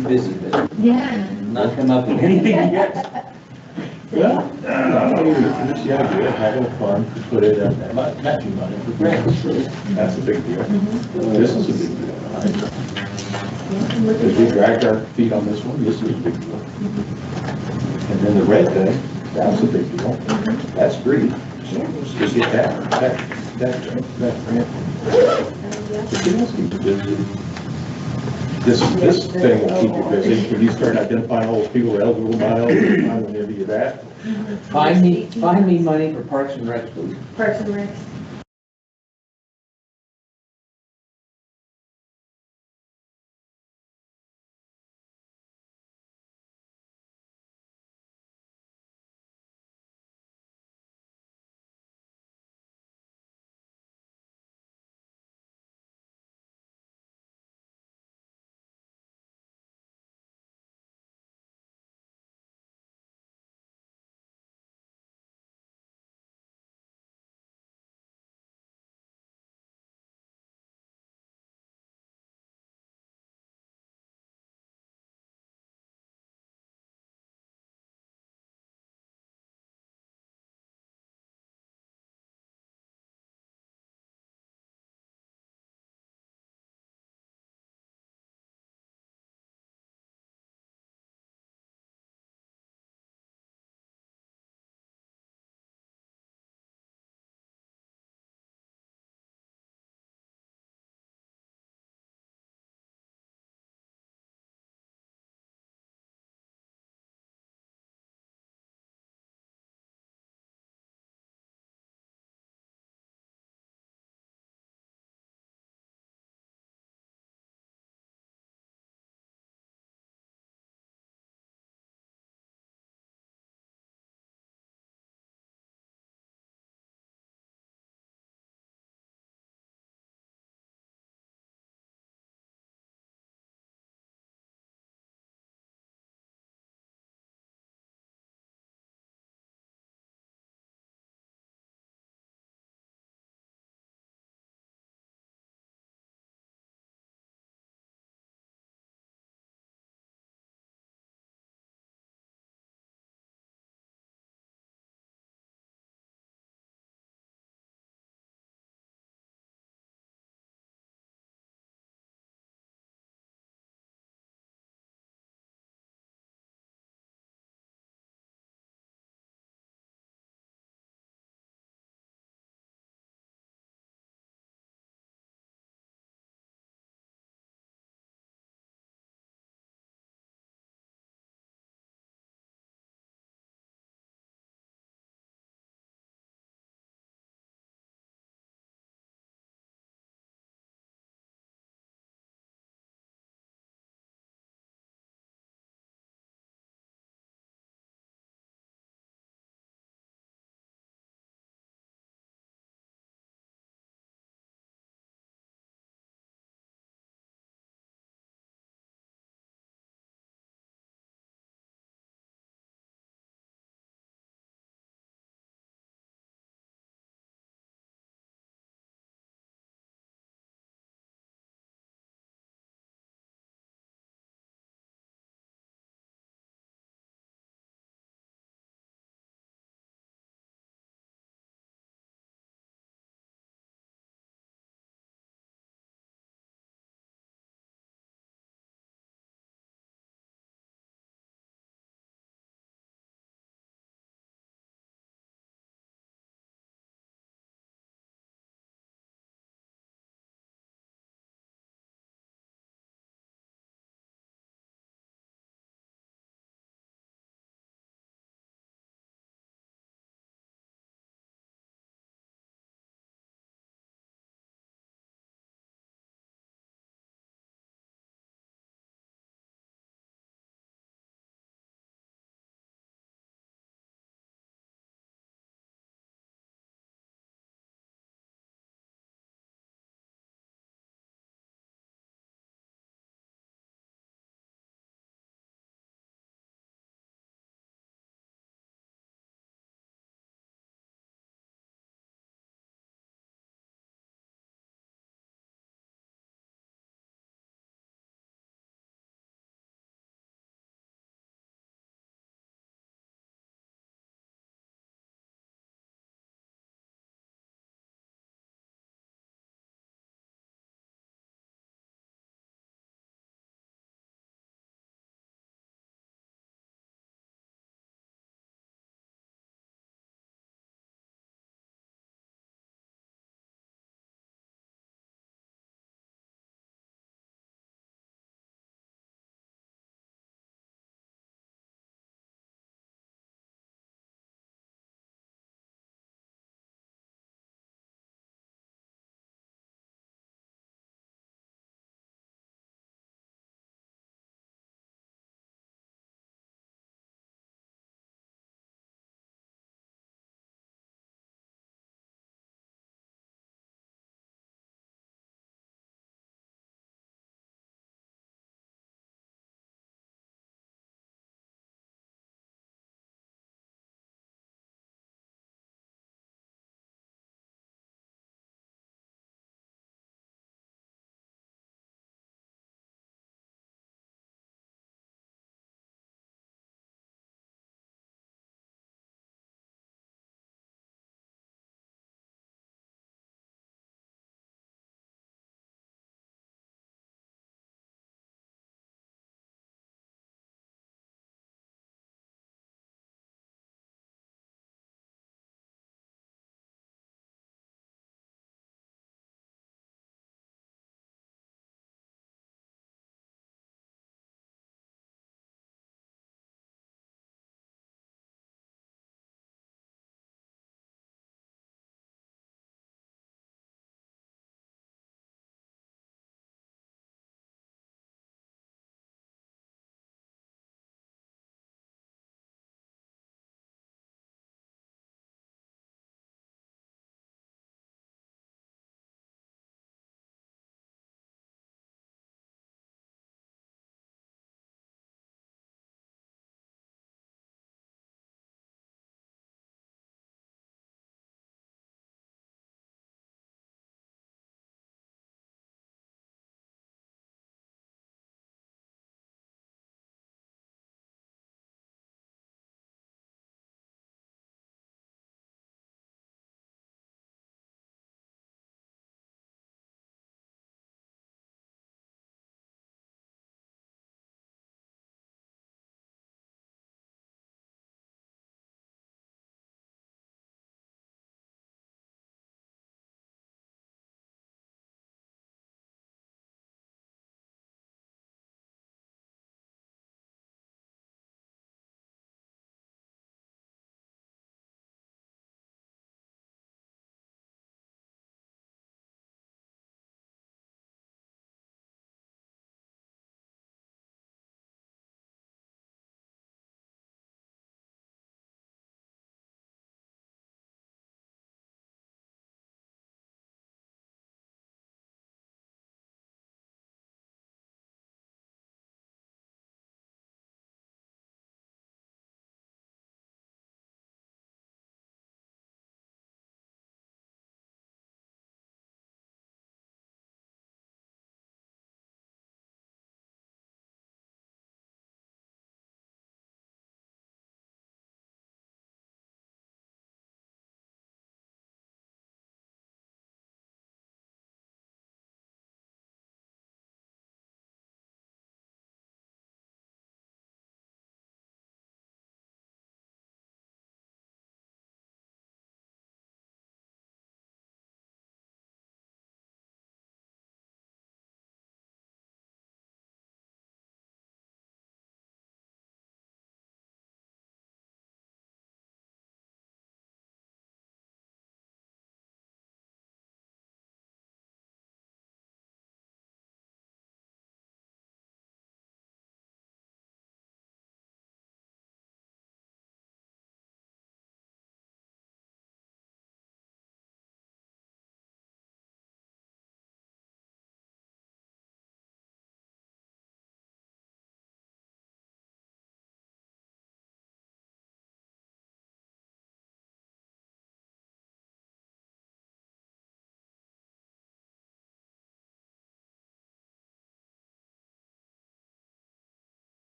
revisit it, Yeah. not come up with anything yet. Well, it's the idea, having fun, to put it in matching money for grants. That's a big deal. This is a big deal. Because we dragged our feet on this one, this is a big deal. And then the red thing, that's a big deal. That's free. Just get that grant. But you must keep you busy. This thing will keep you busy, when you start identifying all those people who are eligible, not eligible, whenever you're that. Find me money for Parks and Rec, please. Parks and Recs.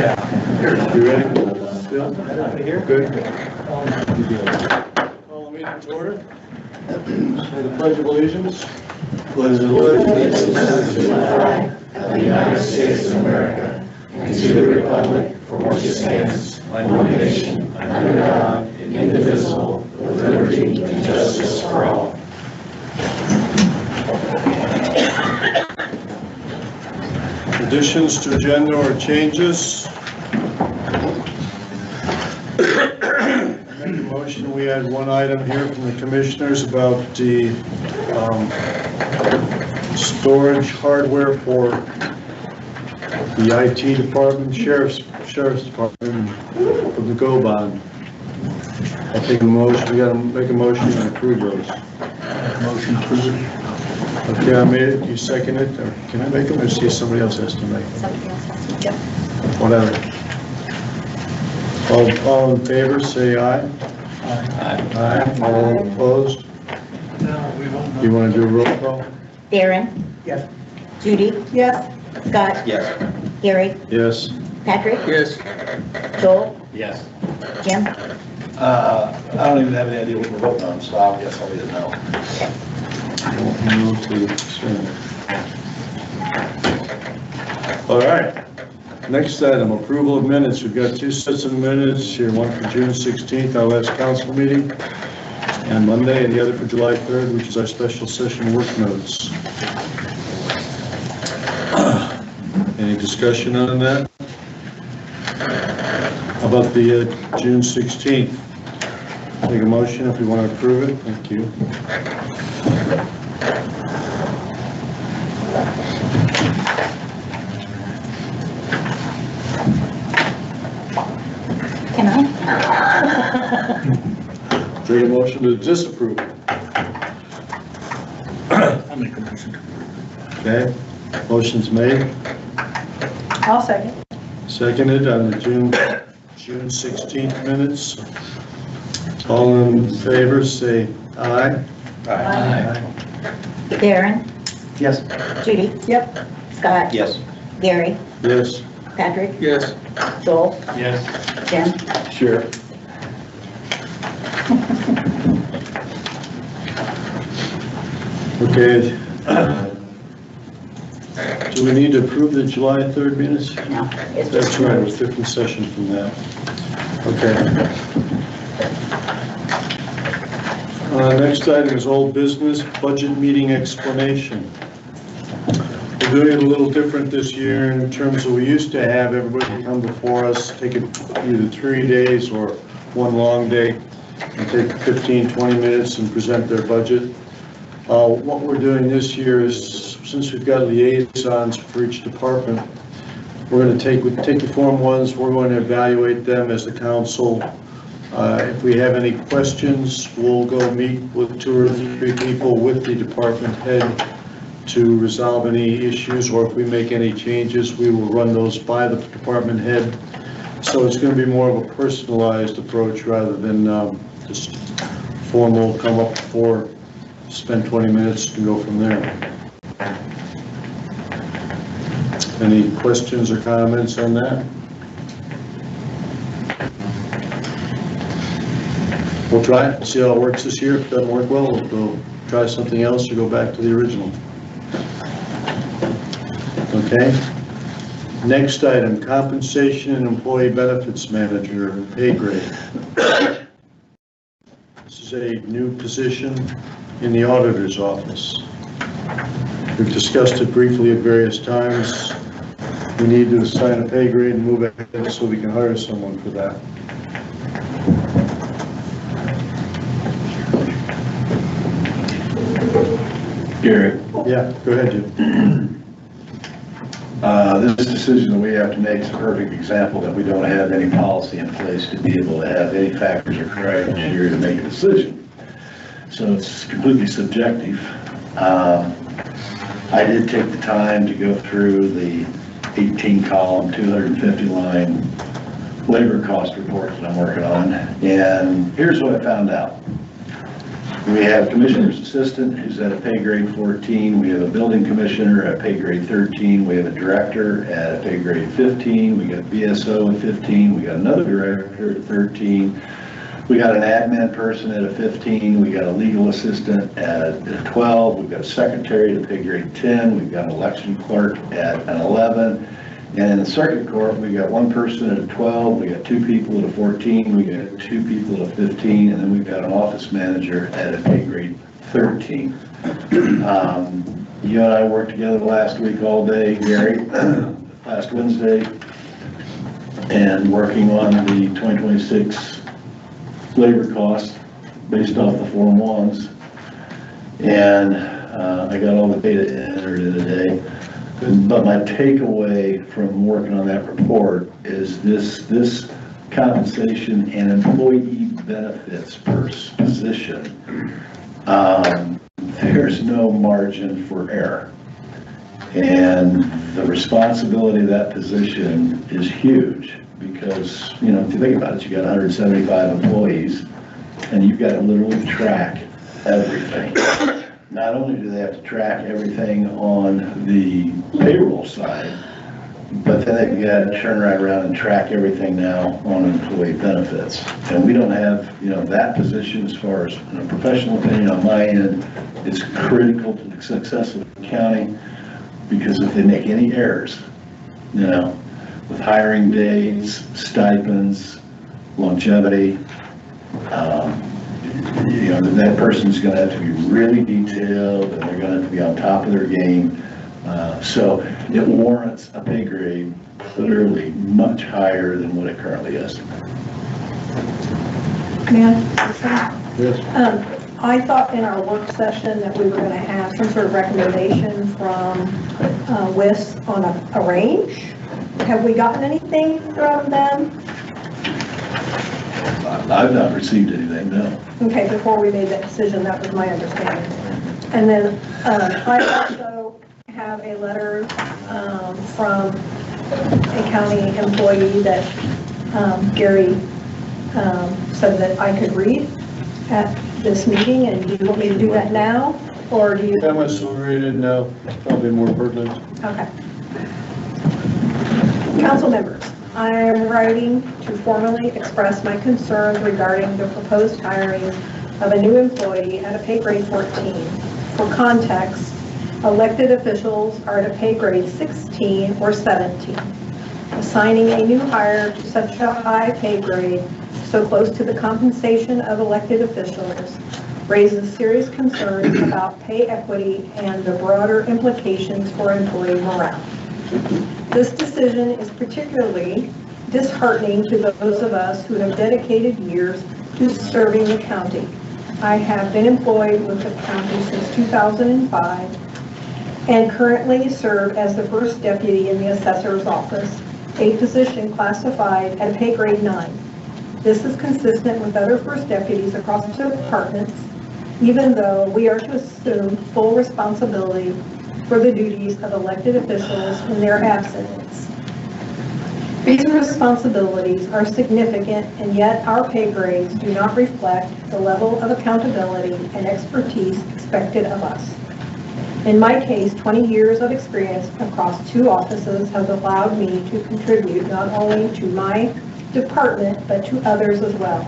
You ready? Bill? Here. Good. Call the meeting to order. Say the Pledge of Allegiance. Pledge allegiance to the flag of the United States of America and to the republic for which it stands, one nation, under God, indivisible, with liberty and justice for all. Additions to agenda or changes? Make a motion. We had one item here from the commissioners about the storage hardware for the IT department, sheriff's department, of the GO bond. I take a motion. We got to make a motion to approve those. Motion approved. Okay, I made it. You second it, or can I make it, or see if somebody else has to make it? Somebody else has to, yep. Whatever. All in favor, say aye. Aye. All opposed? No, we won't. You want to do a roll call? Darren? Yes. Judy? Yes. Scott? Yes. Gary? Yes. Patrick? Yes. Joel? Yes. Jim? I don't even have any idea what we're voting on, so I guess I'll leave it now. Move to send. All right. Next item, approval of minutes. We've got two sets of minutes here, one for June 16th, our last council meeting, and Monday, and the other for July 3rd, which is our special session work notes. Any discussion on that? How about the June 16th? Take a motion if we want to approve it. Thank you. Can I? Take a motion to disapprove. I'll make a motion. Okay, motion's made, I'll second. seconded on the June 16th minutes. All in favor, say aye. Darren? Yes. Judy? Yep. Scott? Yes. Gary? Yes. Patrick? Yes. Joel? Yes. Jim? Sure. Okay. Do we need to approve the July 3rd minutes? No. It's That's just right, we're different session from that. Okay. Next item is old business, budget meeting explanation. We're doing it a little different this year in terms of we used to have everybody come before us, take it either 3 days or one long day, and take 15, 20 minutes and present their budget. What we're doing this year is, since we've got liaisons for each department, we're going to take the Form 1s, we're going to evaluate them as the council. If we have any questions, we'll go meet with 2 or 3 people with the department head to resolve any issues, or if we make any changes, we will run those by the department head. So it's going to be more of a personalized approach rather than just formal, come up before, spend 20 minutes and go from there. Any questions or comments on that? We'll try it, see how it works this year. If it doesn't work well, we'll try something else or go back to the original. Okay. Next item, compensation and employee benefits manager, pay grade. This is a new position in the auditor's office. We've discussed it briefly at various times. We need to assign a pay grade and move ahead so we can hire someone for that. Gary, Yeah, go ahead, Jim. this decision that we have to make is a perfect example that we don't have any policy in place to be able to have any factors or criteria to make a decision. So it's completely subjective. I did take the time to go through the 18-column, 250-line labor cost report that I'm working on, and here's what I found out. We have commissioner's assistant who's at a pay grade 14. We have a building commissioner at pay grade 13. We have a director at a pay grade 15. We got BSO at 15. We got another director at 13. We got an admin person at a 15. We got a legal assistant at a 12. We've got a secretary at a pay grade 10. We've got an election clerk at an 11. And in the circuit court, we got one person at a 12, we got two people at a 14, we got two people at a 15, and then we've got an office manager at a pay grade 13. You and I worked together last week all day, Gary, last Wednesday, and working on the 2026 labor costs based off the Form 1s. And I got all the data entered in today. But my takeaway from working on that report is this compensation and employee benefits per position, there's no margin for error. And the responsibility of that position is huge because, you know, if you think about it, you got 175 employees and you've got to literally track everything. Not only do they have to track everything on the payroll side, but then they've got to turn right around and track everything now on employee benefits. And we don't have, you know, that position as far as, in a professional opinion on my end, is critical to the success of the county because if they make any errors, you know, with hiring days, stipends, longevity, you know, that person's going to have to be really detailed and they're going to have to be on top of their game. So it warrants a pay grade clearly much higher than what it currently is. I thought in our work session that we were going to have some sort of recommendation from WIS on a range. Have we gotten anything from them? I've not received anything, no. Okay, before we made that decision, that was my understanding. And then I also have a letter from a county employee that Gary said that I could read at this meeting, and do you want me to do that now, or do you? How much to read it now? Probably more pertinent. Okay. Council members, I am writing to formally express my concerns regarding the proposed hiring of a new employee at a pay grade 14. For context, elected officials are at a pay grade 16 or 17. Assigning a new hire to such a high pay grade, so close to the compensation of elected officials, raises serious concerns about pay equity and the broader implications for employee morale. This decision is particularly disheartening to those of us who have dedicated years to serving the county. I have been employed with the county since 2005 and currently serve as the first deputy in the assessor's office, a position classified at a pay grade 9. This is consistent with other first deputies across the departments, even though we are to assume full responsibility for the duties of elected officials in their absence. These responsibilities are significant, and yet our pay grades do not reflect the level of accountability and expertise expected of us. In my case, 20 years of experience across 2 offices has allowed me to contribute not only to my department, but to others as well.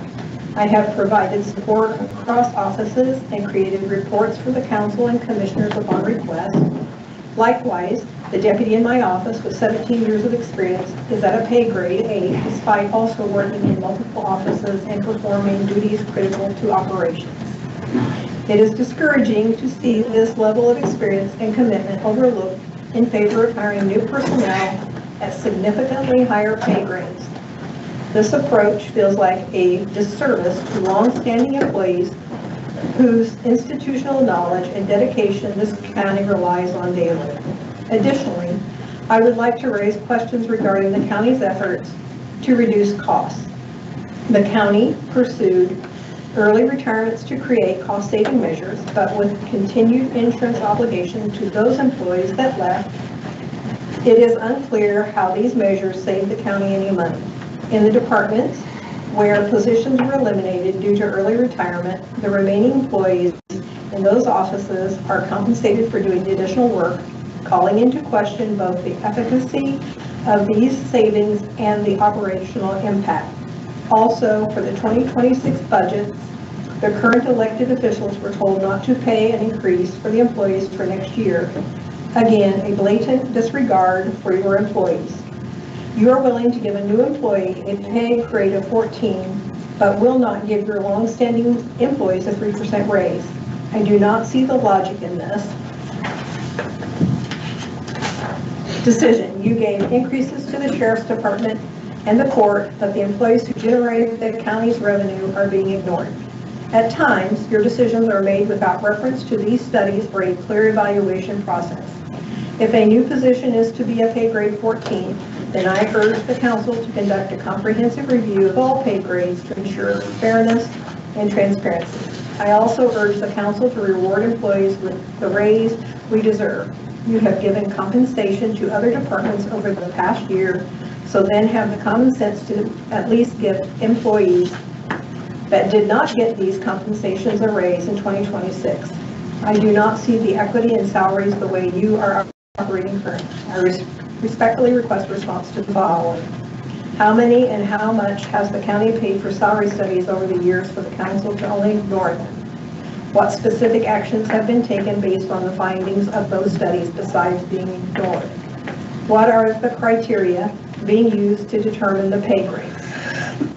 I have provided support across offices and created reports for the council and commissioners upon request. Likewise, the deputy in my office with 17 years of experience is at a pay grade 8, despite also working in multiple offices and performing duties critical to operations. It is discouraging to see this level of experience and commitment overlooked in favor of hiring new personnel at significantly higher pay grades. This approach feels like a disservice to long-standing employees whose institutional knowledge and dedication this county relies on daily. Additionally, I would like to raise questions regarding the county's efforts to reduce costs. The county pursued early retirements to create cost-saving measures, but with continued insurance obligation to those employees that left, it is unclear how these measures save the county any money. In the departments, Where positions were eliminated due to early retirement, the remaining employees in those offices are compensated for doing the additional work, calling into question both the efficacy of these savings and the operational impact. Also, for the 2026 budgets, the current elected officials were told not to pay an increase for the employees for next year. Again, a blatant disregard for your employees. You are willing to give a new employee a pay grade of 14, but will not give your long-standing employees a 3% raise. I do not see the logic in this decision. You gave increases to the sheriff's department and the court, but the employees who generate the county's revenue are being ignored. At times, your decisions are made without reference to these studies or a clear evaluation process. If a new position is to be a pay grade 14, then I urge the council to conduct a comprehensive review of all pay grades to ensure fairness and transparency. I also urge the council to reward employees with the raise we deserve. You have given compensation to other departments over the past year, so then have the common sense to at least give employees that did not get these compensations a raise in 2026. I do not see the equity in salaries the way you are operating currently. I respectfully request a response to the following. How many and how much has the county paid for salary studies over the years for the council to only ignore them? What specific actions have been taken based on the findings of those studies besides being ignored? What are the criteria being used to determine the pay grades?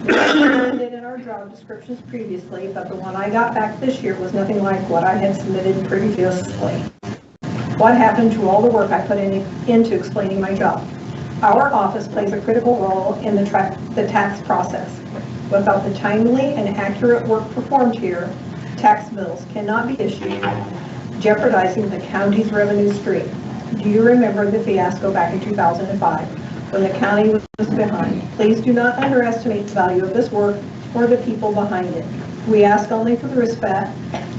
We submitted in our job descriptions previously, but the one I got back this year was nothing like what I had submitted previously. What happened to all the work I put into explaining my job? Our office plays a critical role in the tax process. Without the timely and accurate work performed here, tax bills cannot be issued, jeopardizing the county's revenue stream. Do you remember the fiasco back in 2005 when the county was behind? Please do not underestimate the value of this work or the people behind it. We ask only for the respect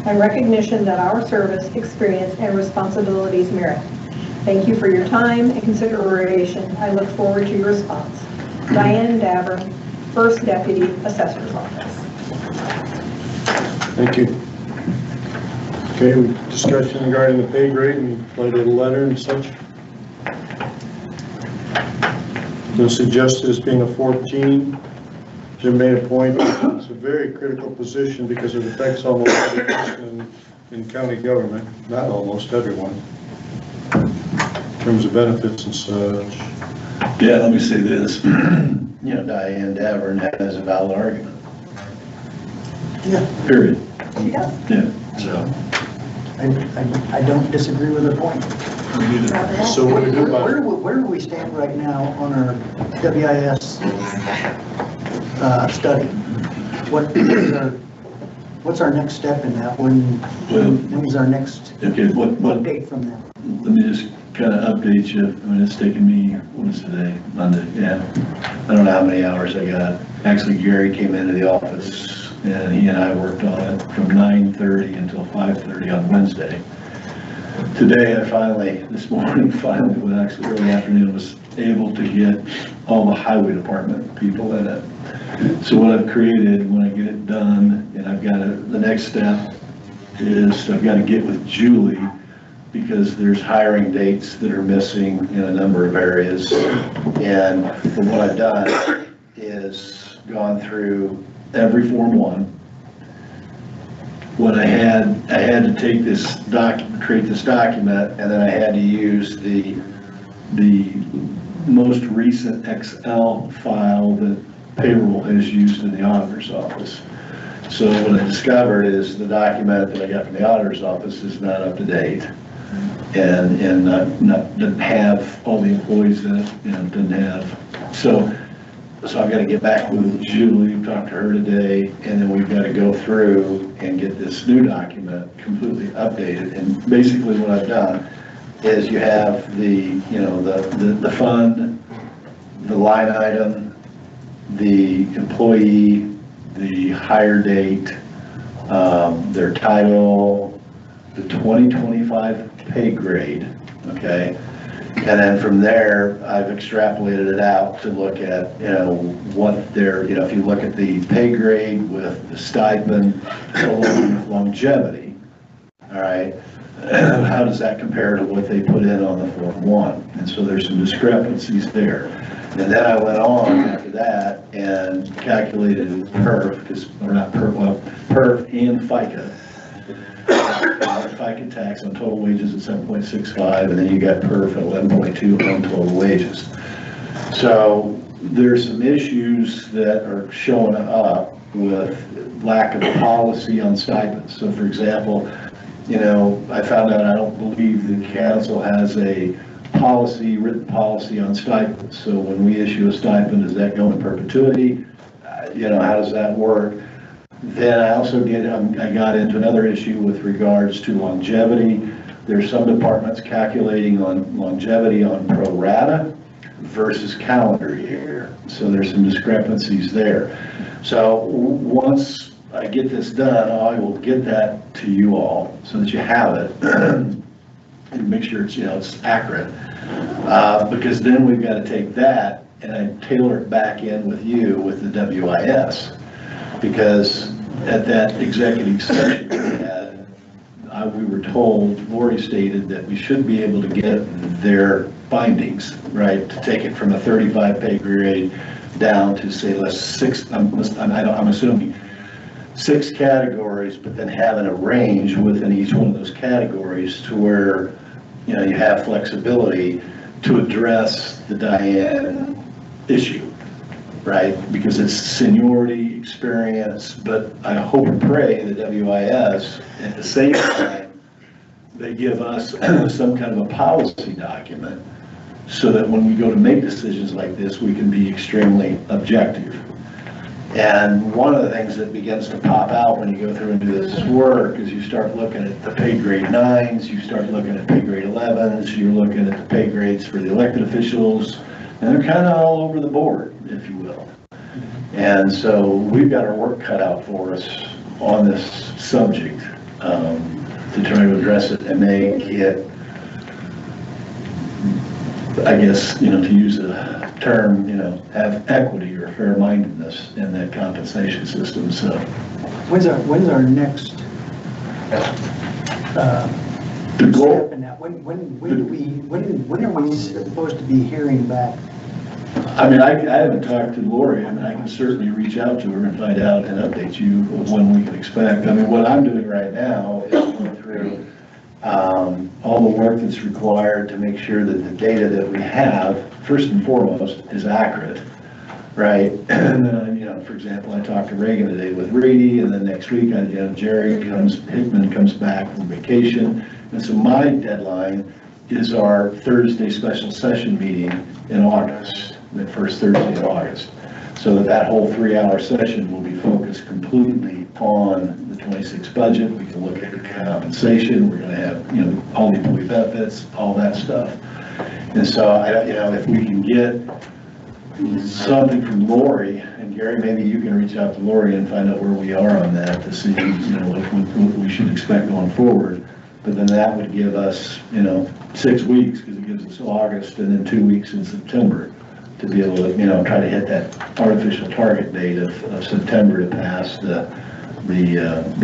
and recognition that our service, experience, and responsibilities merit. Thank you for your time and consideration. I look forward to your response. Diane Davern, First Deputy Assessor's Office. Thank you. Okay, discussion regarding the pay grade and related letter and such. Been suggested as being a 14. Jim made a point. It's a very critical position because it affects almost every person in county government, not almost everyone, in terms of benefits and such. Yeah, let me say this. You know, Diane Davern has a valid argument. Yeah, Period. she does. Yeah. So. I don't disagree with her point. So what do you do about it? Where do we stand right now on our WIS study? What's our next step in that? When is our next Okay, what update from them? let me just kind of update you. I mean, it's taken me, what is today? Monday, yeah. I don't know how many hours I got. Actually, Gary came into the office and he and I worked on it from 9:30 until 5:30 on Wednesday. Today, this morning, well, actually early afternoon, was able to get all the highway department people in it. So what I've created, when I get it done, and the next step is I've got to get with Julie because there's hiring dates that are missing in a number of areas. And what I've done is gone through every Form 1. When I had to take this create this document, and then I had to use the most recent Excel file that payroll has used in the auditor's office. So what I discovered is the document that I got from the auditor's office is not up to date, and doesn't have all the employees in it, doesn't have. So I've got to get back with Julie, talk to her today, and then we've got to go through and get this new document completely updated. And basically what I've done is you have the fund, the line item, the employee, the hire date, their title, the 2025 pay grade, okay? And then from there, I've extrapolated it out to look at, what their, if you look at the pay grade with the stipend along with longevity, all right, how does that compare to what they put in on the Form 1? And so there's some discrepancies there. And then I went on after that and calculated PERF, because we're not PERF, well, PERF and FICA. FICA tax on total wages at 7.65, and then you got PERF at 11.2 on total wages. So there's some issues that are showing up with lack of policy on stipends. So for example, I found out I don't believe the council has a written policy on stipends. So when we issue a stipend, does that go in perpetuity? How does that work? Then I also I got into another issue with regards to longevity. There's some departments calculating on longevity on pro rata versus calendar year. So there's some discrepancies there. So once I get this done, I will get that to you all so that you have it and make sure it's, it's accurate. Because then we've got to take that and I tailor it back in with you with the WIS. Because at that executive session we had, we were told, Lori stated that we should be able to get their findings, right, to take it from a 35 pay grade down to say less 6, I'm assuming 6 categories, but then having a range within each one of those categories to where, you have flexibility to address the Diane issue. Right, because it's seniority, experience, but I hope and pray the WIS at the same time, they give us some kind of a policy document so that when we go to make decisions like this, we can be extremely objective. And one of the things that begins to pop out when you go through and do this work is you start looking at the pay grade 9s, you start looking at pay grade 11s, you're looking at the pay grades for the elected officials, and they're kind of all over the board, if you will. And so we've got our work cut out for us on this subject to try to address it and make it, I guess, to use a term, have equity or fair-mindedness in that compensation system. So when's our next the goal step in that? When are we supposed to be hearing back? I mean, I haven't talked to Lori, and I can certainly reach out to her and find out and update you of when we can expect. I mean, what I'm doing right now is going through all the work that's required to make sure that the data that we have, first and foremost, is accurate, right? And then, for example, I talked to Reagan today with Reedy, and then next week, Jerry Hickman comes back from vacation. And so my deadline is our Thursday special session meeting in August, the first Thursday of August. So that whole 3-hour session will be focused completely on the 26 budget. We can look at the compensation. We're going to have, all the employee benefits, all that stuff. And so, if we can get something from Lori, and Gary, maybe you can reach out to Lori and find out where we are on that to see, what we should expect going forward. But then that would give us, 6 weeks, because it gives us August and then 2 weeks in September to be able to, try to hit that artificial target date of September to pass the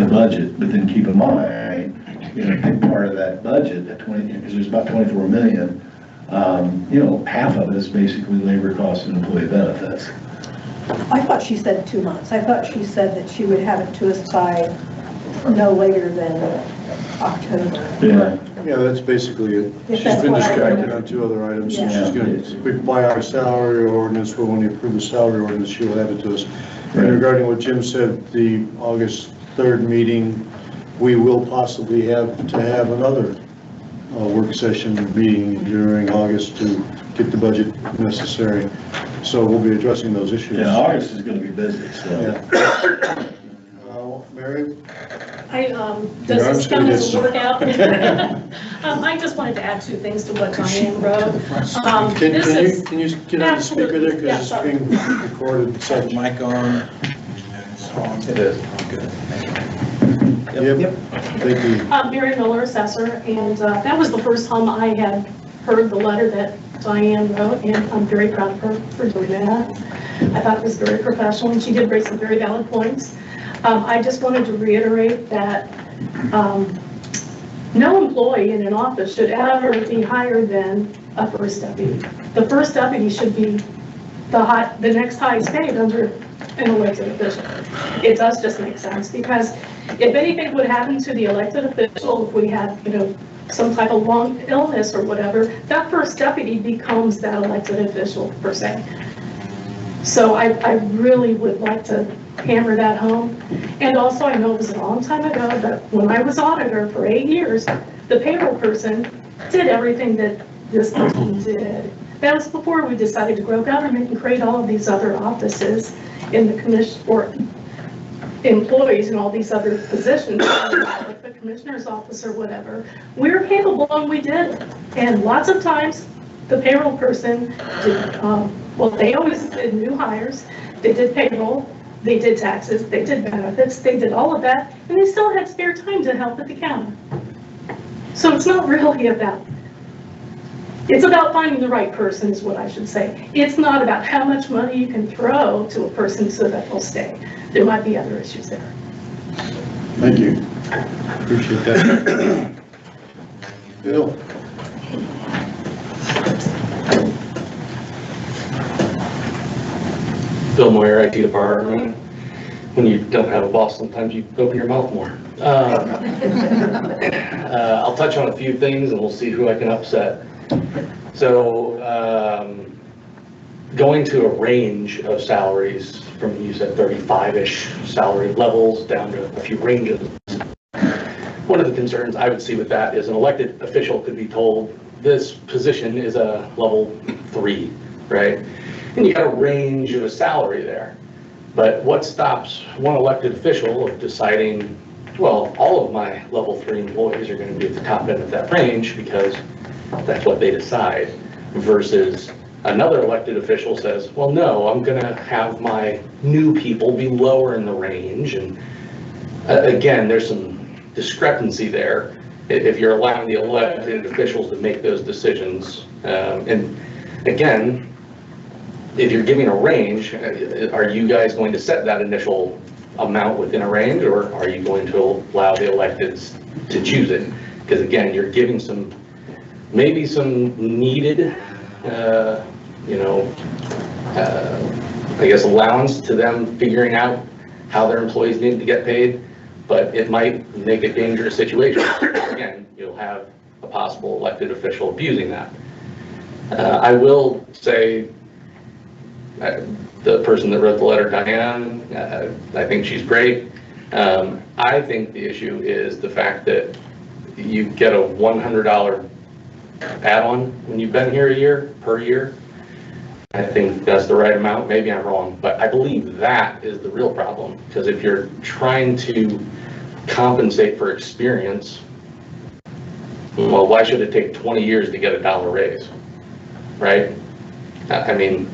budget. But then keep in mind, a big part of that budget at 20, because there's about 24 million, half of it is basically labor costs and employee benefits. I thought she said 2 months. I thought she said that she would have it to us by no later than October. Yeah, that's basically it. If She's that's been what I distracted remember. on 2 other items, so Yeah. she's going to apply our salary ordinance, but when you approve the salary ordinance, she'll have it to us. And regarding what Jim said, the August 3rd meeting, we will possibly have to have another work session meeting during August to get the budget necessary. So we'll be addressing those issues. Yeah, August is going to be busy, so. Yeah. Mary? Does this count as a workout? I just wanted to add 2 things to what Diane wrote. Can you get on the speaker there, because it's being recorded? Set the mic on. It is. Good. Yep. Thank you. Mary Miller, assessor, and that was the first time I had heard the letter that Diane wrote, and I'm very proud of her for doing that. I thought it was very professional, and she did raise some very valid points. I just wanted to reiterate that no employee in an office should ever be higher than a first deputy. The first deputy should be the next highest paid under an elected official. It does just make sense, because if anything would happen to the elected official, if we had, some type of long illness or whatever, that first deputy becomes that elected official per se. So I really would like to hammer that home. And also, I know it was a long time ago, but when I was auditor for 8 years, the payroll person did everything that this person did. That was before we decided to grow government and create all of these other offices in the commission, or employees in all these other positions, like the commissioner's office or whatever. We were capable and we did it. And lots of times, the payroll person did, well, they always did new hires, they did payroll, they did taxes, they did benefits, they did all of that, and they still had spare time to help at the county. So it's not really about, it's about finding the right person is what I should say. It's not about how much money you can throw to a person so that they'll stay. There might be other issues there. Thank you. Appreciate that. Bill? Bill Moyer, IT department. When you don't have a boss, sometimes you open your mouth more. I'll touch on a few things and we'll see who I can upset. So going to a range of salaries from, you said 35-ish salary levels down to a few ranges. One of the concerns I would see with that is an elected official could be told this position is a level 3, right? And you got a range of a salary there. But what stops one elected official of deciding, well, all of my level 3 employees are going to be at the top end of that range because that's what they decide, versus another elected official says, well, no, I'm going to have my new people be lower in the range. And again, there's some discrepancy there if you're allowing the elected officials to make those decisions. And again, if you're giving a range, are you guys going to set that initial amount within a range, or are you going to allow the electeds to choose it? Because again, you're giving some, maybe some needed, I guess allowance to them figuring out how their employees need to get paid, but it might make a dangerous situation. Again, you'll have a possible elected official abusing that. I will say, the person that wrote the letter, Diane, I think she's great. I think the issue is the fact that you get a $100 add-on when you've been here a year, per year. I think that's the right amount. Maybe I'm wrong, but I believe that is the real problem. Because if you're trying to compensate for experience, well, why should it take 20 years to get a $1 raise, right? I mean,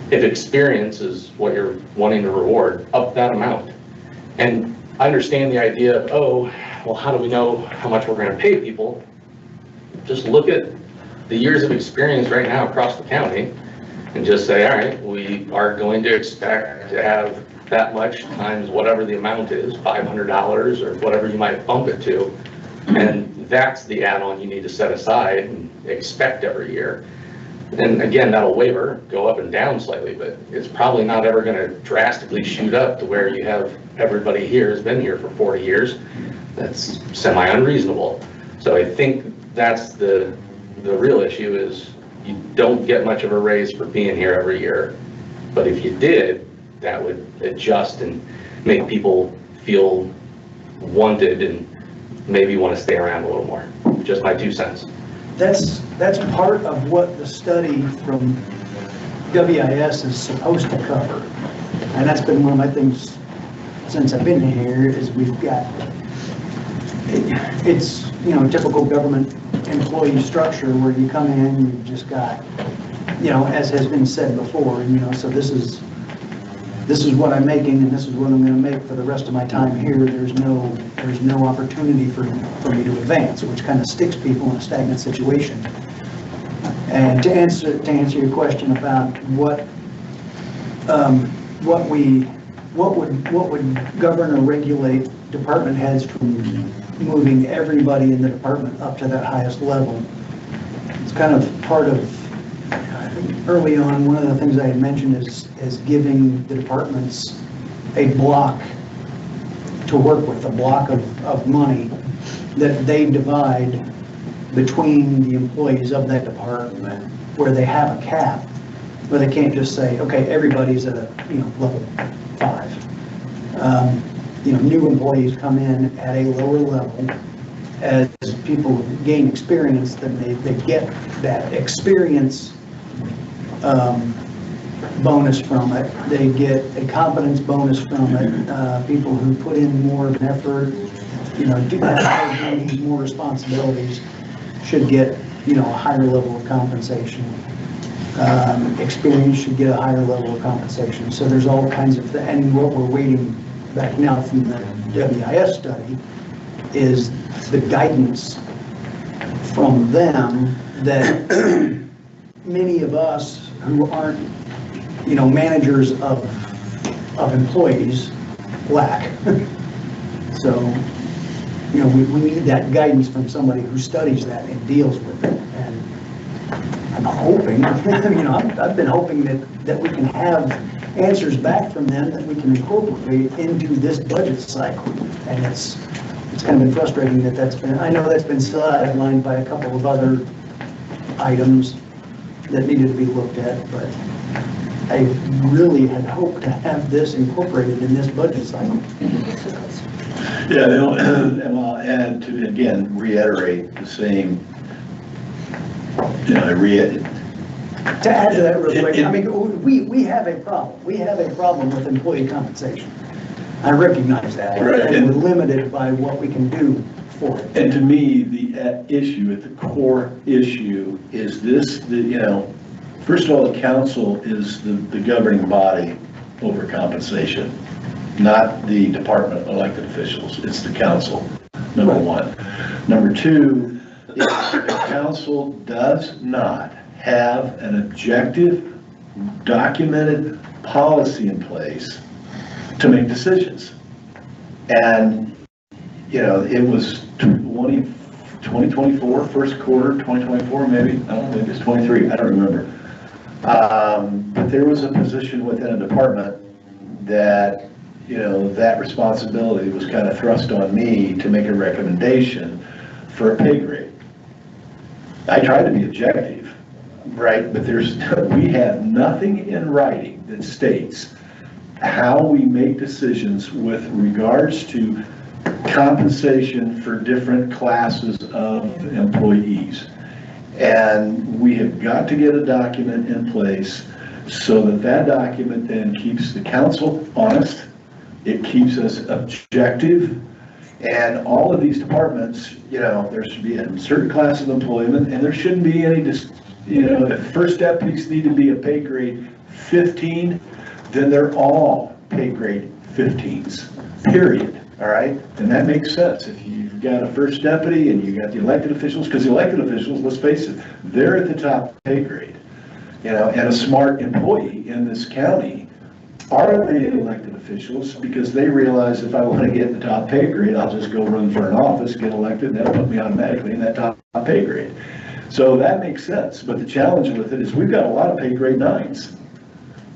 if experience is what you're wanting to reward, up that amount. And I understand the idea of, oh, well, how do we know how much we're going to pay people? Just look at the years of experience right now across the county and just say, all right, we are going to expect to have that much times whatever the amount is, $500 or whatever you might bump it to. And that's the add-on you need to set aside and expect every year. And again, that'll waver, go up and down slightly, but it's probably not ever going to drastically shoot up to where you have everybody here has been here for 40 years. That's semi-unreasonable. So I think that's the real issue is you don't get much of a raise for being here every year. But if you did, that would adjust and make people feel wanted and maybe want to stay around a little more. Just my 2 cents. That's part of what the study from WIS is supposed to cover. And that's been one of my things since I've been here is we've got, it's, typical government employee structure where you come in, you've just got, as has been said before, so this is what I'm making and this is what I'm going to make for the rest of my time here. There's no opportunity for me to advance, which kind of sticks people in a stagnant situation. And to answer your question about what would govern or regulate department heads from moving everybody in the department up to that highest level, it's kind of part of, I think early on, one of the things I had mentioned is giving the departments a block to work with, a block of money that they divide between the employees of that department, where they have a cap, where they can't just say, okay, everybody's at a, level 5. New employees come in at a lower level. As people gain experience, then they get that experience bonus from it. They get a competence bonus from it. People who put in more of an effort, do have more responsibilities, should get, a higher level of compensation. Experience should get a higher level of compensation. So there's all kinds of, and what we're waiting back now from the WIS study is the guidance from them that many of us who aren't, managers of employees lack. So, we need that guidance from somebody who studies that and deals with it. And I'm hoping, I've been hoping that we can have answers back from them that we can incorporate into this budget cycle. And it's kind of been frustrating I know that's been sidelined by a couple of other items that needed to be looked at, but I really had hoped to have this incorporated in this budget cycle. Yeah, and I'll add to, again, reiterate the same, to add to that real quick, I mean, we have a problem. We have a problem with employee compensation. I recognize that. Right. And we're limited by what we can do for it. And to me, the issue, at the core issue, is this, first of all, the council is the governing body over compensation, not the department elected officials. It's the council, number one. Number two, the council does not have an objective, documented policy in place to make decisions. And, it was 2024, first quarter, 2024, maybe, I don't know, maybe it's 23, I don't remember. But there was a position within a department that, that responsibility was kind of thrust on me to make a recommendation for a pay grade. I tried to be objective, right? But we have nothing in writing that states how we make decisions with regards to compensation for different classes of employees. And we have got to get a document in place so that document then keeps the council honest, it keeps us objective, and all of these departments, there should be a certain class of employment, and there shouldn't be any, if first deputies need to be a pay grade 15, then they're all pay grade 15s, period, all right? And that makes sense. If you've got a first deputy and you got the elected officials, because the elected officials, let's face it, they're at the top pay grade, and a smart employee in this county are the elected officials, because they realize if I want to get the top pay grade, I'll just go run for an office, get elected, and that'll put me automatically in that top pay grade. So that makes sense, but the challenge with it is we've got a lot of pay grade 9s.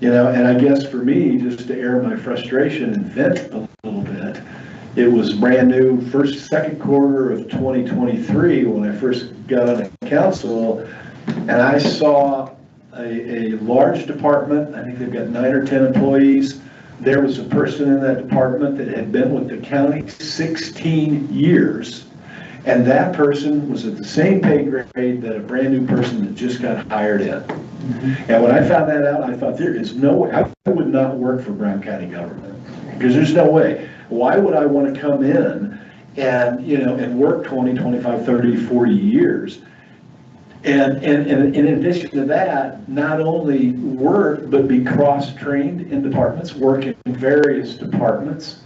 And I guess for me, just to air my frustration and vent a little bit, it was brand new second quarter of 2023 when I first got on the council, and I saw a large department. I think they've got 9 or 10 employees. There was a person in that department that had been with the county 16 years, and that person was at the same pay grade that a brand new person that just got hired in. And when I found that out, I thought, there is no way, I would not work for Brown County government, because there's no way. Why would I want to come in and, and work 20, 25, 30, 40 years? And in addition to that, not only work, but be cross-trained in departments, work in various departments,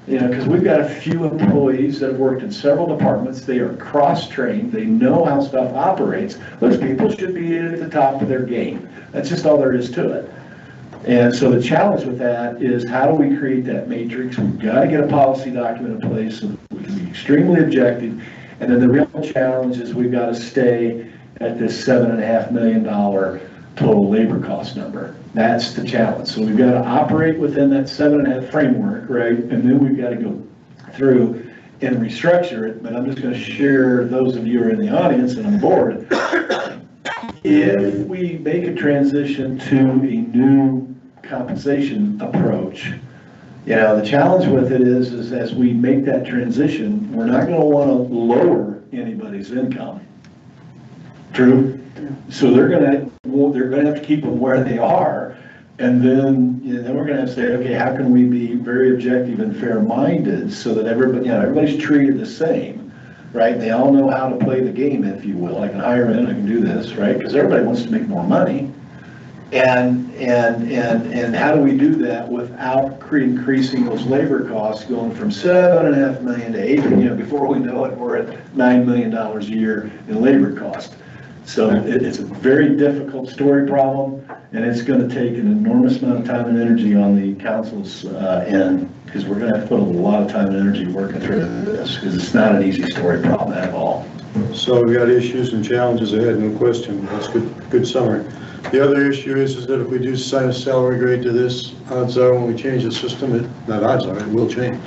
You know, because we've got a few employees that have worked in several departments. They are cross-trained. They know how stuff operates. Those people should be at the top of their game. That's just all there is to it. And so the challenge with that is, how do we create that matrix? We've got to get a policy document in place so that we can be extremely objective. And then the real challenge is we've got to stay at this $7.5 million total labor cost number. That's the challenge. So we've got to operate within that 7.5 framework, right? And then we've got to go through and restructure it. But I'm just going to share, those of you who are in the audience and on the board, if we make a transition to a new compensation approach, you know, the challenge with it is as we make that transition, we're not going to want to lower anybody's income. True? So they're going to have to keep them where they are. And then, you know, then we're going to have to say, okay, how can we be very objective and fair-minded so that everybody, you know, everybody's treated the same, right? They all know how to play the game, if you will. I can hire in, I can do this, right? Because everybody wants to make more money. And how do we do that without increasing those labor costs, going from $7.5 million to $8 million? You know, before we know it, we're at $9 million a year in labor cost. So it's a very difficult story problem, and it's going to take an enormous amount of time and energy on the council's end, because we're going to have to put a lot of time and energy working through this, because it's not an easy story problem at all. So we've got issues and challenges ahead, no question. That's good summary. The other issue is that if we do assign a salary grade to this, odds are when we change the system, not odds are, it will change.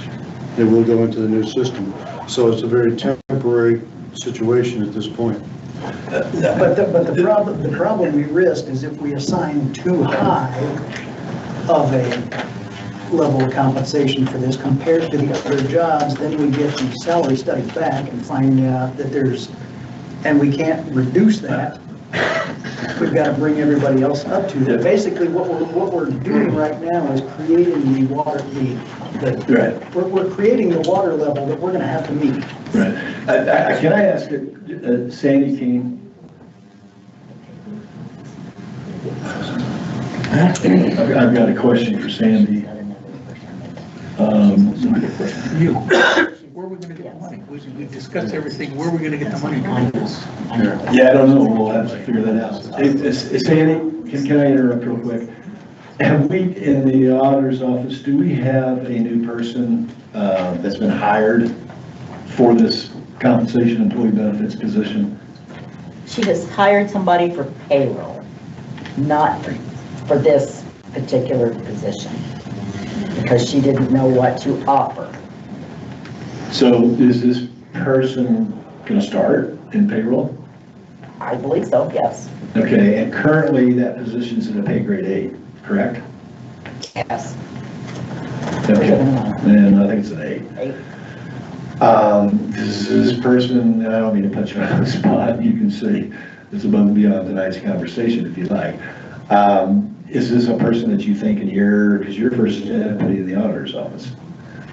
It will go into the new system. So it's a very temporary situation at this point. But the problem we risk is if we assign too high of a level of compensation for this compared to the other jobs, then we get the salary study back and find out that and we can't reduce that. We've got to bring everybody else up to that. Basically, what we're doing right now is creating the water, Right. We're creating the water level that we're going to have to meet. Right. Can I ask Sandy Keene? I've got a question for Sandy. Where are we gonna get the money? We discussed everything, where are we gonna get the money? Yeah, I don't know, we'll have to figure that out. Sandy, can I interrupt real quick? Have we, in the auditor's office, do we have a new person that's been hired for this compensation employee benefits position? She has hired somebody for payroll, not for this particular position, because she didn't know what to offer. So is this person going to start in payroll? I believe so, yes. Okay, and currently that position's in a pay grade 8, correct? Yes. Okay, and I think it's an 8. This person, and I don't mean to put you on the spot, you can say it's above and beyond tonight's conversation if you like. Is this a person that you think because you're first deputy in the auditor's office,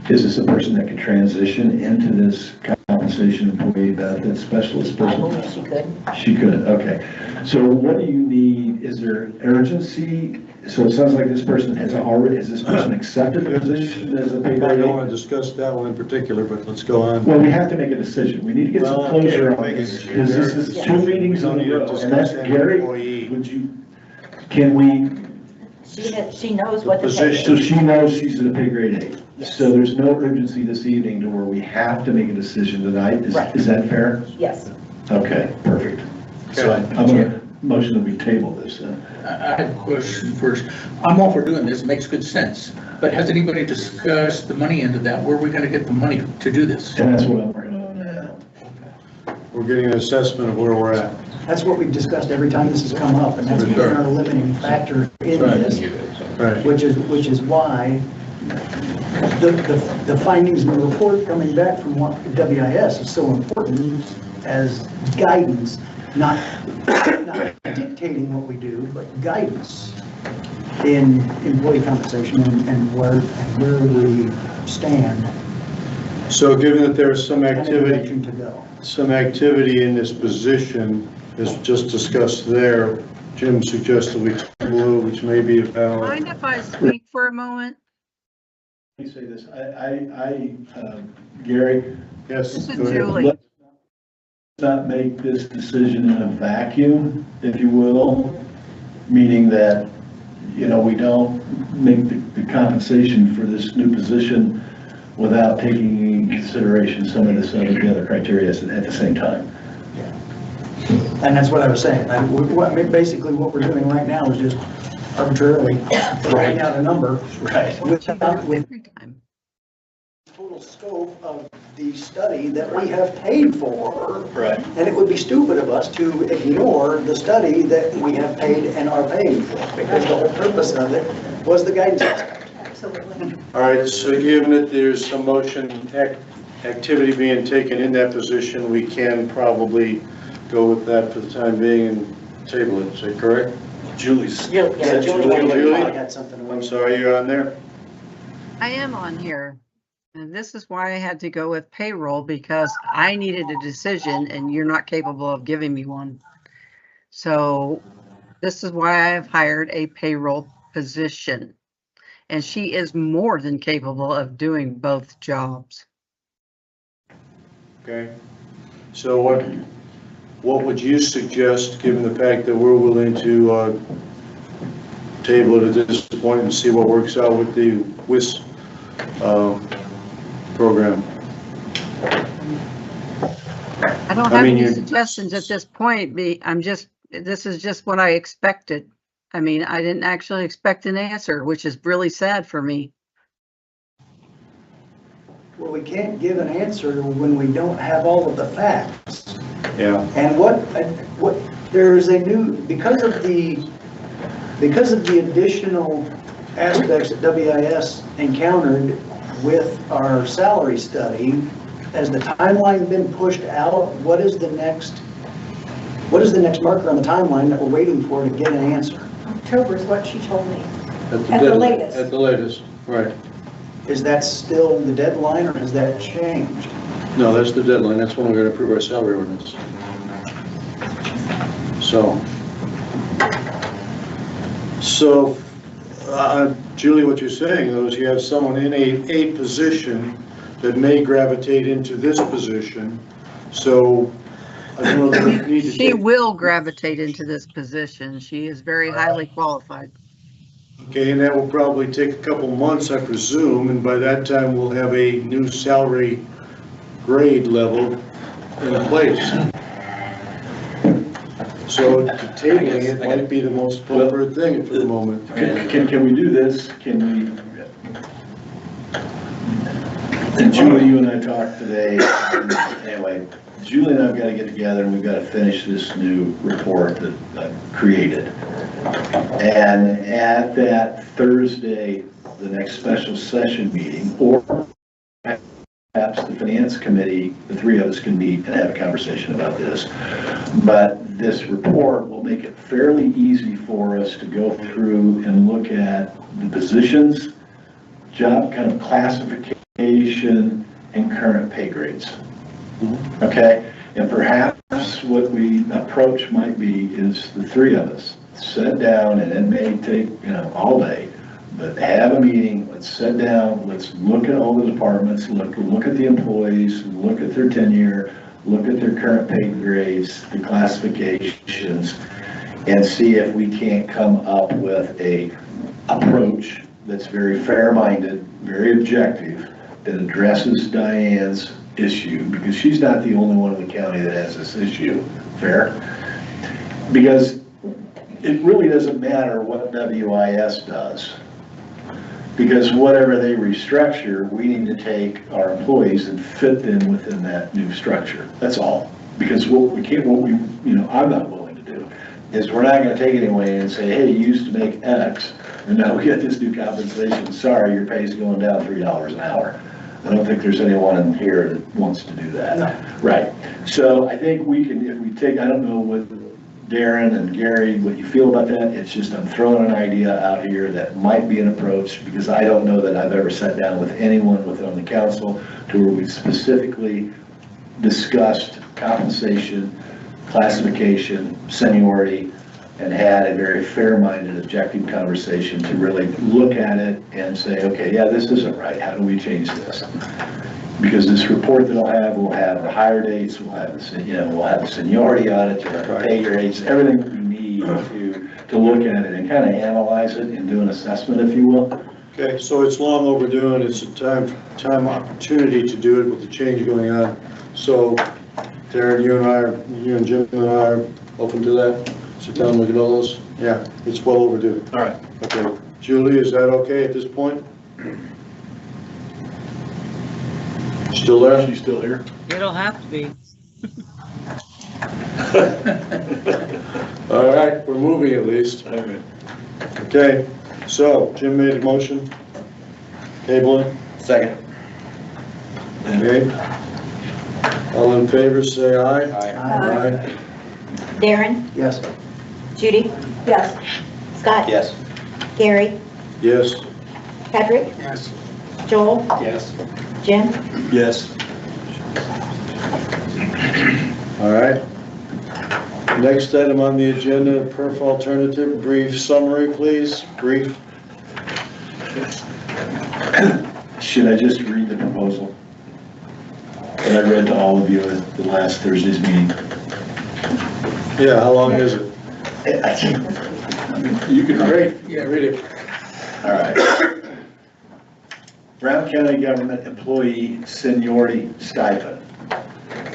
is this a person that could transition into this compensation employee benefits specialist I person? believe she could. She could, okay. So what do you need? Is there urgency? So it sounds like this person has this person accepted the position as a pay I grade don't 8? want to discuss that one in particular, but let's go on. Well, we have to make a decision. We need to get some Well, closure okay, on make this, it- because this is 2 meetings in a row. And that's, Gary, can we, She knows what the pay position- is. so she knows she's in a pay grade 8? Yes. So there's no urgency this evening to where we have to make a decision tonight? Right. Is that fair? Yes. Okay, perfect. So I'm going to motion that we table this then. I have a question first. I'm all for doing this, it makes good sense. But has anybody discussed the money end of that? Where are we gonna get the money to do this? And that's what I'm working on now. We're getting an assessment of where we're at. That's what we've discussed every time this has come up, and that's been our limiting factor in this, Right. which is why the findings in the report coming back from WIS is so important as guidance, not dictating what we do, but guidance in employee compensation and where we stand. So given that there's some and the activity, direction to go. in this position, as just discussed there, Jim suggested we table, which may be about. Mind if I speak for a moment? me say this, Gary, Yes, This is go ahead. Julie. let's not make this decision in a vacuum, if you will, meaning that, you know, we don't make the compensation for this new position without taking in consideration some of this the other criteria at the same time. And that's what I was saying. Basically, what we're doing right now is just arbitrarily writing out a number. Right. With Every time. total scope of the study that we have paid for. Right. And it would be stupid of us to ignore the study that we have paid and are paying for, because the whole purpose of it was the guidance aspect. Absolutely. All right, so given that there's some motion activity being taken in that position, we can probably go with that for the time being and table it, is that correct? Julie's. Yeah, Julie? Had something. I'm sorry, you're on there? I am on here. And this is why I had to go with payroll, because I needed a decision and you're not capable of giving me one. So this is why I have hired a payroll position. And she is more than capable of doing both jobs. Okay. So what would you suggest, given the fact that we're willing to table it at this point and see what works out with the WIS program? I don't I have mean, any you- suggestions at this point. This is just what I expected. I mean, I didn't actually expect an answer, which is really sad for me. Well, we can't give an answer when we don't have all of the facts. Yeah. And there's a new, because of the additional aspects that WIS encountered with our salary study, has the timeline been pushed out? What is the next marker on the timeline that we're waiting for to get an answer? October is what she told me. At the latest. At the latest, right. Is that still the deadline, or has that changed? No, that's the deadline. That's when we're going to approve our salary ordinance. So, Julie, what you're saying though is you have someone in a position that may gravitate into this position. So I don't know if we need to She take- will gravitate into this position. She is very highly qualified. Okay, and that will probably take a couple months, I presume, and by that time we'll have a new salary grade level in place. So tabling it might be the most appropriate thing for the moment. Can we do this? Can we? And Julie, you and I talked today, anyway, Julie and I've got to get together and we've got to finish this new report that I've created. And at that Thursday, the next special session meeting, or perhaps the finance committee, the three of us can meet and have a conversation about this. But this report will make it fairly easy for us to go through and look at the positions, job kind of classification, and current pay grades. Okay? And perhaps what we approach might be is the three of us sit down, and it may take, all day, but have a meeting, let's sit down, let's look at all the departments, look at the employees, look at their tenure, look at their current pay grades, the classifications, and see if we can't come up with a approach that's very fair-minded, very objective, that addresses Diane's issue, because she's not the only one in the county that has this issue. Fair? Because it really doesn't matter what WIS does, because whatever they restructure, we need to take our employees and fit them within that new structure. That's all. Because I'm not willing to do is we're not going to take it away and say, hey, you used to make X, and now we get this new compensation. Sorry, your pay's going down $3 an hour. I don't think there's anyone in here that wants to do that. No. Right. So I think we can, if we take, I don't know what Darren and Gary, what you feel about that. It's just, I'm throwing an idea out here that might be an approach, because I don't know that I've ever sat down with anyone within the council to where we specifically discussed compensation, classification, seniority, and had a very fair-minded, objective conversation to really look at it and say, okay, yeah, this isn't right, how do we change this? Because this report that I'll will have the hire dates, we'll have the, we'll have the seniority audit, you'll have the pay rates, everything that we need to look at it and kind of analyze it and do an assessment, if you will. Okay, so it's long overdue, and it's a time opportunity to do it with the change going on. So, Darren, you and Jim and I are open to that? Sit down and look at all this? Yeah, it's well overdue. All right. Okay, Julie, is that okay at this point? Still there? She's still here? It'll have to be. All right, we're moving at least. Okay, so Jim made a motion. Tabling. Second. Okay. All in favor, say aye. Aye. Darren, Yes. Judy, Yes. Scott, Yes. Gary, Yes. Patrick, Yes. Joel, Yes. Jim. Yes. All right. Next item on the agenda, perf alternative, brief summary, please. Brief. Should I just read the proposal that I read to all of you at the last Thursday's meeting? Yeah, how long is it? You can read. Yeah, read it. All right. Brown County Government Employee Seniority Stipend.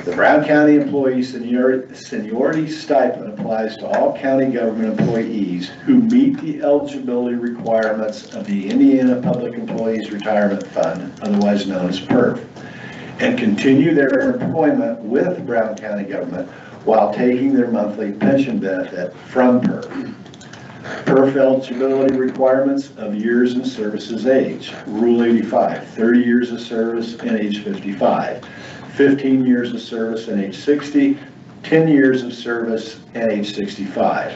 The Brown County Employee Seniority Stipend applies to all county government employees who meet the eligibility requirements of the Indiana Public Employees Retirement Fund, otherwise known as PERF, and continue their employment with Brown County government while taking their monthly pension benefit from PERF. PERF eligibility requirements of years in services age. Rule 85, 30 years of service and age 55. 15 years of service and age 60, 10 years of service and age 65.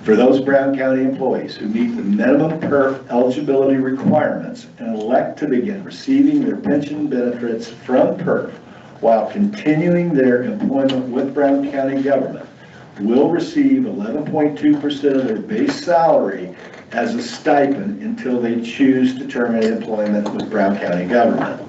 For those Brown County employees who meet the minimum PERF eligibility requirements and elect to begin receiving their pension benefits from PERF while continuing their employment with Brown County government, will receive 11.2% of their base salary as a stipend until they choose to terminate employment with Brown County government.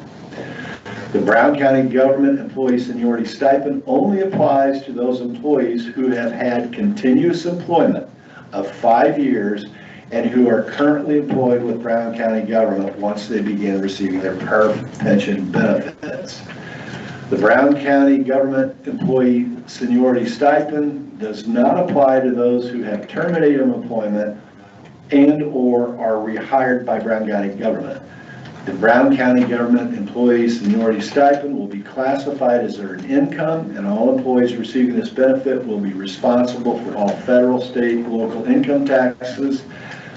The Brown County Government Employee Seniority Stipend only applies to those employees who have had continuous employment of 5 years and who are currently employed with Brown County government once they begin receiving their PERF pension benefits. The Brown County Government Employee Seniority Stipend does not apply to those who have terminated employment and/or are rehired by Brown County government. The Brown County Government Employee Seniority Stipend will be classified as earned income, and all employees receiving this benefit will be responsible for all federal, state, local income taxes.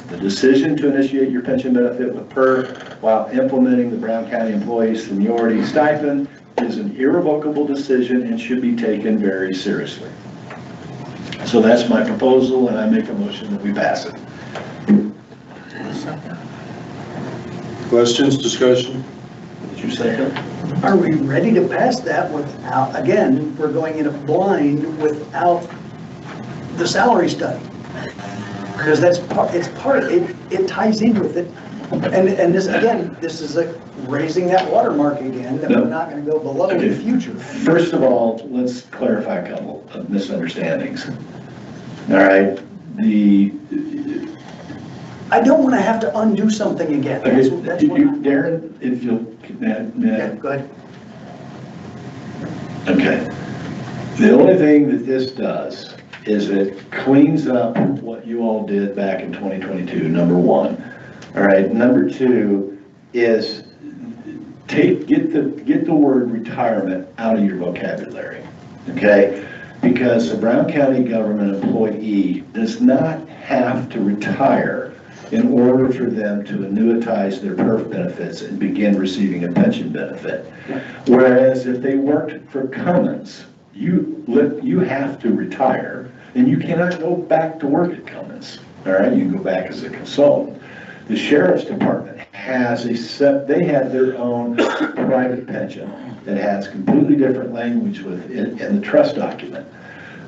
The decision to initiate your pension benefit with PERF while implementing the Brown County Employee Seniority Stipend is an irrevocable decision and should be taken very seriously. So that's my proposal, and I make a motion that we pass it. Questions, discussion? Did you second? Are we ready to pass that without, again, we're going in a blind without the salary study? Because that's part, it ties in with it. And this, again, this is like raising that watermark again, that we're not gonna go below in the future. First of all, let's clarify a couple of misunderstandings. All right, I don't wanna have to undo something again. okay, That's what I'm. Darren, if you'll, Yeah, go ahead. okay. The only thing that this does is it cleans up what you all did back in 2022, number one. All right, number two is get the word retirement out of your vocabulary, okay? Because a Brown County government employee does not have to retire in order for them to annuitize their PERF benefits and begin receiving a pension benefit. Whereas if they worked for Cummins, you have to retire and you cannot go back to work at Cummins. All right, you can go back as a consultant. The Sheriff's Department has they have their own private pension that has completely different language in the trust document.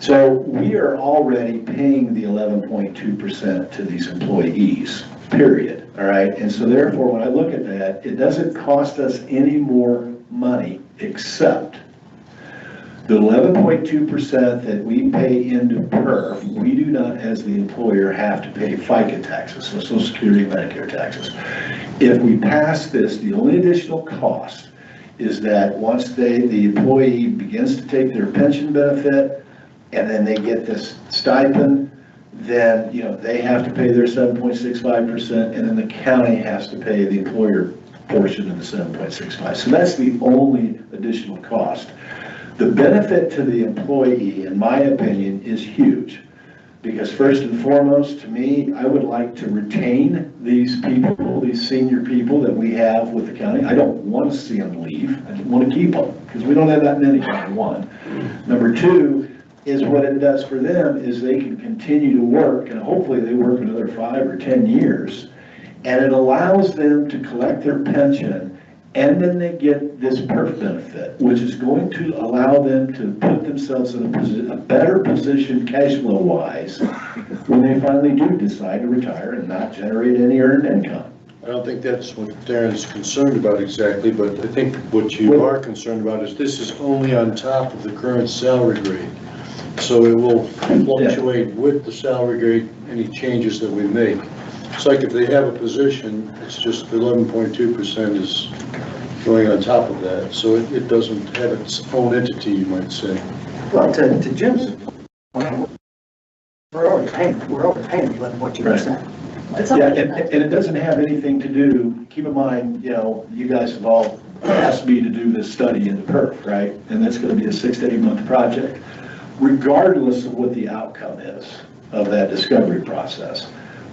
So we are already paying the 11.2% to these employees, period, all right? And so therefore, when I look at that, it doesn't cost us any more money except the 11.2% that we pay into PERF. We do not, as the employer, have to pay FICA taxes, so Social Security, Medicare taxes. If we pass this, the only additional cost is that once the employee begins to take their pension benefit, and then they get this stipend, then, they have to pay their 7.65%, and then the county has to pay the employer portion of the 7.65. So that's the only additional cost. The benefit to the employee, in my opinion, is huge. Because first and foremost, to me, I would like to retain these people, these senior people that we have with the county. I don't want to see them leave. I want to keep them, because we don't have that many, number one. Number two, is what it does for them is they can continue to work, and hopefully they work another 5 or 10 years, and it allows them to collect their pension, and then they get this PERF benefit, which is going to allow them to put themselves in a better position cash flow wise when they finally do decide to retire and not generate any earned income. I don't think that's what Darren's concerned about exactly, but I think what you are concerned about is this is only on top of the current salary grade. So it will fluctuate with the salary grade, any changes that we make. It's like if they have a position, it's just 11.2% is going on top of that. So it doesn't have its own entity, you might say. Well, to Jim's point, we're overpaying 11.2%. Yeah, and it doesn't have anything to do, keep in mind, you guys have all asked me to do this study in the PERF, right? And that's going to be a 6 to 8 month project. Regardless of what the outcome is of that discovery process,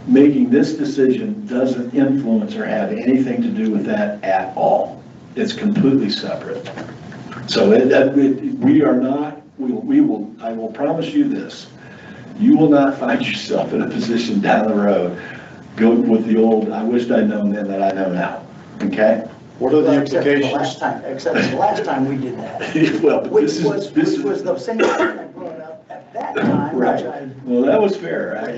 making this decision doesn't influence or have anything to do with that at all. It's completely separate. So we are not, I will promise you this, you will not find yourself in a position down the road going with the old, I wished I'd known then that I know now, okay? What are the Except for implications? the last time we did that. Well, but Which this is, was the same thing I brought up at that time, which right. I, Well, that was fair, I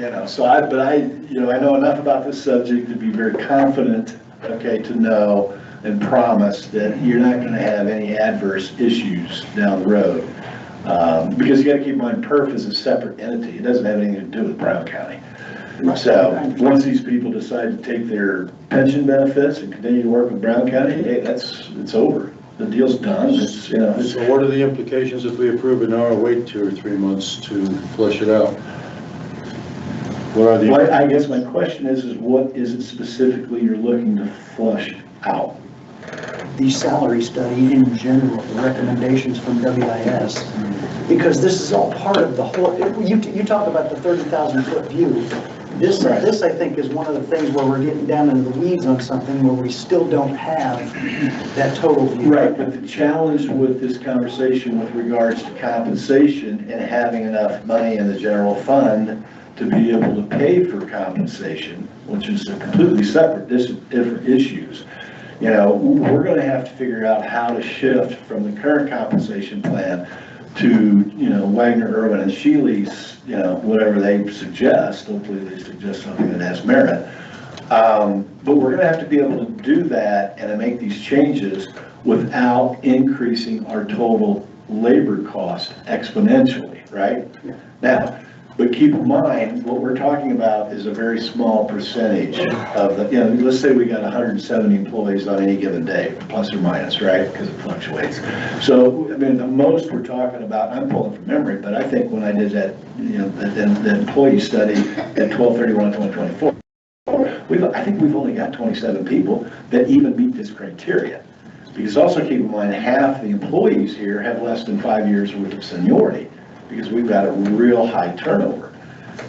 know enough about this subject to be very confident, okay, to know and promise that you're not going to have any adverse issues down the road. Because you got to keep in mind, PERF is a separate entity. It doesn't have anything to do with Brown County. So once these people decide to take their pension benefits and continue to work with Brown County, hey, it's over. The deal's done. So what are the implications if we approve it now or wait 2 or 3 months to flesh it out? What are the? Well, I guess my question is what is it specifically you're looking to flush out? the salary study in general, the recommendations from WIS, because this is all part of the whole, you talk about the 30,000 foot view. This, I think, is one of the things where we're getting down into the weeds on something where we still don't have that total view. Right, but the challenge with this conversation with regards to compensation and having enough money in the general fund to be able to pay for compensation, which is a completely separate, different issues. You know, we're going to have to figure out how to shift from the current compensation plan to, you know, Wagner, Irwin, and Shealy's, you know, whatever they suggest. Hopefully they suggest something that has merit. But we're going to have to be able to do that and to make these changes without increasing our total labor cost exponentially, right? Now, but keep in mind, what we're talking about is a very small percentage of the, you know, let's say we got 170 employees on any given day, plus or minus, right? Because it fluctuates. So, I mean, the most we're talking about, I'm pulling from memory, but I think when I did that, you know, the employee study at 12/31/2024, I think we've only got 27 people that even meet this criteria. Because also keep in mind, half the employees here have less than 5 years worth of seniority, because we've got a real high turnover.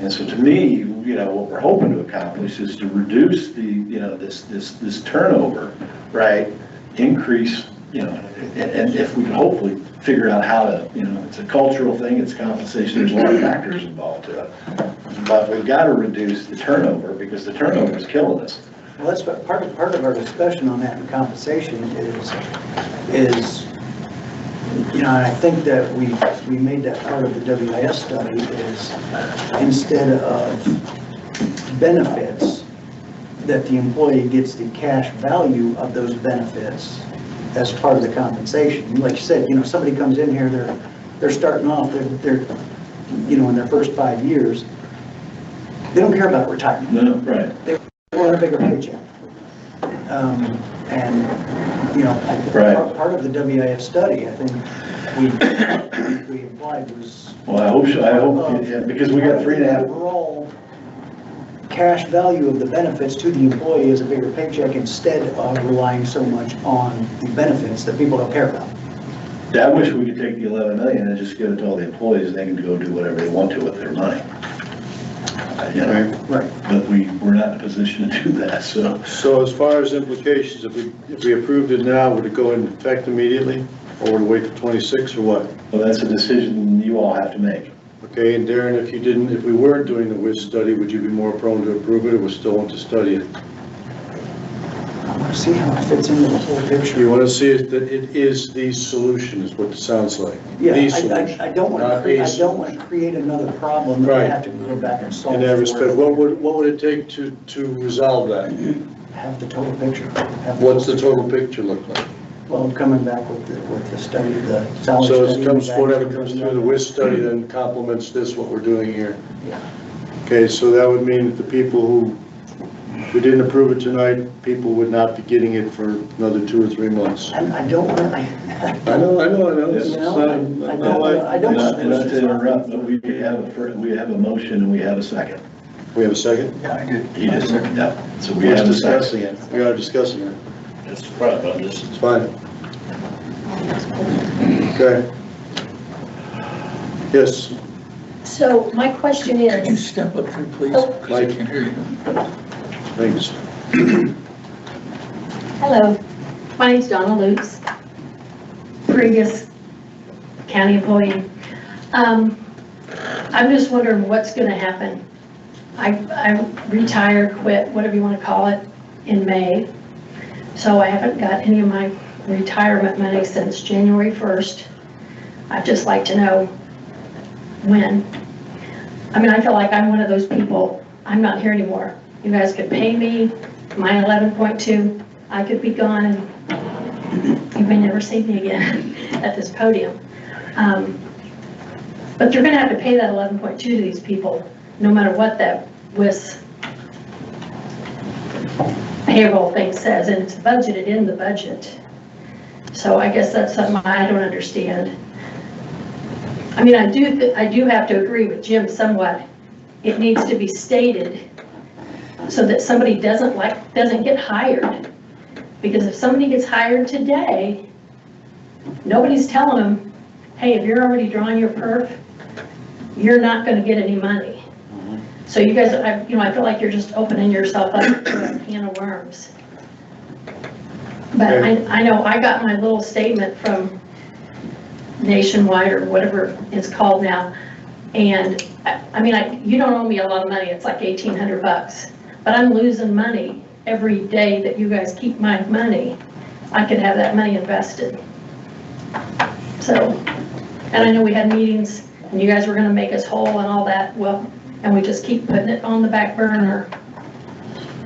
And so to me, you know, what we're hoping to accomplish is to reduce the, you know, this turnover, right? Increase, you know, and if we can hopefully figure out how to, you know, it's a cultural thing, it's compensation, there's a lot of factors involved to it. But we've got to reduce the turnover because the turnover is killing us. Well, that's what part of our discussion on that in compensation is, you know, I think that we made that part of the WIS study is instead of benefits, that the employee gets the cash value of those benefits as part of the compensation. Like you said, you know, somebody comes in here, they're starting off, they're, you know, in their first 5 years, they don't care about retirement. No, right. They want a bigger paycheck. And, you know, Right. part of the WIS study, I think, we implied was. Well, I hope, yeah, because we got 3.5. Overall cash value of the benefits to the employee is a bigger paycheck instead of relying so much on the benefits that people don't care about. I wish we could take the 11 million and just give it to all the employees, and they can go do whatever they want to with their money. You know, Right. but we're not in a position to do that, so. So as far as implications, if we approved it now, would it go into effect immediately? Or would it wait till 26 or what? Well, that's a decision you all have to make. Okay, and Darren, if we weren't doing the WIS study, would you be more prone to approve it or would still want to study it? I want to see how it fits into the whole picture. You want to see it, that it is the solution, is what it sounds like. Yeah, The solution, I don't want not to, a I don't want to create another problem that I Right. have to go back and solve. In that for. respect, what would it take to resolve that? Have the total picture. Have What's the total picture look like? Well, coming back with the study, the salary So study. it comes, whatever comes through the WIS study then complements this, what we're doing here. Yeah. Okay, so that would mean that the people who, if we didn't approve it tonight, people would not be getting it for another 2 or 3 months. I don't want to, I know. It's You not- know, I don't- Not to interrupt, but we have a motion and we have a second. We have a second? Yeah, I did. He just, yeah, so we We're have a discussing second. it. We are discussing it. That's the problem, I'm just. It's fine. Okay. Yes, So my question Can you is, step up here, please? Oh. 'Cause I can't hear you. thanks. hello, my name's Donna Lutz, previous county employee. I'm just wondering what's going to happen. I retired, quit, whatever you want to call it, in May. So I haven't got any of my retirement money since January 1st. I'd just like to know when. I mean, I feel like I'm one of those people, I'm not here anymore. You guys could pay me my 11.2, I could be gone and you may never see me again at this podium. But you're gonna have to pay that 11.2 to these people, no matter what that WIS payroll thing says, and it's budgeted in the budget. So I guess that's something I don't understand. I mean, I do have to agree with Jim somewhat. It needs to be stated so that somebody doesn't get hired. Because if somebody gets hired today, nobody's telling them, hey, if you're already drawing your perf, you're not gonna get any money. So you guys, I feel like you're just opening yourself up to a can of worms. But I know I got my little statement from Nationwide or whatever it's called now. And I mean, you don't owe me a lot of money. It's like $1,800 bucks, but I'm losing money every day that you guys keep my money. I could have that money invested. So, and I know we had meetings and you guys were gonna make us whole and all that. Well, and we just keep putting it on the back burner.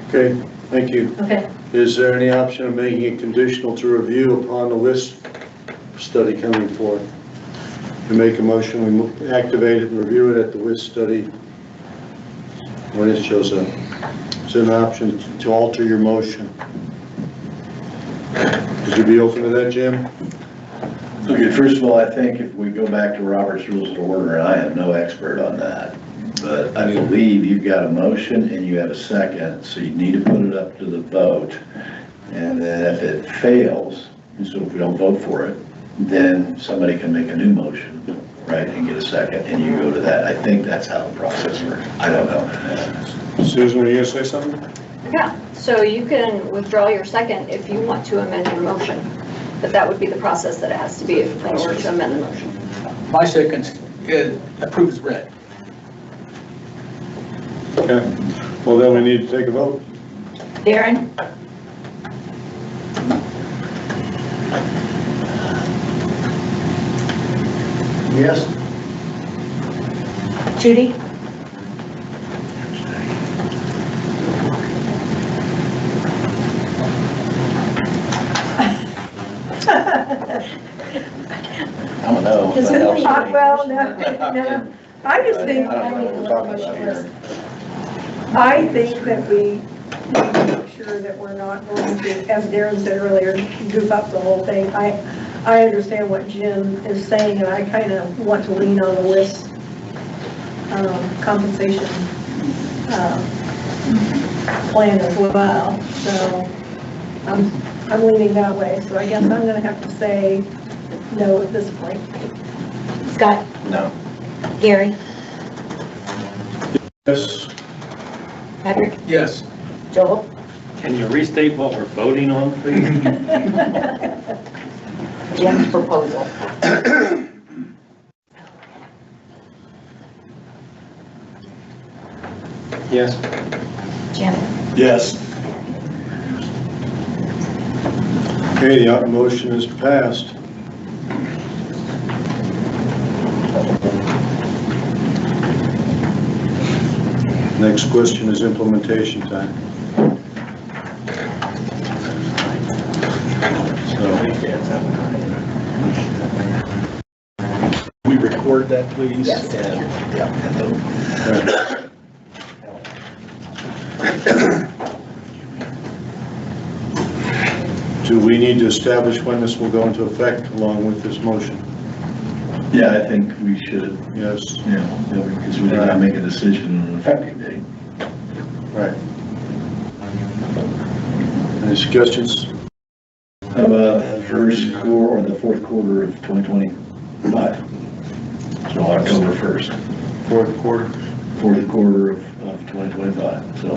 Okay, thank you. Okay. Is there any option of making it conditional to review upon the WIS study coming forth? We make a motion, we activate it and review it at the WIS study when it shows up. Is there an option to alter your motion? Would you be open to that, Jim? Okay, first of all, I think if we go back to Robert's Rules of Order, and I am no expert on that, but I believe you've got a motion and you have a second, so you need to put it up to the vote. And then if it fails, so if we don't vote for it, then somebody can make a new motion, right, and get a second, and you go to that. I think that's how the process works. I don't know. Susan, were you gonna say something? Yeah, so you can withdraw your second if you want to amend your motion, but that would be the process that it has to be in order to amend the motion. My second approves red. Okay, well then we need to take a vote. Darren? Yes. Judy? I don't know. Is if that it, helps. well, no, I just think, I don't know what we're talking about here. I think that we need to make sure that we're not going to, as Darren said earlier, goof up the whole thing. I understand what Jim is saying, and I kind of want to lean on the list compensation plan as well. So I'm leaning that way. So I guess I'm going to have to say no at this point. Scott? No. Gary? Yes. Patrick? Yes. Joel? Can you restate what we're voting on, please? Jim's proposal. Yes. Jim? Yes. Okay, the motion is passed. Next question is implementation time. We record that, please? Yes. Do we need to establish when this will go into effect along with this motion? Yeah, I think we should, Yes. because we gotta make a decision on an effective date. Right. Any suggestions? How about the first quarter or the fourth quarter of 2025? So October 1st, Fourth quarter? fourth quarter of 2025, so.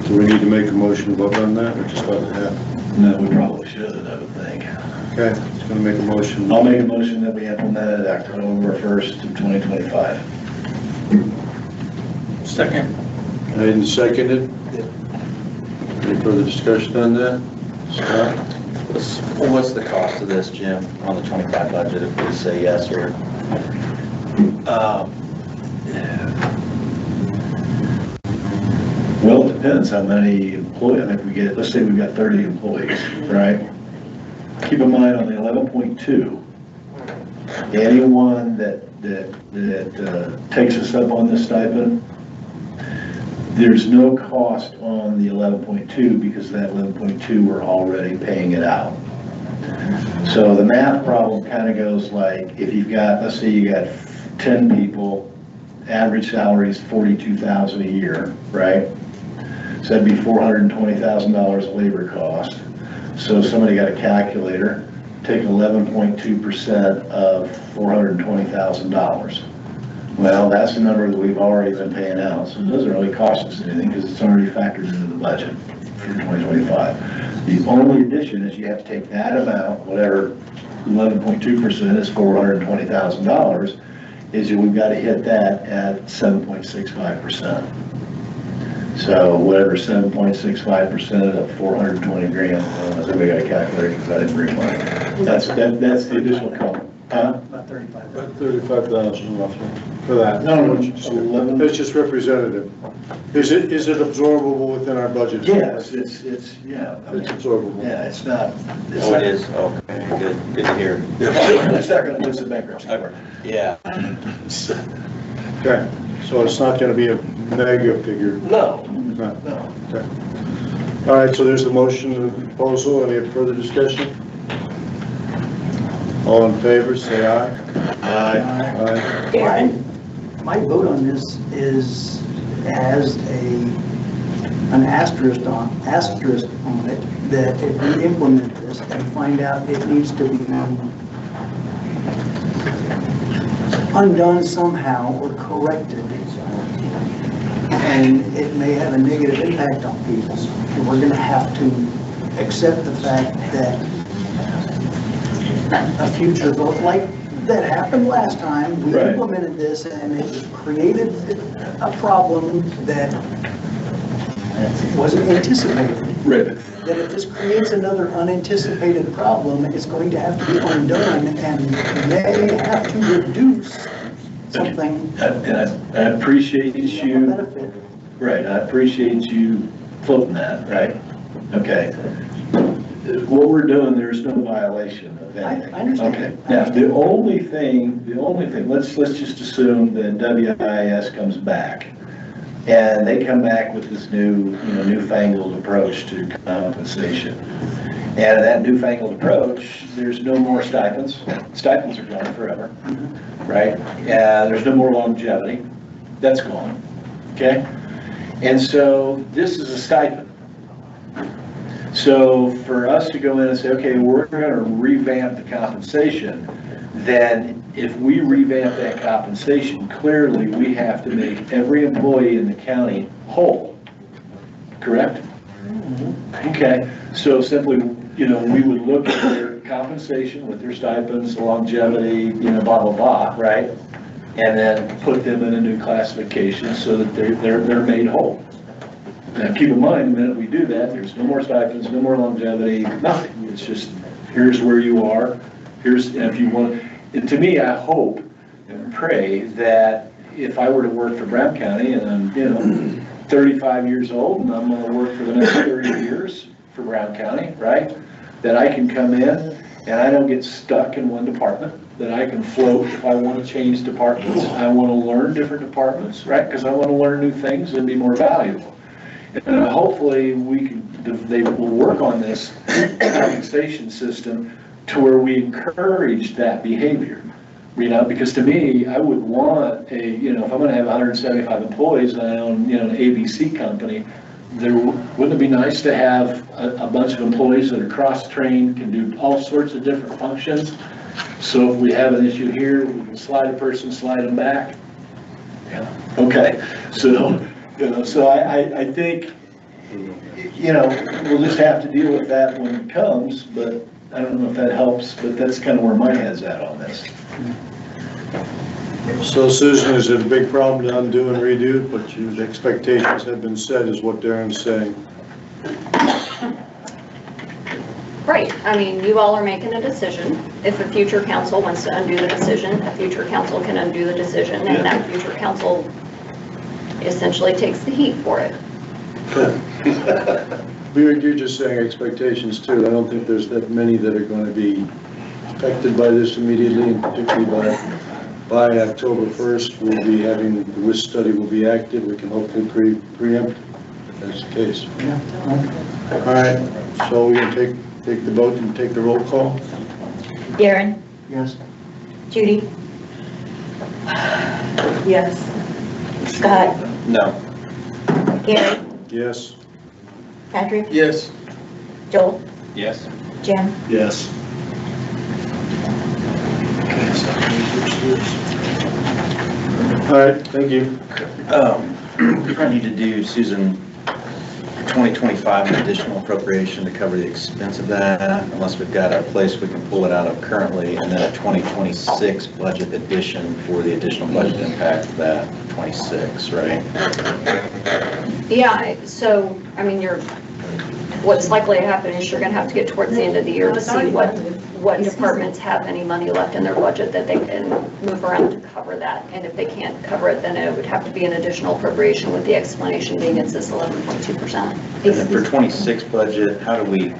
Do we need to make a motion vote on that or just let it happen? No, we probably should, I would think. Okay, it's gonna make a motion. I'll make a motion that we implement it October 1st of 2025. Second. Made and seconded. Any further discussion on that? Scott? What's the cost of this, Jim, on the 25 budget if we say yes or? Well, it depends how many employees, I think we get, let's say we've got 30 employees, right? Keep in mind on the 11.2, anyone that takes us up on this stipend, there's no cost on the 11.2 because that 11.2 we're already paying it out. So the math problem kind of goes like, if you've got, let's say you got 10 people, average salary is $42,000 a year, right? So that'd be $420,000 labor cost. So somebody got a calculator, take 11.2% of $420,000. Well, that's the number that we've already been paying out. So it doesn't really cost us anything because it's already factored into the budget for 2025. The only addition is you have to take that amount, whatever 11.2% is $420,000, is that we've got to hit that at 7.65%. So whatever 7.65% of 420 grand, I think we got to calculate because I didn't bring mine. That's the additional component. Huh? About 35. About 35,000 roughly for that. No, It's 11. just representative. Is it absorbable within our budget? Yes, it's, yeah. I mean, It's absorbable. yeah, it's not. Oh, it is, okay, good to hear. It's not going to lose the bankruptcy court. Yeah. Okay, so it's not gonna be a negative figure? No, It's not. no. Okay. All right, so there's the motion and the proposal. Any further discussion? All in favor, say aye. Aye. My vote on this has an asterisk on it, that if we implement this and find out it needs to be undone somehow or corrected, and it may have a negative impact on people, and we're gonna have to accept the fact that a future vote like that happened last time, we Right. implemented this and it created a problem that wasn't anticipated. Right. that if this creates another unanticipated problem, it's going to have to be undone and may have to reduce something. And I appreciate you, Benefit. right, I appreciate you floating that, right? Okay. What we're doing, there's no violation of anything. I understand. Okay. Now, the only thing, let's just assume that WIS comes back and they come back with this newfangled approach to compensation. And that newfangled approach, there's no more stipends. Stipends are gone forever, right? There's no more longevity. That's gone, okay? And so this is a stipend. So for us to go in and say, okay, we're going to revamp the compensation, then if we revamp that compensation, clearly we have to make every employee in the county whole, correct? Okay, so simply, we would look at their compensation with their stipends, longevity, blah, blah, blah, right? And then put them in a new classification so that they're made whole. Now, keep in mind, the minute we do that, there's no more stipends, no more longevity, nothing. It's just, here's where you are, and if you want, and to me, I hope and pray that if I were to work for Brown County and I'm, 35 years old and I'm gonna work for the next 30 years for Brown County, right? That I can come in and I don't get stuck in one department, that I can float if I want to change departments. I want to learn different departments, right? Because I want to learn new things and be more valuable. And hopefully they will work on this compensation system to where we encourage that behavior. Because to me, I would want if I'm going to have 175 employees and I own, an ABC company, wouldn't it be nice to have a bunch of employees that are cross-trained, can do all sorts of different functions? So if we have an issue here, we can slide a person, slide them back. Yeah. Okay. So, so I think, we'll just have to deal with that when it comes, but I don't know if that helps, but that's kind of where my head's at on this. So Susan, is it a big problem to undo and redo, but your expectations have been set, is what Darren's saying? Right, I mean, you all are making a decision. If a future council wants to undo the decision, a future council can undo the decision, and that future council essentially takes the heat for it. You're just saying expectations too. I don't think there's that many that are going to be affected by this immediately, and particularly by October 1st, we'll be having, the WIS study will be active. We can hopefully preempt if that's the case. Yeah. All right, so we can take the vote and take the roll call. Darren? Yes. Judy? Yes. Scott? No. Gary? Yes. Patrick? Yes. Joel? Yes. Jim? Yes. All right, thank you. We probably need to do, Susan, 2025 an additional appropriation to cover the expense of that, unless we've got a place we can pull it out of currently, and then a 2026 budget addition for the additional budget impact of that 26, right? Yeah, so, I mean, what's likely to happen is you're gonna have to get towards the end of the year to see what departments have any money left in their budget that they can move around to cover that. And if they can't cover it, then it would have to be an additional appropriation, with the explanation being it's this 11.2%. And then for 26 budget, how do we,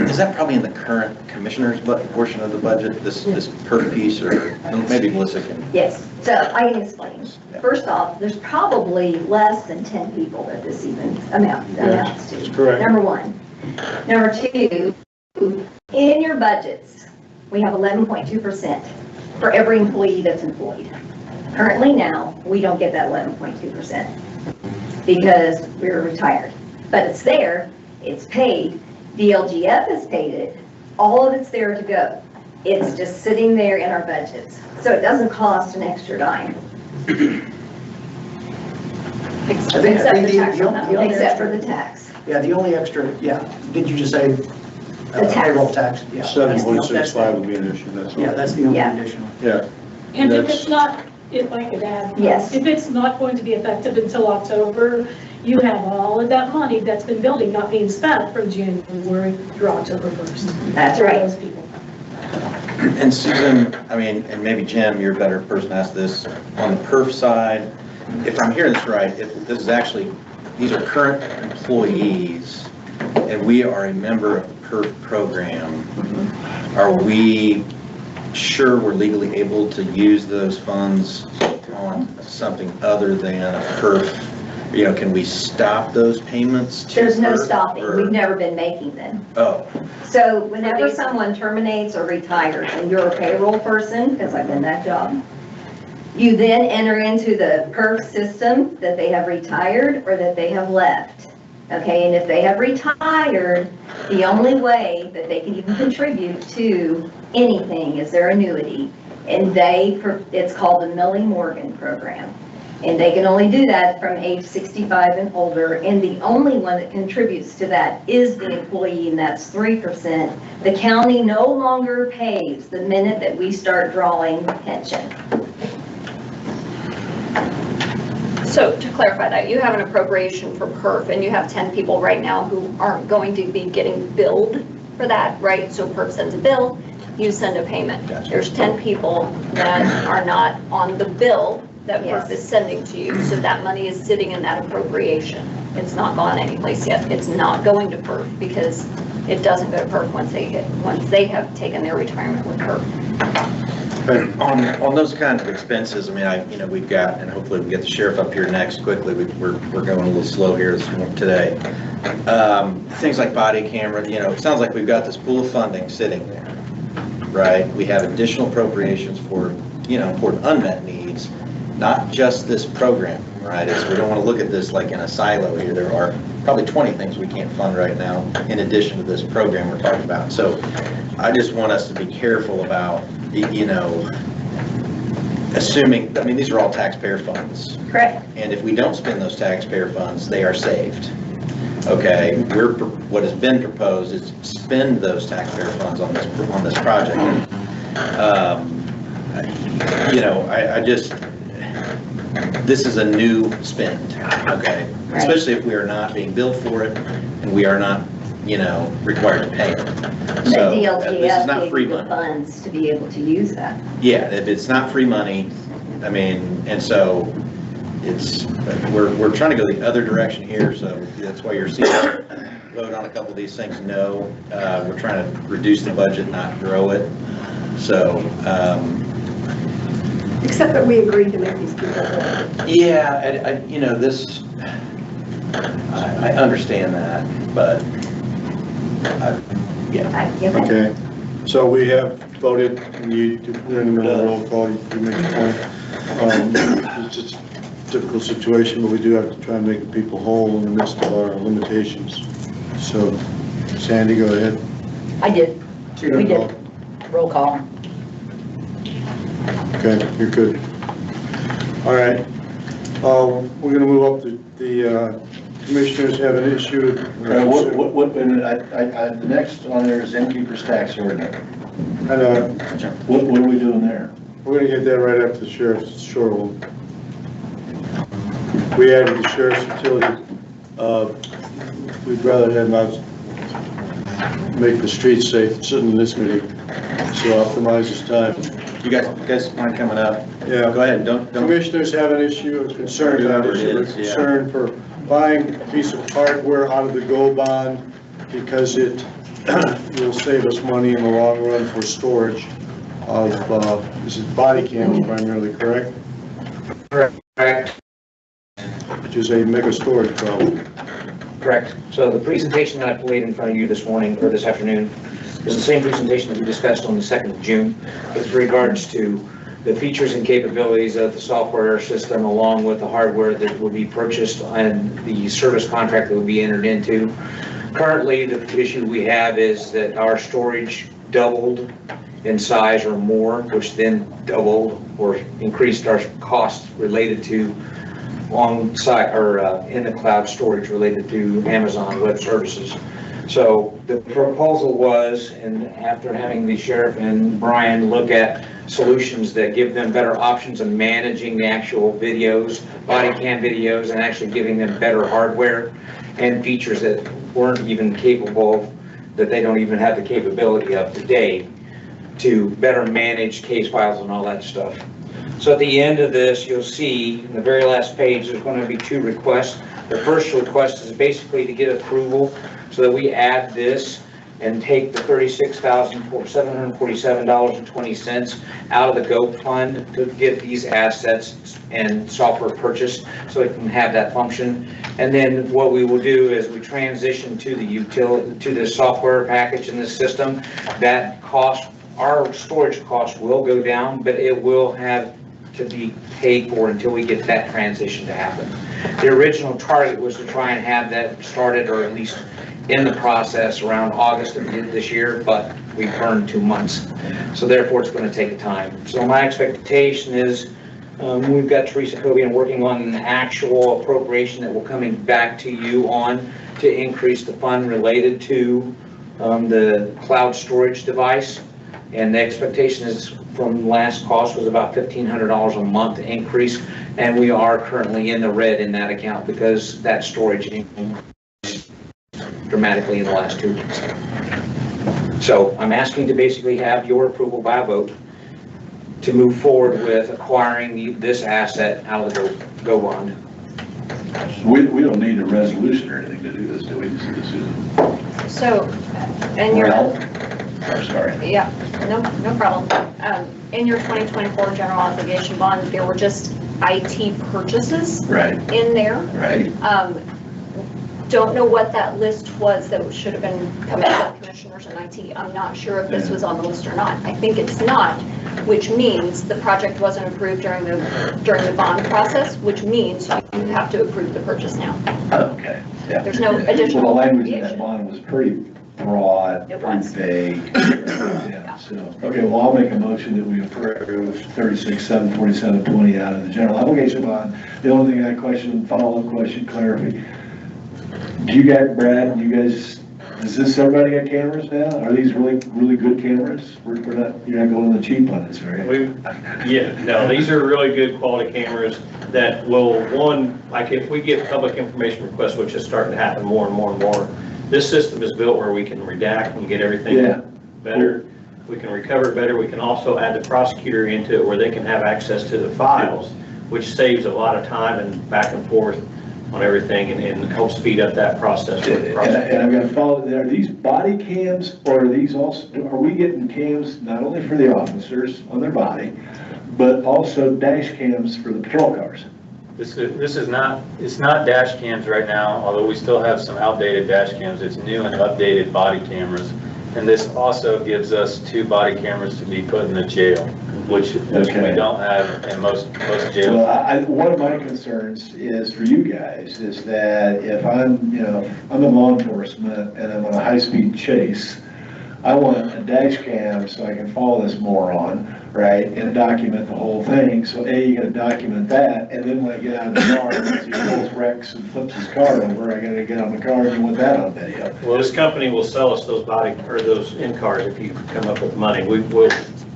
is that probably in the current commissioner's portion of the budget, this per piece, or maybe Melissa can? Yes, so I can explain. First off, there's probably less than 10 people that this even amounts to. Correct. Number one. Number two, in your budgets, we have 11.2% for every employee that's employed. Currently now, we don't get that 11.2% because we're retired. But it's there, it's paid, DLGF has paid it, all of it's there to go. It's just sitting there in our budgets. So it doesn't cost an extra dime. Except for the tax. Yeah, the only extra, did you just say? The tax. Payroll tax, yeah. 7.65 will be an issue, that's all. Yeah, that's the only Yeah. additional. Yeah. And if That's- it's not if I could add. Yes. If it's not going to be effective until October, you have all of that money that's been building, not being spent from January through October 1st. That's for right. those people. And Susan, I mean, and maybe Jim, you're a better person to ask this, on the perf side, if I'm hearing this right, if this is actually, these are current employees, and we are a member of the perf program, are we sure we're legally able to use those funds on something other than a perf? You know, can we stop those payments? to There's no PERF, stopping. or- We've never been making them. Oh, So whenever someone terminates or retires, and you're a payroll person, because I've been that job, you then enter into the PERF system that they have retired or that they have left. Okay, and if they have retired, the only way that they can even contribute to anything is their annuity. And it's called the Millie Morgan program. And they can only do that from age 65 and older, and the only one that contributes to that is the employee, and that's 3%. The county no longer pays the minute that we start drawing pension. So to clarify that, you have an appropriation for PERF, and you have 10 people right now who aren't going to be getting billed for that, right? So PERF sends a bill, you send a payment. Gotcha. There's 10 people that are not on the bill that PERF is sending to you, so that money is sitting in that appropriation. It's not gone anyplace yet. It's not going to PERF because it doesn't go to PERF once they have taken their retirement with PERF. on those kinds of expenses, I mean, we've got, and hopefully we get the sheriff up here next quickly. We're going a little slow here today. Things like body camera, it sounds like we've got this pool of funding sitting there, right? We have additional appropriations for, important unmet needs. Not just this program, right? We don't want to look at this like in a silo here. There are probably 20 things we can't fund right now in addition to this program we're talking about. So I just want us to be careful about, assuming, these are all taxpayer funds. Correct. And if we don't spend those taxpayer funds, they are saved. Okay, what has been proposed is spend those taxpayer funds on this project. This is a new spend, okay? Right. Especially if we are not being billed for it and we are not, required to pay it. The So this is DLGF not gave free you the money. funds to be able to use that. Yeah, if it's not free money, and so we're trying to go the other direction here, so that's why you're seeing us vote on a couple of these things, no. We're trying to reduce the budget, not grow it. So, Except that we agreed to make these people whole. yeah, I understand that, but, yeah. Okay, so we have voted, and you're in the middle of the roll call, you make your point. It's just a difficult situation, but we do have to try and make the people whole in the midst of our limitations. So, Sandy, go ahead. I did. We did. Roll call. Okay, you're good. All right, we're gonna move up to the commissioners have an issue. The next on there is innkeeper's tax ordinance. And, What are we doing there? we're gonna get that right after the sheriff's short one. We added the sheriff's utility. We'd rather have not make the streets safe sitting in this meeting, so optimize his time. You guys mind coming up? Yeah. Go ahead, don't. Commissioners have an issue, a concern, Whoever it is, yeah. concern for buying a piece of hardware out of the GO bond because it will save us money in the long run for storage of, this is body cams primarily, correct? Correct. Which is a mega storage problem. Correct. So the presentation that I played in front of you this morning, or this afternoon, is the same presentation that we discussed on the 2nd of June with regards to the features and capabilities of the software system along with the hardware that will be purchased and the service contract that will be entered into. Currently, the issue we have is that our storage doubled in size or more, which then doubled or increased our costs related to on-site or in the cloud storage related to Amazon Web Services. So the proposal was, and after having the sheriff and Brian look at solutions that give them better options of managing the actual videos, body cam videos, and actually giving them better hardware and features that weren't even capable, that they don't even have the capability of today to better manage case files and all that stuff. So at the end of this, you'll see in the very last page, there's going to be 2 requests. The first request is basically to get approval so that we add this and take the $36,747.20 out of the GO fund to get these assets and software purchased so it can have that function. And then what we will do is we transition to the utility, to the software package in the system. That cost, our storage cost will go down, but it will have to be paid for until we get that transition to happen. The original target was to try and have that started, or at least in the process, around August of this year, but we burned 2 months. So therefore, it's going to take time. So my expectation is we've got Teresa Cobian working on an actual appropriation that will coming back to you on to increase the fund related to the cloud storage device. And the expectation is from last cost was about $1,500 a month increase. And we are currently in the red in that account because that storage increased dramatically in the last 2 weeks. So I'm asking to basically have your approval by vote to move forward with acquiring this asset out of the GO bond. We don't need a resolution or anything to do this, do we? Just a decision. So, and you're. I'm sorry. Yeah, no problem. In your 2024 general obligation bond, there were just IT purchases in there. Right. Don't know what that list was that should have been coming out of commissioners and IT. I'm not sure if this was on the list or not. I think it's not, which means the project wasn't approved during the bond process, which means you have to approve the purchase now. Okay. Yeah. There's no additional. Well, the language in that bond was pretty broad, pretty vague. Yeah, so, okay, well, I'll make a motion that we approve 36,747.20 out of the general obligation bond. The only thing I question, follow-up question, clarify. Do you guys, Brad, does everybody got cameras now? Are these really, really good cameras? We're not, you're not going on the cheap on this, right? No, these are really good quality cameras that will, like if we get public information requests, which is starting to happen more and more and more, this system is built where we can redact and get everything better. We can recover it better. We can also add the prosecutor into it where they can have access to the files, which saves a lot of time and back and forth on everything and helps speed up that process. And I'm going to follow, are these body cams, or are these also, are we getting cams not only for the officers on their body, but also dash cams for the patrol cars? This is not, it's not dash cams right now, although we still have some outdated dash cams. It's new and updated body cameras. And this also gives us 2 body cameras to be put in the jail, which we don't have in most jails. Well, one of my concerns is for you guys is that if I'm in law enforcement and I'm on a high-speed chase, I want a dash cam so I can follow this moron, right, and document the whole thing. So you got to document that, and then when I get out of the car, once he pulls wrecks and flips his car over, I got to get on the car and you want that on video. Well, this company will sell us those those in-cars if you come up with money.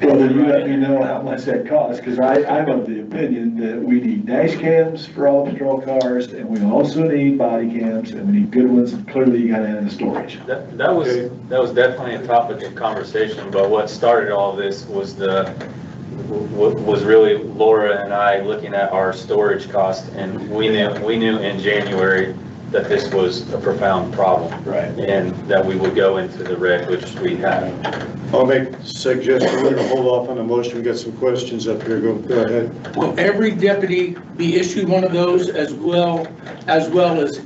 Well, then you let me know how much that costs, because I'm of the opinion that we need dash cams for all patrol cars, and we also need body cams, and we need good ones, and clearly you got to add the storage. That was definitely a topic of conversation, but what started all this was really Laura and I looking at our storage cost, and we knew in January that this was a profound problem. Right. And that we would go into the red, which we have. I'll make a suggestion. We're going to hold off on the motion. We got some questions up here. Go ahead. Will every deputy be issued one of those as well as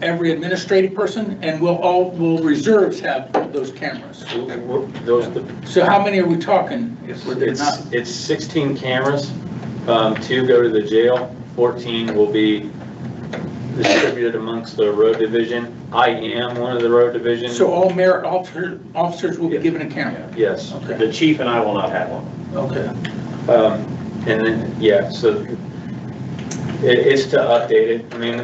every administrative person? And will reserves have those cameras? So how many are we talking? It's 16 cameras. 2 go to the jail. 14 will be distributed amongst the road division. I am one of the road divisions. So all merit officers will be given a camera? Yes. Okay. The chief and I will not have one. Okay. And then, so it's to update it. I mean,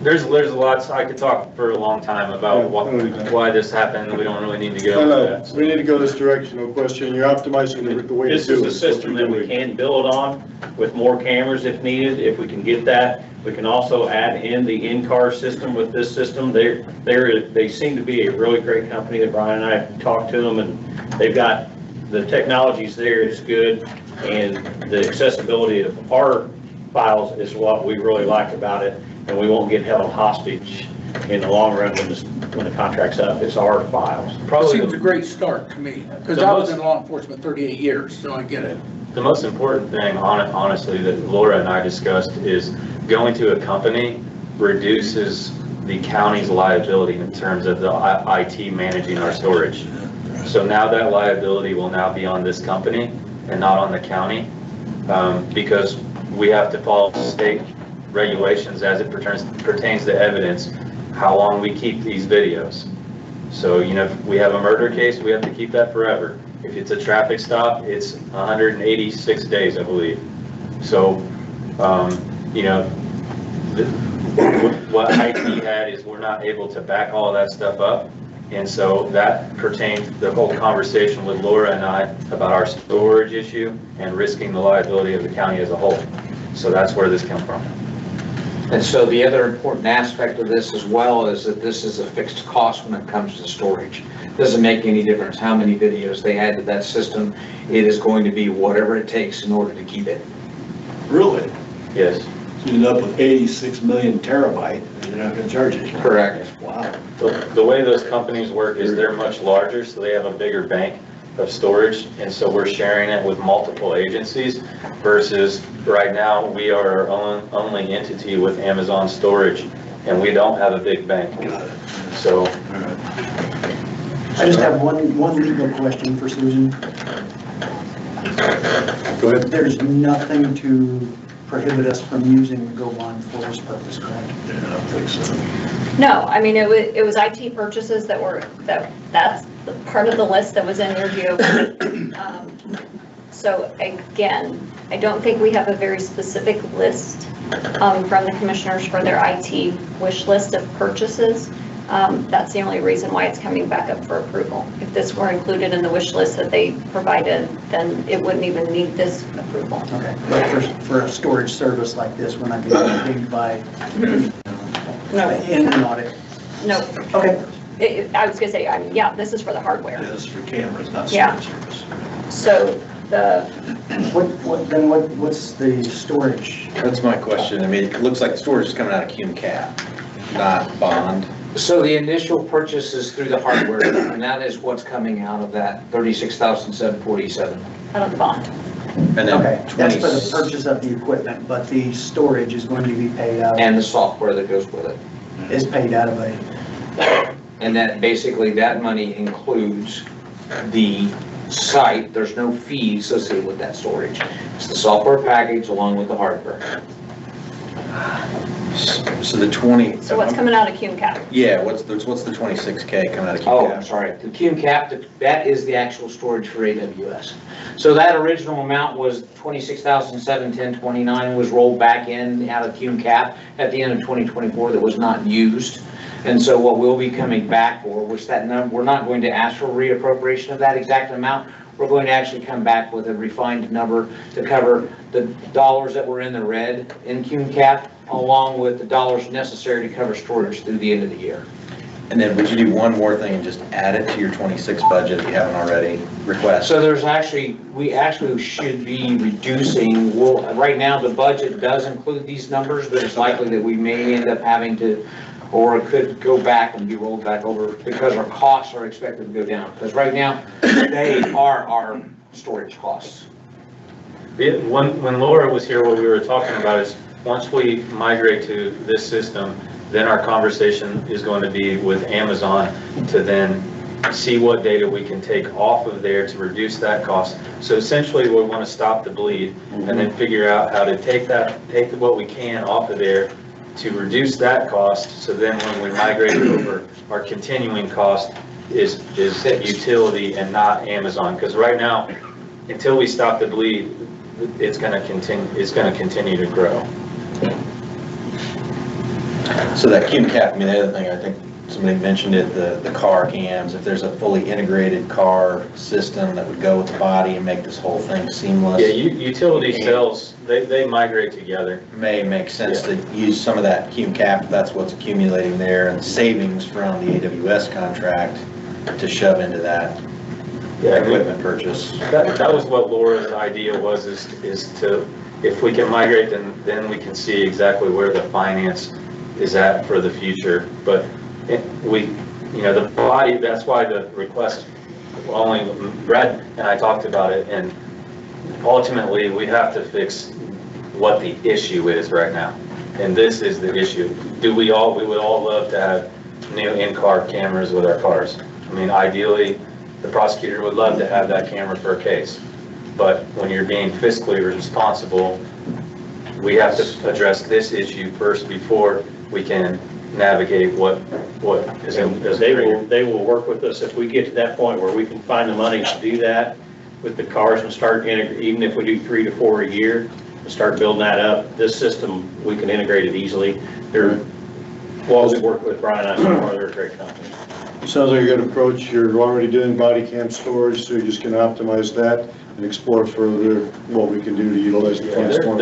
There's a lot, I could talk for a long time about why this happened. We don't really need to go into that. We need to go this direction, no question. You're optimizing the way to This do it. is a system that we can build on with more cameras if needed, if we can get that. We can also add in the in-car system with this system. They seem to be a really great company that Brian and I have talked to them, and they've got, the technologies there is good, and the accessibility of our files is what we really like about it, and we won't get held hostage in the long run when the contract's up. It's our files. Probably seems a great start to me, because I was in law enforcement 38 years, so I get it. The most important thing, honestly, that Laura and I discussed is going to a company reduces the county's liability in terms of the IT managing our storage. So now that liability will now be on this company and not on the county, because we have to follow state regulations as it pertains to evidence, how long we keep these videos. So, you know, if we have a murder case, we have to keep that forever. If it's a traffic stop, it's 186 days, I believe. So, you know, what IT had is we're not able to back all of that stuff up. And so that pertains to the whole conversation with Laura and I about our storage issue and risking the liability of the county as a whole. So that's where this comes from. And so the other important aspect of this as well is that this is a fixed cost when it comes to storage. Doesn't make any difference how many videos they add to that system. It is going to be whatever it takes in order to keep it. Really? Yes. So you end up with 86 million terabyte, and you're not gonna charge it. Correct. Wow. The way those companies work is they're much larger, so they have a bigger bank of storage, and so we're sharing it with multiple agencies versus right now we are our only entity with Amazon storage, and we don't have a big bank. So I just have one legal question for Susan. Go ahead. There's nothing to prohibit us from using the Go Bond for this purpose, correct? Yeah, I don't think so. No, I mean, it was IT purchases that's the part of the list that was in your GO. So again, I don't think we have a very specific list from the commissioners for their IT wish list of purchases. That's the only reason why it's coming back up for approval. If this were included in the wish list that they provided, then it wouldn't even need this approval. Okay, but for a storage service like this, we're not going to be paid by in an audit? No. Okay. I was gonna say, I mean, yeah, this is for the hardware. Yeah, this is for cameras, not Yeah. storage service. So the, What's the storage? That's my question. I mean, it looks like the storage is coming out of Cume Cap, not bond. So the initial purchase is through the hardware, and that is what's coming out of that $36,747. out of the bond. And then Okay, that's for the 20 purchase of the equipment, but the storage is going to be paid out, And the software that goes with it. is paid out of a, And that basically, that money includes the site. There's no fee associated with that storage. It's the software package along with the hardware. So the 20. So what's coming out of Cume Cap? Yeah, what's the 26K coming out of Cume Oh, Cap? I'm sorry. The Cume Cap, that is the actual storage for AWS. So that original amount was $26,710.29 was rolled back in out of Cume Cap at the end of 2024 that was not used. And so what we'll be coming back for, which that number, we're not going to ask for reappropriation of that exact amount. We're going to actually come back with a refined number to cover the dollars that were in the red in Cume Cap, along with the dollars necessary to cover storage through the end of the year. And then would you do one more thing and just add it to your 26 budget if you haven't already requested? So we actually should be reducing, right now the budget does include these numbers, but it's likely that we may end up having to, or it could go back and be rolled back over because our costs are expected to go down. Because right now, they are our storage costs. When Laura was here, what we were talking about is once we migrate to this system, then our conversation is going to be with Amazon to then see what data we can take off of there to reduce that cost. So essentially we want to stop the bleed and then figure out how to take what we can off of there to reduce that cost. So then when we migrate over, our continuing cost is utility and not Amazon. Because right now, until we stop the bleed, it's going to continue to grow. So that cume cap, I mean, the other thing, I think somebody mentioned it, the car cams, if there's a fully integrated car system that would go with the body and make this whole thing seamless. Yeah, utility cells, they migrate together. May make sense to use some of that cume cap if that's what's accumulating there and savings from the AWS contract to shove into that equipment purchase. That was what Laura's idea was, is to, if we can migrate, then we can see exactly where the finance is at for the future. But the body, that's why the request, only Brad and I talked about it, and ultimately we have to fix what the issue is right now. And this is the issue. We would all love to have new in-car cameras with our cars. I mean, ideally, the prosecutor would love to have that camera for a case. But when you're being fiscally responsible, we have to address this issue first before we can navigate what is in. They will work with us if we get to that point where we can find the money to do that with the cars and start, even if we do 3 to 4 a year, and start building that up. This system, we can integrate it easily. Well, we work with Brian, I think they're a great company. It sounds like a good approach. You're already doing body cam storage, so you're just gonna optimize that and explore further what we can do to utilize the funds more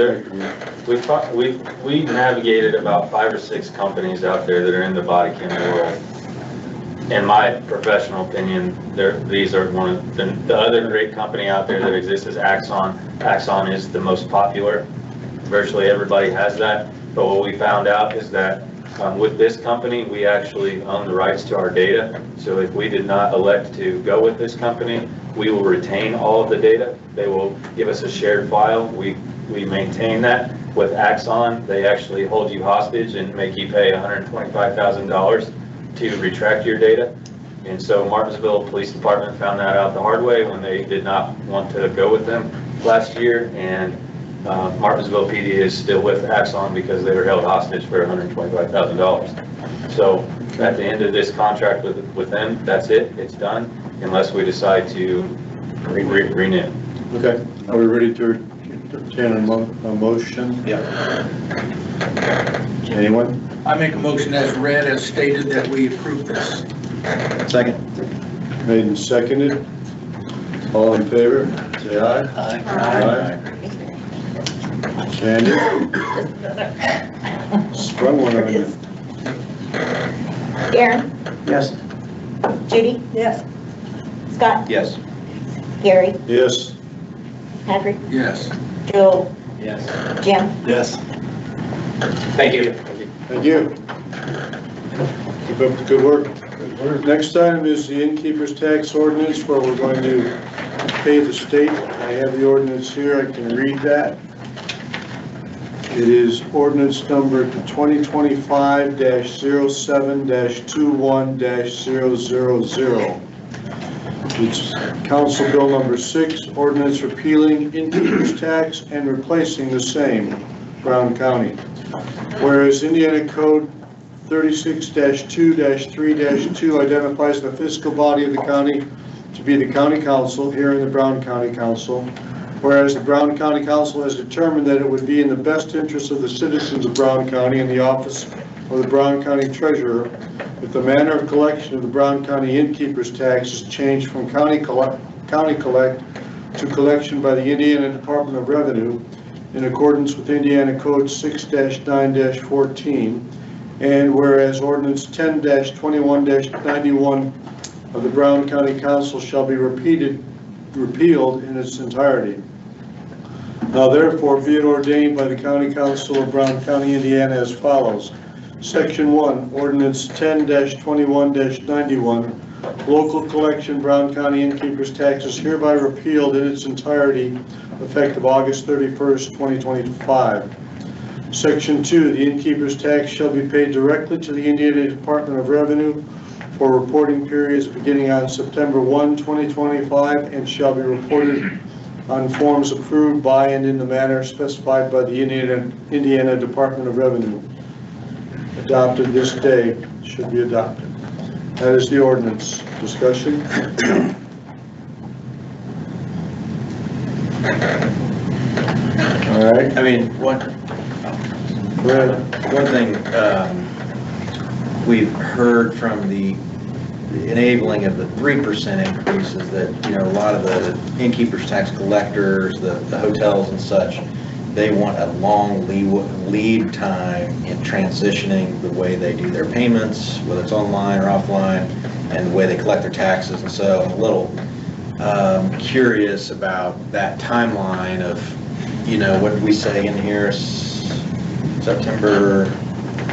effectively. We navigated about 5 or 6 companies out there that are in the body cam world. In my professional opinion, these are one of the other great company out there that exists is Axon. Axon is the most popular. Virtually everybody has that. But what we found out is that with this company, we actually own the rights to our data. So if we did not elect to go with this company, we will retain all of the data. They will give us a shared file. We maintain that. With Axon, they actually hold you hostage and make you pay $125,000 to retract your data. And so Martinsville Police Department found that out the hard way when they did not want to go with them last year. And Martinsville PD is still with Axon because they were held hostage for $125,000. So at the end of this contract with them, that's it, it's done, unless we decide to renew. Okay, are we ready to entertain a motion? Yeah. Anyone? I make a motion as read, as stated, that we approve this. Second. Made and seconded. All in favor, say aye. Aye. Candy? Sprung one on you. Aaron, Yes. Judy, Yes. Scott, Yes. Gary, Yes. Patrick, Yes. Joel, Yes. Jim. Yes. Thank you. Thank you. Keep up the good work. Next item is the innkeeper's tax ordinance, where we're going to pay the state. I have the ordinance here, I can read that. It is ordinance number 2025-07-21-000. It's Council Bill number 6, ordinance repealing innkeeper's tax and replacing the same, Brown County. Whereas Indiana Code 36-2-3-2 identifies the fiscal body of the county to be the county council, here in the Brown County Council. Whereas the Brown County Council has determined that it would be in the best interest of the citizens of Brown County and the office of the Brown County Treasurer if the manner of collection of the Brown County innkeeper's tax is changed from county collect to collection by the Indiana Department of Revenue in accordance with Indiana Code 6-9-14. And whereas ordinance 10-21-91 of the Brown County Council shall be repealed in its entirety. Now therefore be it ordained by the County Council of Brown County, Indiana as follows. Section 1, ordinance 10-21-91, local collection Brown County innkeeper's tax is hereby repealed in its entirety effective August 31st, 2025. Section 2, the innkeeper's tax shall be paid directly to the Indiana Department of Revenue for reporting periods beginning on September 1, 2025, and shall be reported on forms approved by and in the manner specified by the Indiana Department of Revenue. Adopted this day, should be adopted. That is the ordinance. Discussion? All right. I mean, one thing, we've heard from the enabling of the 3% increases that, you know, a lot of the innkeepers, tax collectors, the hotels and such, they want a long lead time in transitioning the way they do their payments, whether it's online or offline, and the way they collect their taxes. And so I'm a little curious about that timeline of, you know, what did we say in here? September.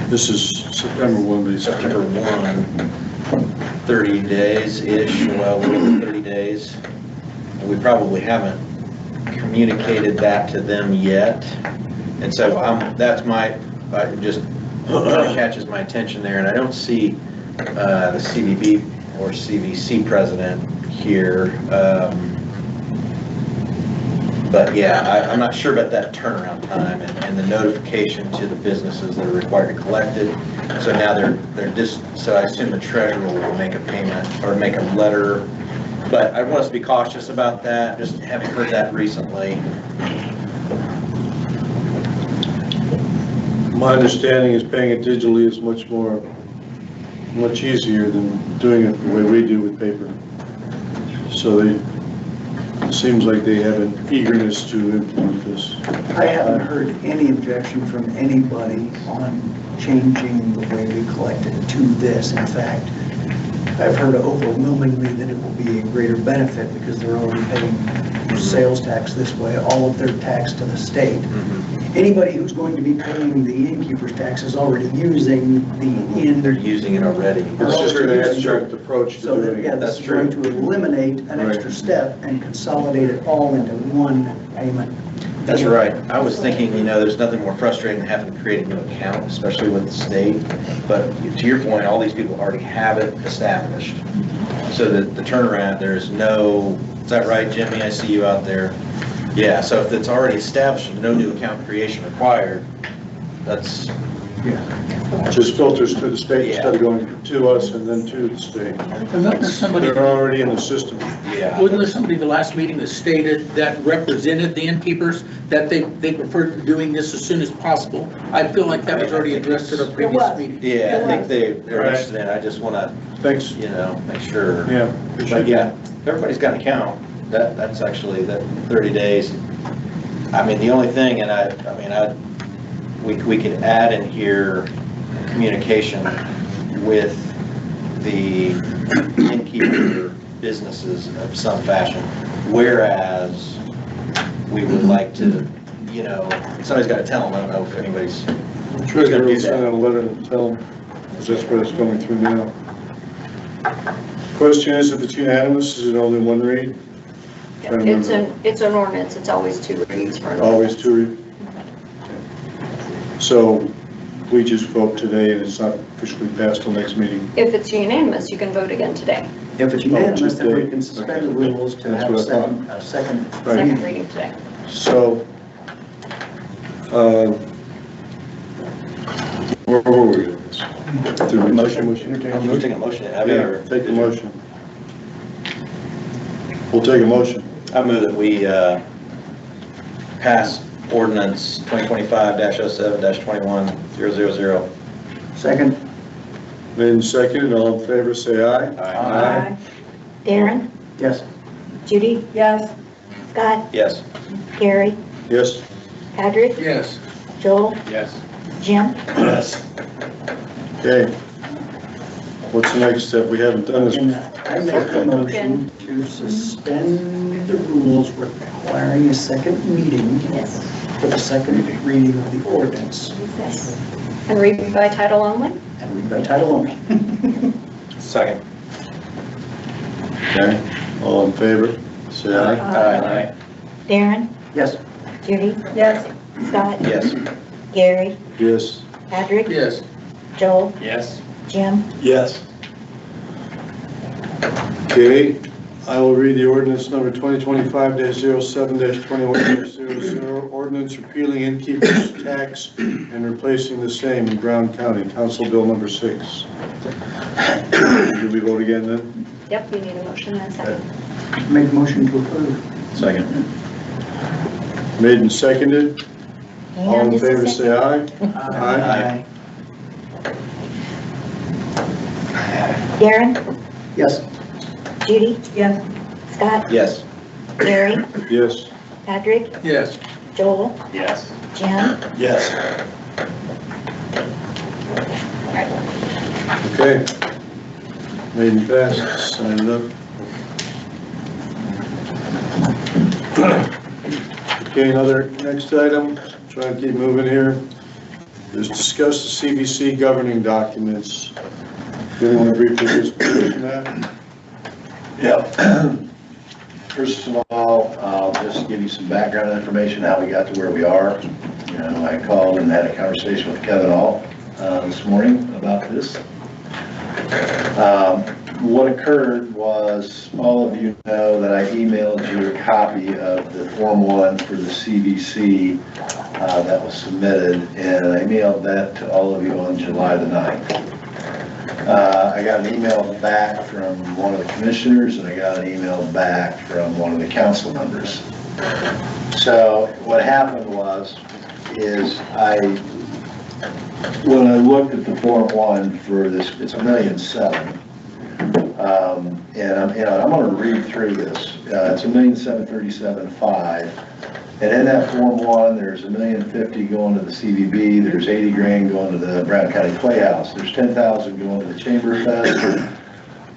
This is September 1, September 1, 30 days-ish, well, within 30 days. We probably haven't communicated that to them yet. And so that's just catches my attention there. And I don't see the CVB or CVC president here. But yeah, I'm not sure about that turnaround time and the notification to the businesses that are required to collect it. So now they're just, so I assume the treasurer will make a payment or make a letter. But I want us to be cautious about that, just having heard that recently. My understanding is paying it digitally is much easier than doing it the way we do with paper. So it seems like they have an eagerness to implement this. I haven't heard any objection from anybody on changing the way we collect it to this. In fact, I've heard overwhelmingly that it will be a greater benefit because they're already paying sales tax this way, all of their tax to the state. Anybody who's going to be paying the innkeeper's tax is already using the inn. They're using it already. It's just an abstract approach to So doing yeah, it. this is going to eliminate an extra step and consolidate it all into one payment. That's right. I was thinking, you know, there's nothing more frustrating than having to create a new account, especially with the state. But to your point, all these people already have it established. So that the turnaround, there's no, is that right, Jimmy? I see you out there. Yeah, so if it's already established and no new account creation required, that's, Just filters to the state instead of going to us and then to the state. They're already in the system. yeah. Wasn't there somebody at the last meeting that stated that represented the innkeepers, that they preferred doing this as soon as possible? I feel like that was already addressed at a previous meeting. Yeah, I think they're interested in it. I just want to, you know, make sure. Yeah. But yeah, everybody's got an account. That's actually that 30 days. I mean, the only thing, and we could add in here communication with the innkeeper businesses of some fashion, whereas we would like to, you know, somebody's got to tell them. I don't know if anybody's. Treasurer will send out a letter and tell them, because that's what it's going through now. Question is, if it's unanimous, is it only one read? It's an ordinance, it's always two readings for an Always ordinance. two read? So we just vote today and it's not officially passed till next meeting? If it's unanimous, you can vote again today. If it's unanimous, then we can suspend the rules to have a second Second reading today. So, where were we with this? Motion. We'll take a motion. Yeah, take the motion. We'll take a motion. I move that we pass ordinance 2025-07-21000. Second. Made and seconded, all in favor, say aye. Aye. Darren? Yes. Judy? Yes. Scott? Yes. Gary? Yes. Patrick? Yes. Joel? Yes. Jim? Yes. Okay. What's the next step? We haven't done this. I make a motion to suspend the rules requiring a second meeting for the second reading of the ordinance. Yes. And read by title only? And read by title only. Second. Okay, all in favor, say aye. Aye. Darren? Yes. Judy? Yes. Scott? Yes. Gary? Yes. Patrick? Yes. Joel? Yes. Jim? Yes. Okay, I will read the ordinance number 2025-07-21-00, ordinance repealing innkeeper's tax and replacing the same in Brown County, Council Bill number 6. Do we vote again then? Yep, you need a motion and a second. Make a motion to approve. Second. Made and seconded, Hang all on in just a favor second. say aye. Aye. Darren, Yes. Judy, Yes. Scott, Yes. Gary, Yes. Patrick, Yes. Joel, Yes. Jim. Yes. Okay. Made and passed, sign it up. Okay, next item, try to keep moving here, is discuss the CBC governing documents. Do you want to briefly just mention that? Yeah. First of all, I'll just give you some background information, how we got to where we are. You know, I called and had a conversation with Kevin All this morning about this. What occurred was, all of you know that I emailed you a copy of the Form 1 for the CBC that was submitted, and I emailed that to all of you on July the 9th. I got an email back from one of the commissioners, and I got an email back from one of the council members. So what happened is when I looked at the Form 1 for this, it's $1.7 million. And I'm going to read through this. It's $1,737,500. And in that Form 1, there's $1,050,000 going to the CVB. There's $80,000 going to the Brown County Playhouse. There's $10,000 going to the Chamber Fest.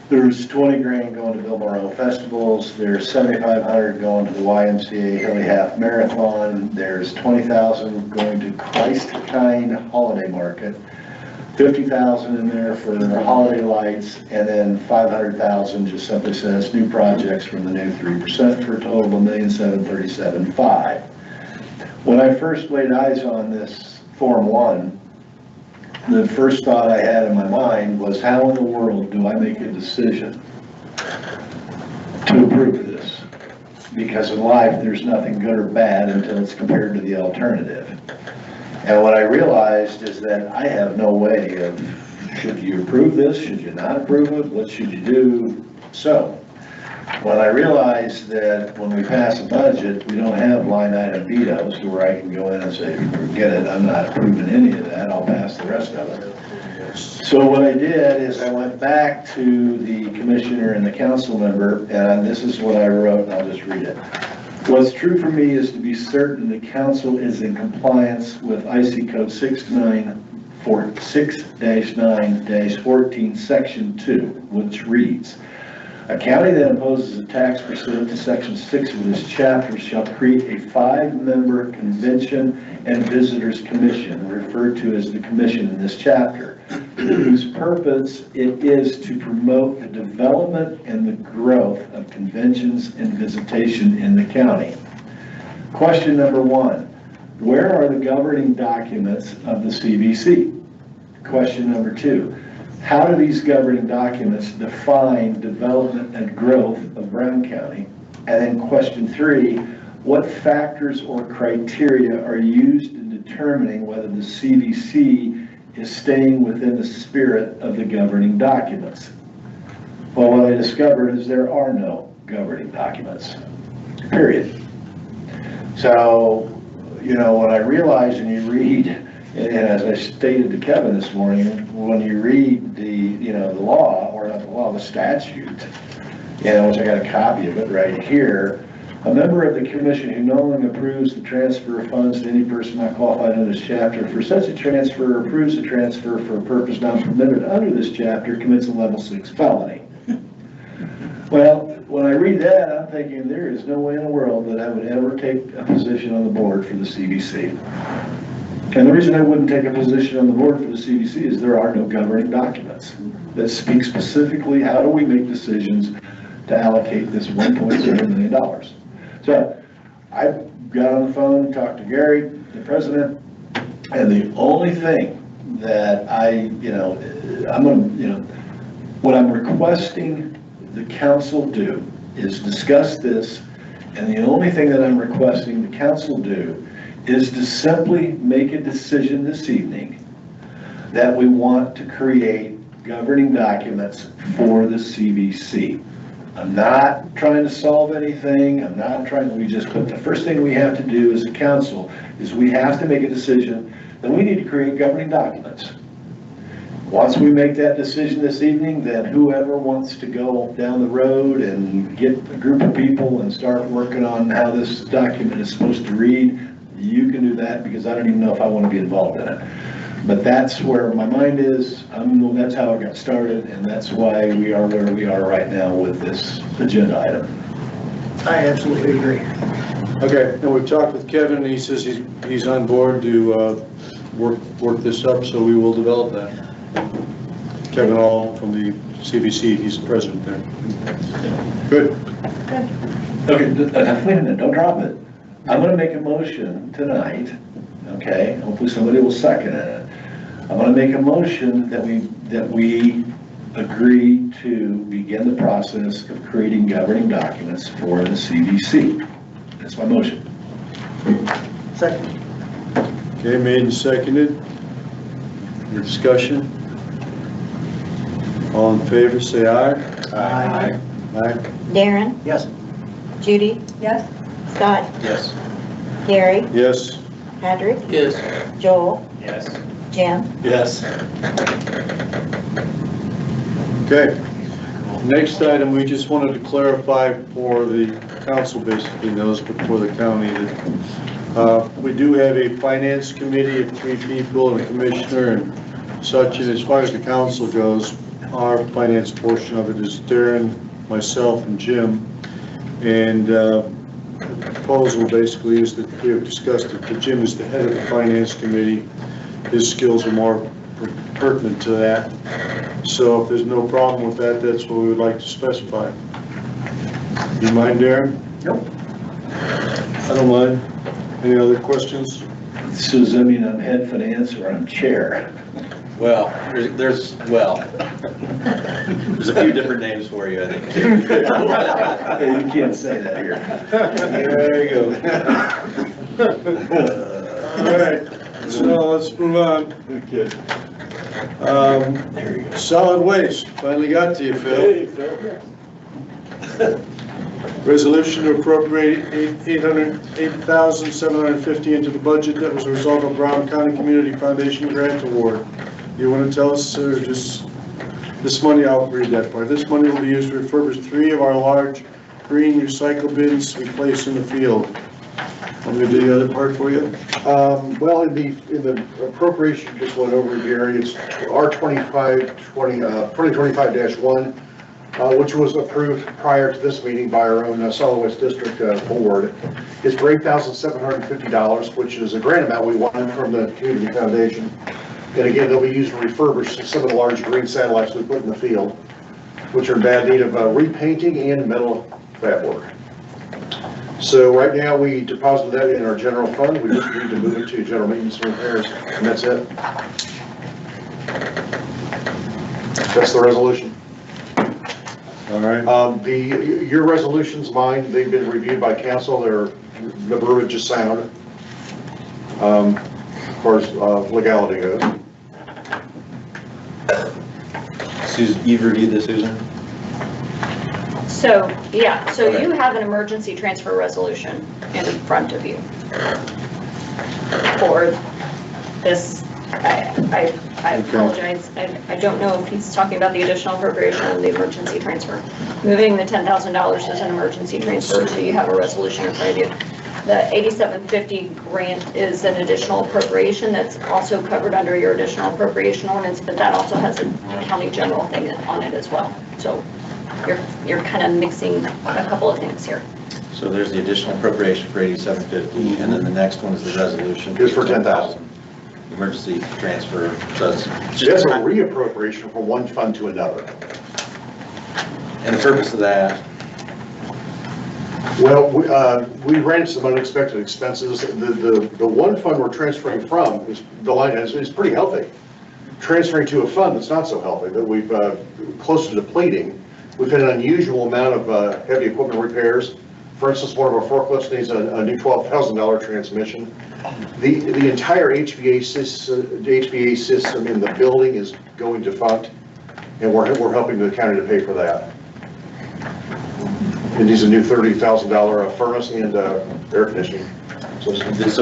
There's $20,000 going to Bill Monroe Festivals. There's $7,500 going to the YMCA Hilly Half Marathon. There's $20,000 going to Christ Kind Holiday Market. $50,000 in there for holiday lights, and then $500,000 just simply says new projects from the new 3% for a total of $1,737,500. When I first laid eyes on this Form 1, the first thought I had in my mind was, how in the world do I make a decision to approve this? Because in life, there's nothing good or bad until it's compared to the alternative. And what I realized is that I have no way of, should you approve this, should you not approve it, what should you do? So, when I realized that when we pass a budget, we don't have line item vetoes where I can go in and say, forget it, I'm not approving any of that, I'll pass the rest of it. So what I did is I went back to the commissioner and the council member, and this is what I wrote, and I'll just read it. What's true for me is to be certain the council is in compliance with IC Code 6-9-14, Section 2, which reads, a county that imposes a tax pursuant to Section 6 of this chapter shall create a 5-member convention and visitors commission, referred to as the commission in this chapter, whose purpose it is to promote the development and the growth of conventions and visitation in the county. Question number 1, where are the governing documents of the CBC? Question number 2, how do these governing documents define development and growth of Brown County? And then question 3, what factors or criteria are used in determining whether the CBC is staying within the spirit of the governing documents? Well, what I discovered is there are no governing documents, period. So, you know, when I realized, and you read, and as I stated to Kevin this morning, when you read the law, or not the law, the statute, which I got a copy of it right here, a member of the commission who knowingly approves the transfer of funds to any person not qualified under this chapter for such a transfer, or approves the transfer for a purpose not permitted under this chapter, commits a level 6 felony. Well, when I read that, I'm thinking there is no way in the world that I would ever take a position on the board for the CBC. And the reason I wouldn't take a position on the board for the CBC is there are no governing documents that speak specifically how do we make decisions to allocate this $1.7 million. So I got on the phone, talked to Gary, the president, and the only thing that what I'm requesting the council do is discuss this, and the only thing that I'm requesting the council do is to simply make a decision this evening that we want to create governing documents for the CBC. I'm not trying to solve anything. I'm not trying to, but the first thing we have to do as a council is we have to make a decision that we need to create governing documents. once we make that decision this evening, then whoever wants to go down the road and get a group of people and start working on how this document is supposed to read, you can do that, because I don't even know if I want to be involved in it. But that's where my mind is. That's how it got started, and that's why we are where we are right now with this agenda item. I absolutely agree. Okay, and we've talked with Kevin, and he says he's on board to work this up, so we will develop that. Kevin Hall from the CBC, he's the president there. Good. Okay, wait a minute, don't drop it. I'm gonna make a motion tonight, okay? Hopefully somebody will second it. I'm gonna make a motion that we agree to begin the process of creating governing documents for the CBC. That's my motion. Second. Okay, made and seconded. Your discussion? All in favor, say aye. Aye. Aye. Darren? Yes. Judy? Yes? Scott? Yes. Gary? Yes. Patrick? Yes. Joel? Yes. Jim? Yes. Okay. Next item, we just wanted to clarify for the council, basically knows, but for the county, that we do have a finance committee of 3 people and a commissioner and such, and as far as the council goes, our finance portion of it is Darren, myself, and Jim. And the proposal basically is that we have discussed that Jim is the head of the finance committee. His skills are more pertinent to that. So if there's no problem with that, that's what we would like to specify. You mind, Darren? Nope. I don't mind. Any other questions? So does that mean I'm head finance or I'm chair? Well, there's a few different names for you, I think. You can't say that here. There you go. All right, so let's move on. Okay. There you go. Solid waste, finally got to you, Phil. Resolution to appropriate $8,750 into the budget that was a result of Brown County Community Foundation grant award. You want to tell us, or just, this money, I'll read that part. This money will be used to refurbish 3 of our large green recycle bins we place in the field. I'm going to do the other part for you. Well, in the appropriation, just went over, Gary, it's R2520, 2025-1, which was approved prior to this meeting by our own solid waste district board. It's for $8,750, which is a grant amount we won from the Community Foundation. And again, they'll be used to refurbish some of the large green satellites we put in the field, which are in bad need of repainting and metal fab work. So right now, we deposited that in our general fund. We just need to move it to general maintenance and repairs, and that's it. That's the resolution. All right. Your resolutions, mine, they've been reviewed by council. The verbiage is sound, as far as legality goes. Susan, you've reviewed this, Susan? So, yeah, so you have an emergency transfer resolution in front of you for this. I apologize. I don't know if he's talking about the additional appropriation of the emergency transfer. Moving the $10,000 is an emergency transfer, so you have a resolution in front of you. The 8750 grant is an additional appropriation that's also covered under your additional appropriation ordinance, but that also has a county general thing on it as well. So you're kind of mixing a couple of things here. So there's the additional appropriation for 8750, and then the next one is the resolution. It's for 10,000. Emergency transfer, so it's just. That's a reappropriation from one fund to another. And the purpose of that? Well, we ran into some unexpected expenses. The one fund we're transferring from, the line is pretty healthy. Transferring to a fund that's not so healthy, that we've close to depleting. We've had an unusual amount of heavy equipment repairs. For instance, one of our forklifts needs a new $12,000 transmission. The entire HVAC system in the building is going defunct, and we're helping the county to pay for that. It needs a new $30,000 furnace and air conditioning. So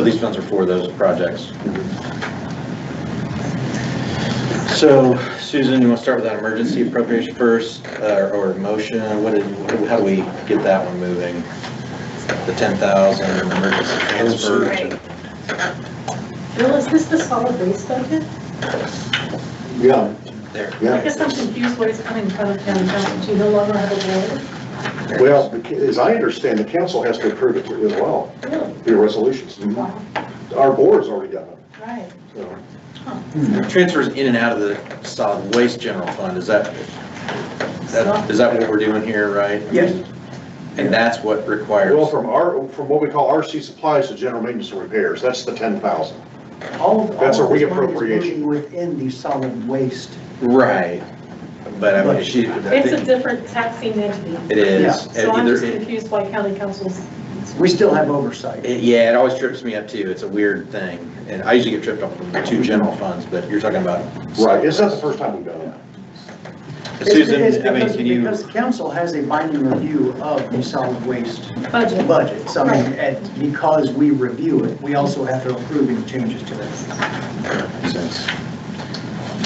these funds are for those projects. So Susan, you want to start with that emergency appropriation first, or motion? How do we get that one moving? The 10,000 emergency transfer? Bill, is this the solid waste budget? Yeah. There. I guess I'm confused why it's coming in front of county council. Do you no longer have a board? Well, as I understand, the council has to approve it as well, Really? the resolutions. Our board's already done it. Right. So. Transfers in and out of the solid waste general fund, is that what we're doing here, right? Yes. And that's what requires. Well, from what we call RC supplies to general maintenance and repairs, that's the 10,000. That's a all of this money is reappropriation. moving within the solid waste. Right, but I mean, It's a different taxing entity. It is. Yeah. So I'm just confused why county council's. We still have oversight. Yeah, it always trips me up too. It's a weird thing. And I usually get tripped up with the two general funds, but you're talking about. Right, it's not the first time we've done it. Susan, It's I mean, because- can you? Because the council has a binding review of the solid waste Budget. So I mean, because we review it, we also have to approve any changes to that. Makes sense.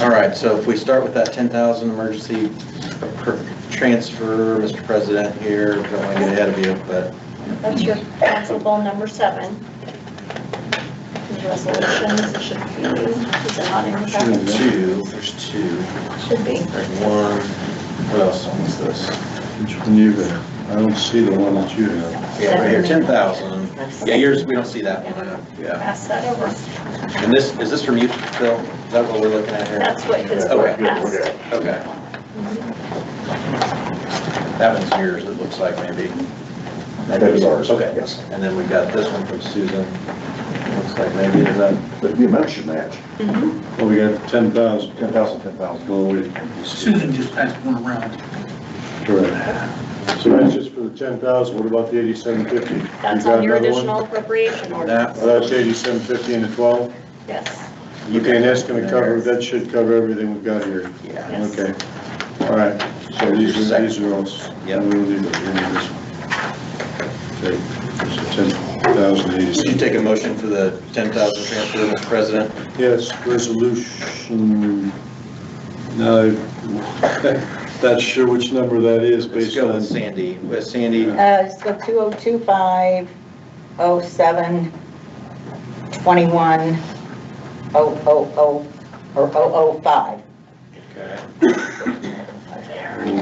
All right, so if we start with that 10,000 emergency transfer, Mr. President here, don't want to get ahead of you, but. That's your council bill number 7. The resolutions, it should be, is it not in your packet? There's two. Should be. There's one, what else is this? Which one you got? I don't see the one that you have. Yeah, right here, 10,000. Yeah, yours, we don't see that one. Yeah. Pass that over. And this, is this from you, Phil? Is that what we're looking at here? That's what his board Okay, passed. okay. That one's yours, it looks like maybe. That is ours. Okay. Yes. And then we got this one from Susan. Looks like maybe is that. But the amount should match. Well, we got 10,000. 10,000, 10,000. Well, we, Susan just passed one around. correct. So that's just for the 10,000. What about the 8750? That's You got on your another one? additional appropriation ordinance. Well, that's 8750 and the 12? Yes. Okay, and that's gonna cover, that should cover everything we've got here. Yeah. Okay. All right. So these are all. Yep. We'll leave it in this one. Okay. So 10,087. Did you take a motion for the 10,000 transfer, Mr. President? Yes, resolution, no, not sure which number that is Let's based go on. with Sandy. With Sandy, Let's go 2025, 07, 21, 000, or 005.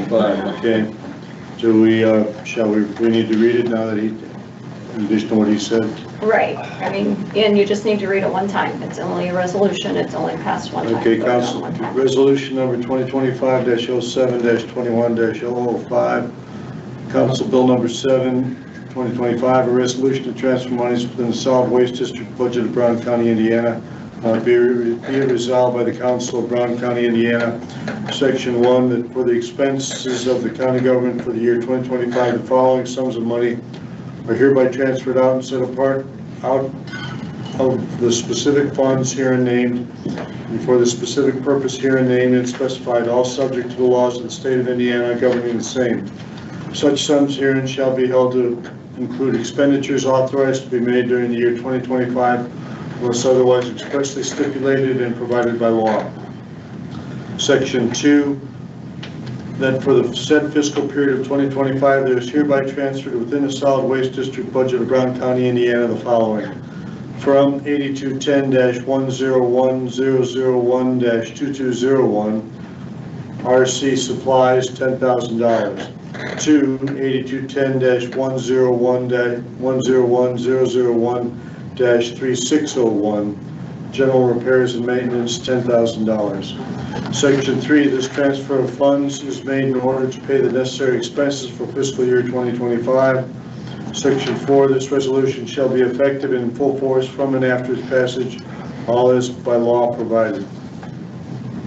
Fine, okay. So we need to read it now that in addition to what he said? Right. I mean, and you just need to read it one time. It's only a resolution. It's only passed one time. Okay, Voted on council, one time. resolution number 2025-07-21-005. Council bill number 7, 2025, a resolution to transfer monies within the solid waste district budget of Brown County, Indiana. Be it resolved by the council of Brown County, Indiana, section 1, that for the expenses of the county government for the year 2025, the following sums of money are hereby transferred out and set apart out of the specific funds herein named, and for the specific purpose herein named and specified, all subject to the laws of the state of Indiana governing the same. Such sums herein shall be held to include expenditures authorized to be made during the year 2025, unless otherwise expressly stipulated and provided by law. Section 2, that for the said fiscal period of 2025, there is hereby transferred within the solid waste district budget of Brown County, Indiana, the following. From 8210-101-001-2201, RC supplies, $10,000. To 8210-101-001-3601, general repairs and maintenance, $10,000. Section 3, this transfer of funds is made in order to pay the necessary expenses for fiscal year 2025. Section 4, this resolution shall be effective in full force from and after its passage, all is by law provided.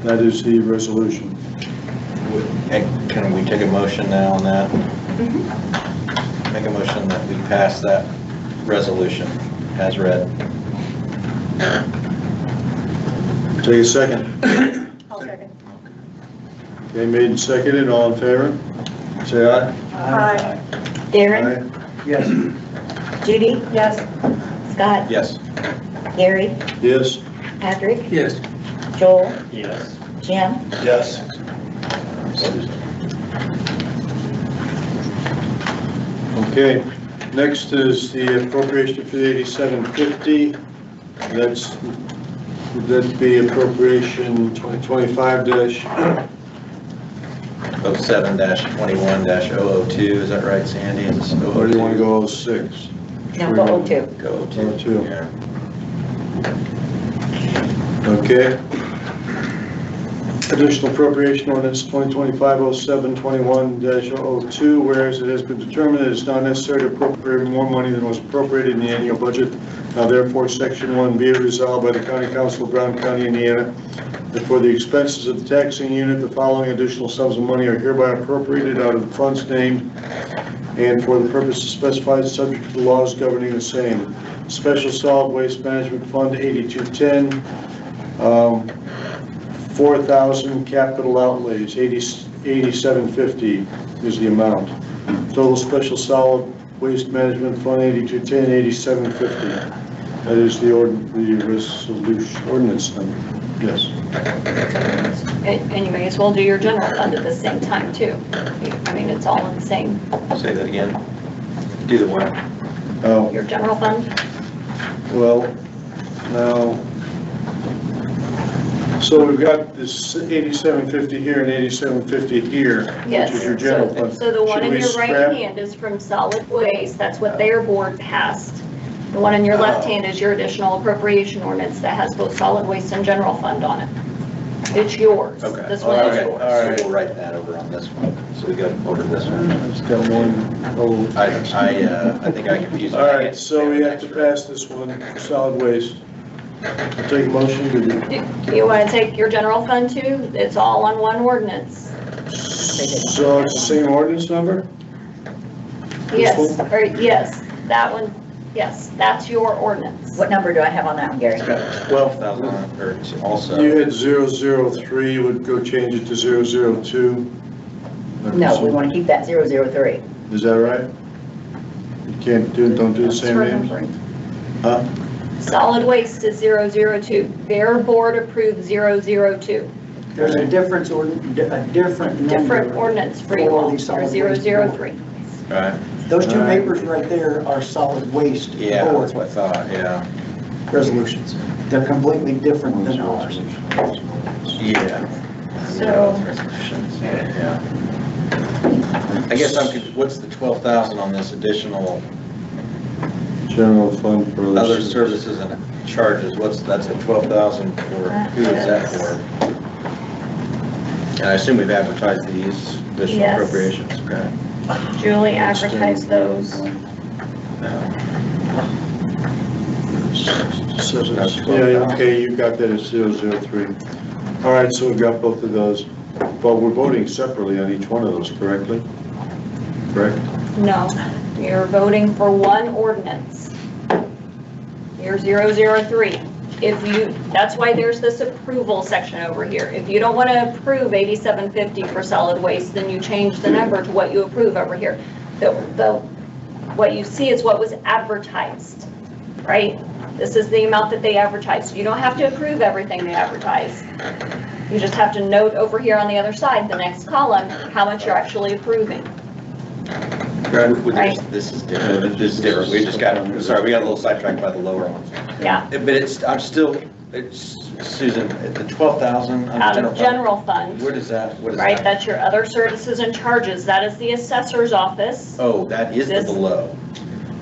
That is the resolution. can we take a motion now on that? Make a motion that we pass that resolution as read. Take a second. I'll second. Okay, made and seconded, all in favor? Say aye. Aye. Darren? Aye. Yes. Judy? Yes. Scott? Yes. Gary? Yes. Patrick? Yes. Joel? Yes. Jim? Yes. Okay, next is the appropriation for the 8750. Would that be appropriation 2025 07-21-002, is that right, Sandy? It's or do you want to go 06? No, go 02. Go 02. 02. Yeah. Okay. Additional appropriation ordinance 2025-07-21-002, whereas it has been determined that it's not necessary to appropriate more money than was appropriated in the annual budget. Now therefore, section 1 be it resolved by the County Council of Brown County, Indiana, that for the expenses of the taxing unit, the following additional sums of money are hereby appropriated out of the funds named and for the purposes specified, subject to the laws governing the same. Special Solid Waste Management Fund 8210, 4,000 capital outlays, 8750 is the amount. Total Special Solid Waste Management Fund 8210, 8750. That is the resolution ordinance number. Yes. And you may as well do your general fund at the same time too. I mean, it's all in the same, Say that again. Do the what? Oh, your general fund. well, now, so we've got this 8750 here and 8750 here, which Yes. is your general fund. So the one Should in we your right scrap- hand is from solid waste, that's what their board passed. The one in your left hand is your additional appropriation ordinance that has both solid waste and general fund on it. It's yours. Okay. This All one is right. yours. So we'll write that over on this one. So we got to order this one. It's got one, oh. I think I confused. All right, so we have to pass this one, solid waste. I'll take a motion to do. Do you want to take your general fund too? It's all on one ordinance. So it's the same ordinance number? Yes, This one? or yes, that one, yes, that's your ordinance. What number do I have on that one, Gary? 12,000 or also. You had 003, would go change it to 002. No, we want to keep that 003. Is that right? You can't do, don't do the same names? Huh? Solid waste is 002. Their board approved 002. There's a different different number. Different ordinance for you all, the for solid waste 003. All right. Those two All right. papers right there are solid waste Yeah, board that's what I thought, yeah. resolutions. They're completely different than ours. Yeah. So- Yeah. I guess what's the 12,000 on this additional General fund for other services and charges? That's the 12,000 for, who is that for? And I assume we've advertised these additional Yes. appropriations, okay? Julie advertised those. Yeah, okay, you got that as 003. All right, so we've got both of those, but we're voting separately on each one of those, correctly? Correct? No, you're voting for one ordinance. You're 003. That's why there's this approval section over here. If you don't want to approve 8750 for solid waste, then you change the number to what you approve over here. What you see is what was advertised, right? This is the amount that they advertised. You don't have to approve everything they advertise. You just have to note over here on the other side, the next column, how much you're actually approving. Right. This is different. This is different. We just got, sorry, we got a little sidetracked by the lower ones. Yeah. But Susan, the 12,000 Out of general fund. Where does that, what is Right, that? that's your other services and charges. That is the assessor's office. Oh, that is the This- below.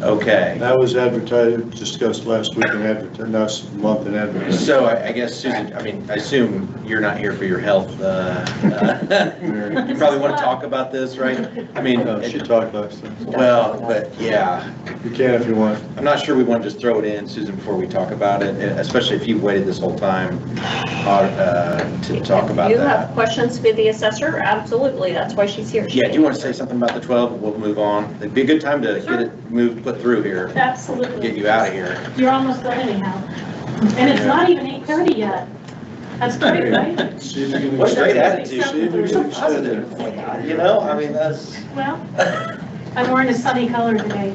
Okay. That was advertised, discussed last week and advertised, last month and advertised. So I guess, Susan, I assume you're not here for your health. You probably want to talk about this, right? She talked last time. Well, but yeah. You can if you want. I'm not sure we want to just throw it in, Susan, before we talk about it, especially if you've waited this whole time to talk about You that. have questions with the assessor? Absolutely, that's why she's here. Yeah, do you want to say something about the 12? We'll move on. It'd be a good time to get it put through here, Absolutely. get you out of here. You're almost done anyhow. And it's not even 8:30 yet. That's great, right? See if you can. What a great attitude. See if you can extend it. You know, that's. Well, I'm wearing a sunny color today.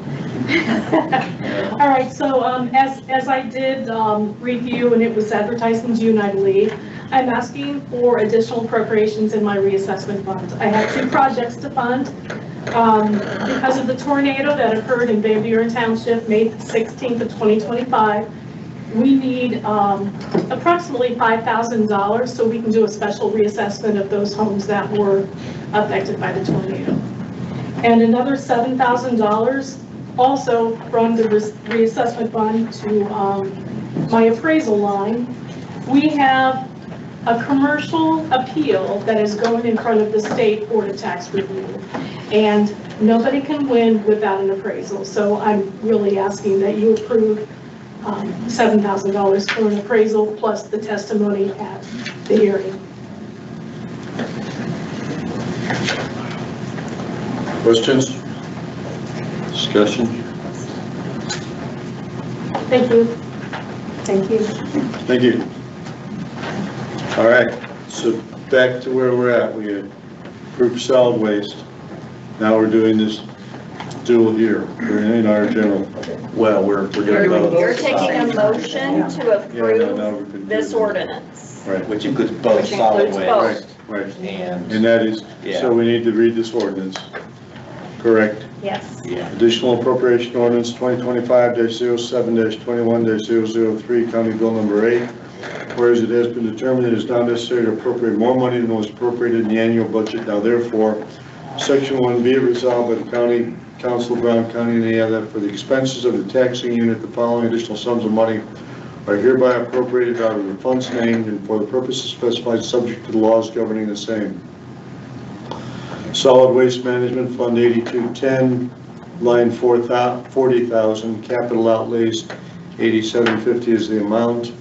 All right, so as I did review, and it was advertised in June, I believe, I'm asking for additional appropriations in my reassessment fund. I have 2 projects to fund. Because of the tornado that occurred in Van Buren Township, May 16th of 2025, we need approximately $5,000 so we can do a special reassessment of those homes that were affected by the tornado. And another $7,000 also from the reassessment fund to my appraisal line. We have a commercial appeal that is going in front of the State Board of Tax Review. And nobody can win without an appraisal. So I'm really asking that you approve $7,000 for an appraisal plus the testimony at the hearing. Questions? Discussion? Thank you. Thank you. Thank you. All right, so back to where we're at. We had approved solid waste. Now we're doing this dual here. We're in our general. Well, we're doing both. You're taking a motion to now we approve can this do- ordinance. Right. Which includes both Which solid includes waste. both. Right. And, And that is, Yeah. so we need to read this ordinance. Correct. Yes. yeah, Additional appropriation ordinance 2025-07-21-003, County Bill number 8. Whereas it has been determined it is not necessary to appropriate more money than was appropriated in the annual budget. Now therefore, Section 1 be it resolved by the County Council of Brown County, Indiana, that for the expenses of the taxing unit, the following additional sums of money are hereby appropriated out of the funds named and for the purposes specified subject to the laws governing the same. Solid Waste Management Fund 8210, line 40,000, capital outlays 8750 is the amount.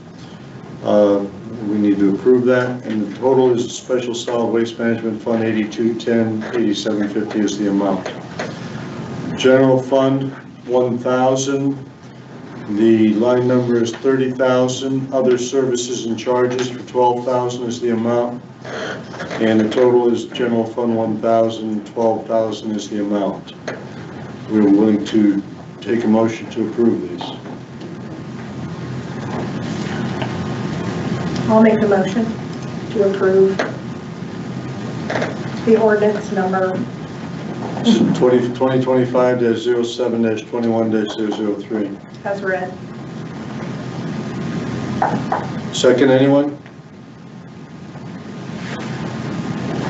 We need to approve that, and the total is Special Solid Waste Management Fund 8210, 8750 is the amount. General Fund 1,000, the line number is 30,000. Other services and charges for 12,000 is the amount, and the total is General Fund 1,000, 12,000 is the amount. We're willing to take a motion to approve these. I'll make the motion to approve the ordinance number 2025-07-21-003. as read. Second, anyone?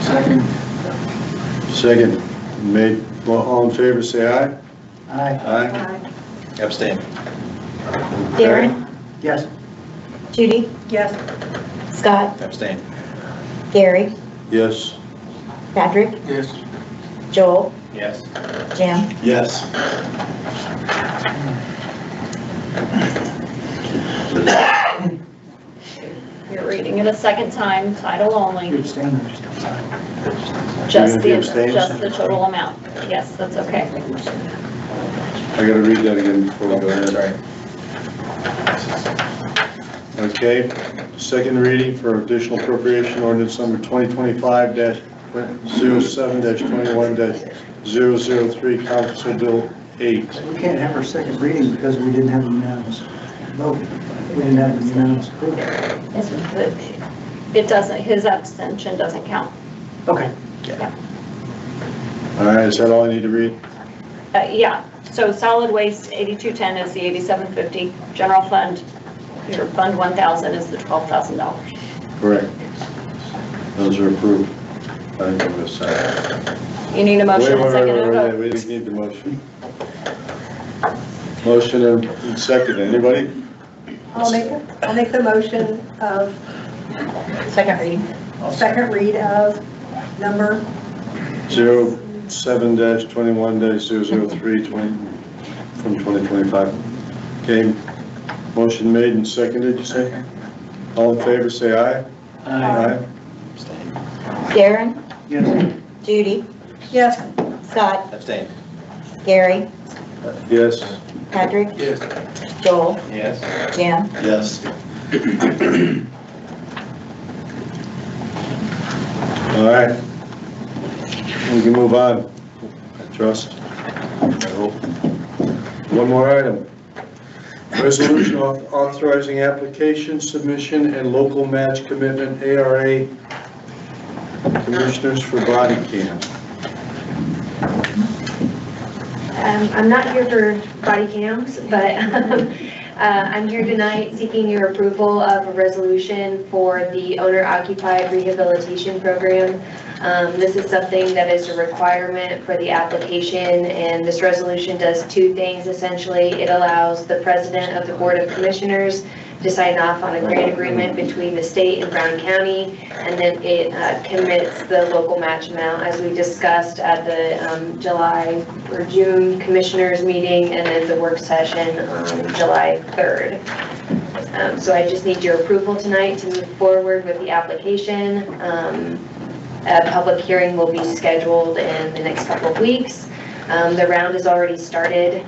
Second. Second. Made, well, all in favor, say aye. Aye. Aye. abstain. Darren, Yes. Judy, Yes. Scott, Abstain. Gary, Yes. Patrick, Yes. Joel, Yes. Jim. Yes. You're reading it a second time, title only, You abstain or just just You the, abstain? just the total amount. Yes, that's okay. I gotta read that again before we go ahead. Sorry. Okay, second reading for additional appropriation ordinance number 2025-07-21-003, Council Bill 8. We can't have our second reading because we didn't have a unanimous vote. We didn't have a unanimous approval. It doesn't, his abstention doesn't count. Okay. All right, is that all I need to read? Yeah, so solid waste 8210 is the 8750, general fund, your fund 1000 is the $12,000. Correct. Those are approved. I think I'm gonna second. You need a motion and second and a vote. We didn't need the motion. Motion and second, anybody? I'll make the motion of Second reading. second read of number 07-21-003 from 2025. Okay, motion made and seconded, you say? All in favor, say aye. Aye. Abstain. Darren, Yes. Judy, yes. Scott, Abstain. Gary, Yes. Patrick, Yes. Joel, Yes. Jim. Yes. All right. We can move on. I trust. I hope. One more item. Resolution authorizing application submission and local match commitment, ARA commissioners for body cam. I'm not here for body cams, but I'm here tonight seeking your approval of a resolution for the owner-occupied rehabilitation program. This is something that is a requirement for the application, and this resolution does two things essentially. It allows the president of the Board of Commissioners to sign off on a grant agreement between the state and Brown County, and then it commits the local match amount as we discussed at the July or June Commissioners meeting, and then the work session on July 3rd. So I just need your approval tonight to move forward with the application. A public hearing will be scheduled in the next couple of weeks. The round has already started,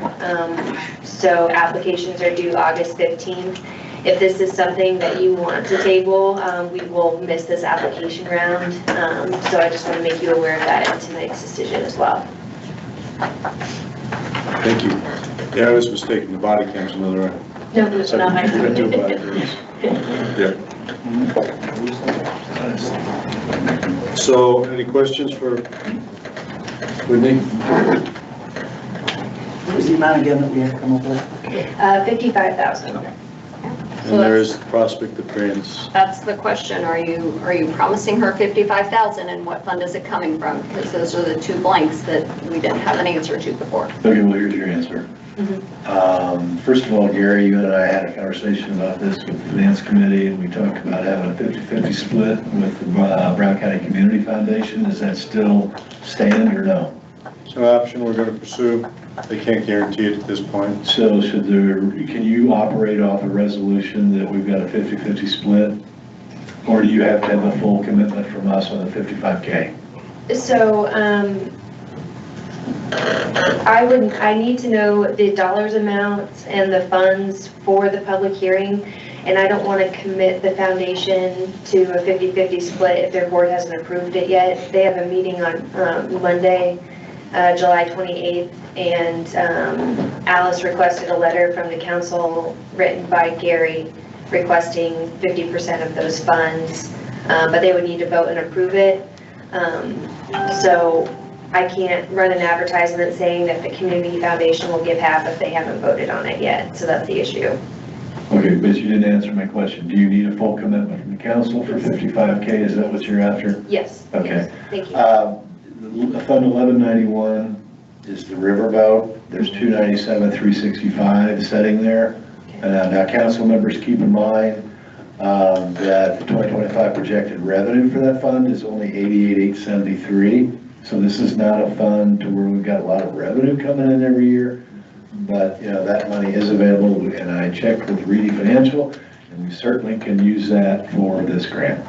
so applications are due August 15th. If this is something that you want to table, we will miss this application round. So I just want to make you aware of that in tonight's decision as well. Thank you. Yeah, I was mistaken. The body cam's another item. No, it's not. We're gonna do body cams. Yeah. So, any questions for Whitney? What was the amount again that we had to come up with? 55,000. And there is the prospect of grants. That's the question. Are you promising her 55,000 and what fund is it coming from? Because those are the two blanks that we didn't have an answer to before. Okay, well, here's your answer. First of all, Gary, you and I had a conversation about this with the Finance Committee, and we talked about having a 50-50 split with the Brown County Community Foundation. Does that still stand or no? It's an option we're going to pursue. They can't guarantee it at this point. So can you operate off a resolution that we've got a 50-50 split? Or do you have to have a full commitment from us on the 55K? So, I need to know the dollars amounts and the funds for the public hearing, and I don't want to commit the foundation to a 50-50 split if their board hasn't approved it yet. They have a meeting on Monday, July 28th, and Alice requested a letter from the council written by Gary requesting 50% of those funds, but they would need to vote and approve it. So I can't run an advertisement saying that the community foundation will give half if they haven't voted on it yet. So that's the issue. Okay, but you didn't answer my question. Do you need a full commitment from the council for 55K? Is that what you're after? Yes. Okay. Yes, thank you. Fund 1191 is the riverboat. There's 297, 365 setting there. Now, council members, keep in mind that the 2025 projected revenue for that fund is only 88,873. So this is not a fund to where we've got a lot of revenue coming in every year, but that money is available, and I checked with Reedy Financial, and we certainly can use that for this grant.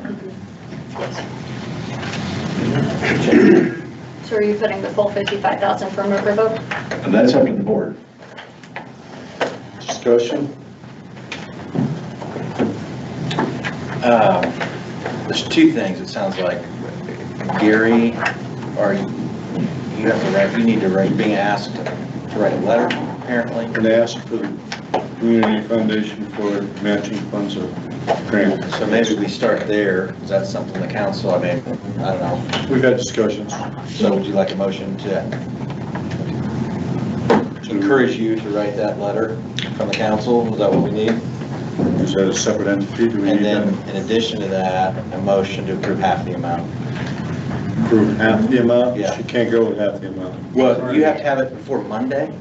So are you putting the full 55,000 from Riverboat? And that's up to the board. Discussion? There's two things, it sounds like. Gary, you need to write, being asked to write a letter, apparently. And ask for the community foundation for matching funds or grant. So maybe we start there. Is that something the council, I don't know. We've had discussions. So would you like a motion to encourage you to write that letter from the council? Is that what we need? Is that a separate entity? Do we And need then, that? in addition to that, a motion to approve half the amount. Approve half the amount? Yeah. She can't go with half the amount. Well, you have to have it before Monday?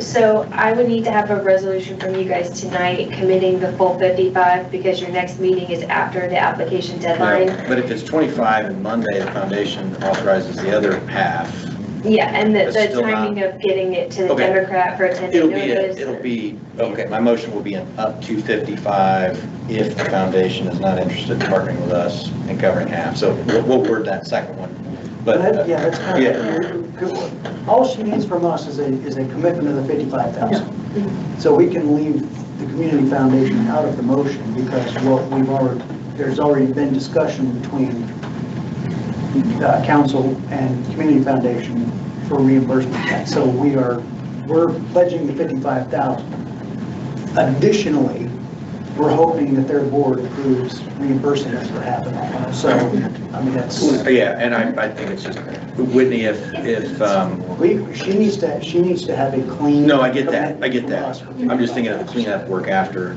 So I would need to have a resolution from you guys tonight committing the full 55 because your next meeting is after the application deadline. But if it's 25 and Monday, the foundation authorizes the other half. Yeah, and the But still timing of getting it to the Okay. Democrat for a 10-day notice. Okay, my motion will be an up to 55 if the foundation is not interested in partnering with us and covering half. So we'll word that second one. But, Yeah, that's kind of, all she needs from us is a commitment of the 55,000. So we can leave the community foundation out of the motion because there's already been discussion between council and community foundation for reimbursement. So we're pledging the 55,000. Additionally, we're hoping that their board approves reimbursing us for half of that. So, I mean, that's. Yeah, and I think it's just, Whitney, if, She needs to have a clean. no, I get that. I'm just thinking of the cleanup work after.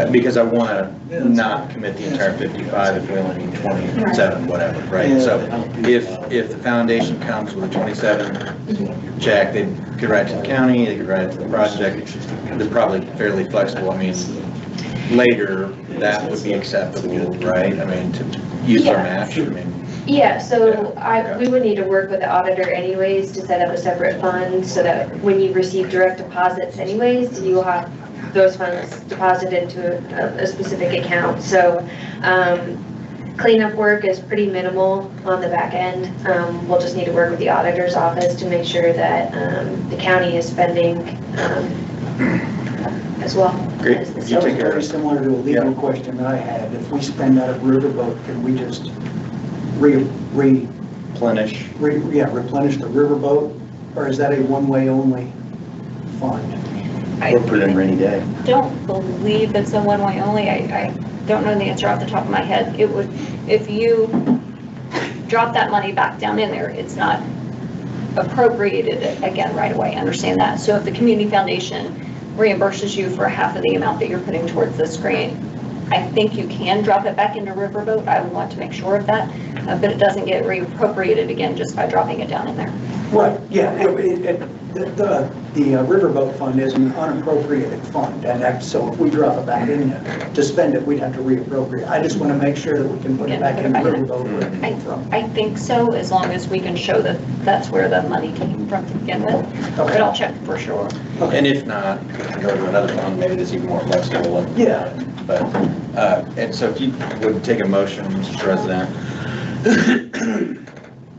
Because I want to not commit the entire 55 if we only need 27, whatever, right? So if the foundation comes with a 27 check, they could write to the county, they could write it to the project. They're probably fairly flexible. I mean, later, that would be acceptable, right? I mean, to use our match, I mean. Yeah, so we would need to work with the auditor anyways to set up a separate fund so that when you receive direct deposits anyways, you will have those funds deposited into a specific account. So cleanup work is pretty minimal on the back end. We'll just need to work with the auditor's office to make sure that the county is spending as well. Great. It's very similar to a legal question that I had. If we spend out of riverboat, can we just replenish the riverboat? Or is that a one-way only fund? Or put it in rainy day. Don't believe that's a one-way only. I don't know the answer off the top of my head. It would, if you drop that money back down in there, it's not appropriated again right away. Understand that. So if the community foundation reimburses you for half of the amount that you're putting towards this grant, I think you can drop it back into riverboat. I would want to make sure of that, but it doesn't get reappropriated again just by dropping it down in there. Right, yeah, the riverboat fund is an unappropriated fund, and so if we drop it back in to spend it, we'd have to reappropriate. I just want to make sure that we can put it back in riverboat. I think so, as long as we can show that that's where the money came from to begin with. But I'll check for sure. And if not, we can go to another fund, maybe that's even more flexible. And, yeah. But, and so if you would take a motion, Mr. President.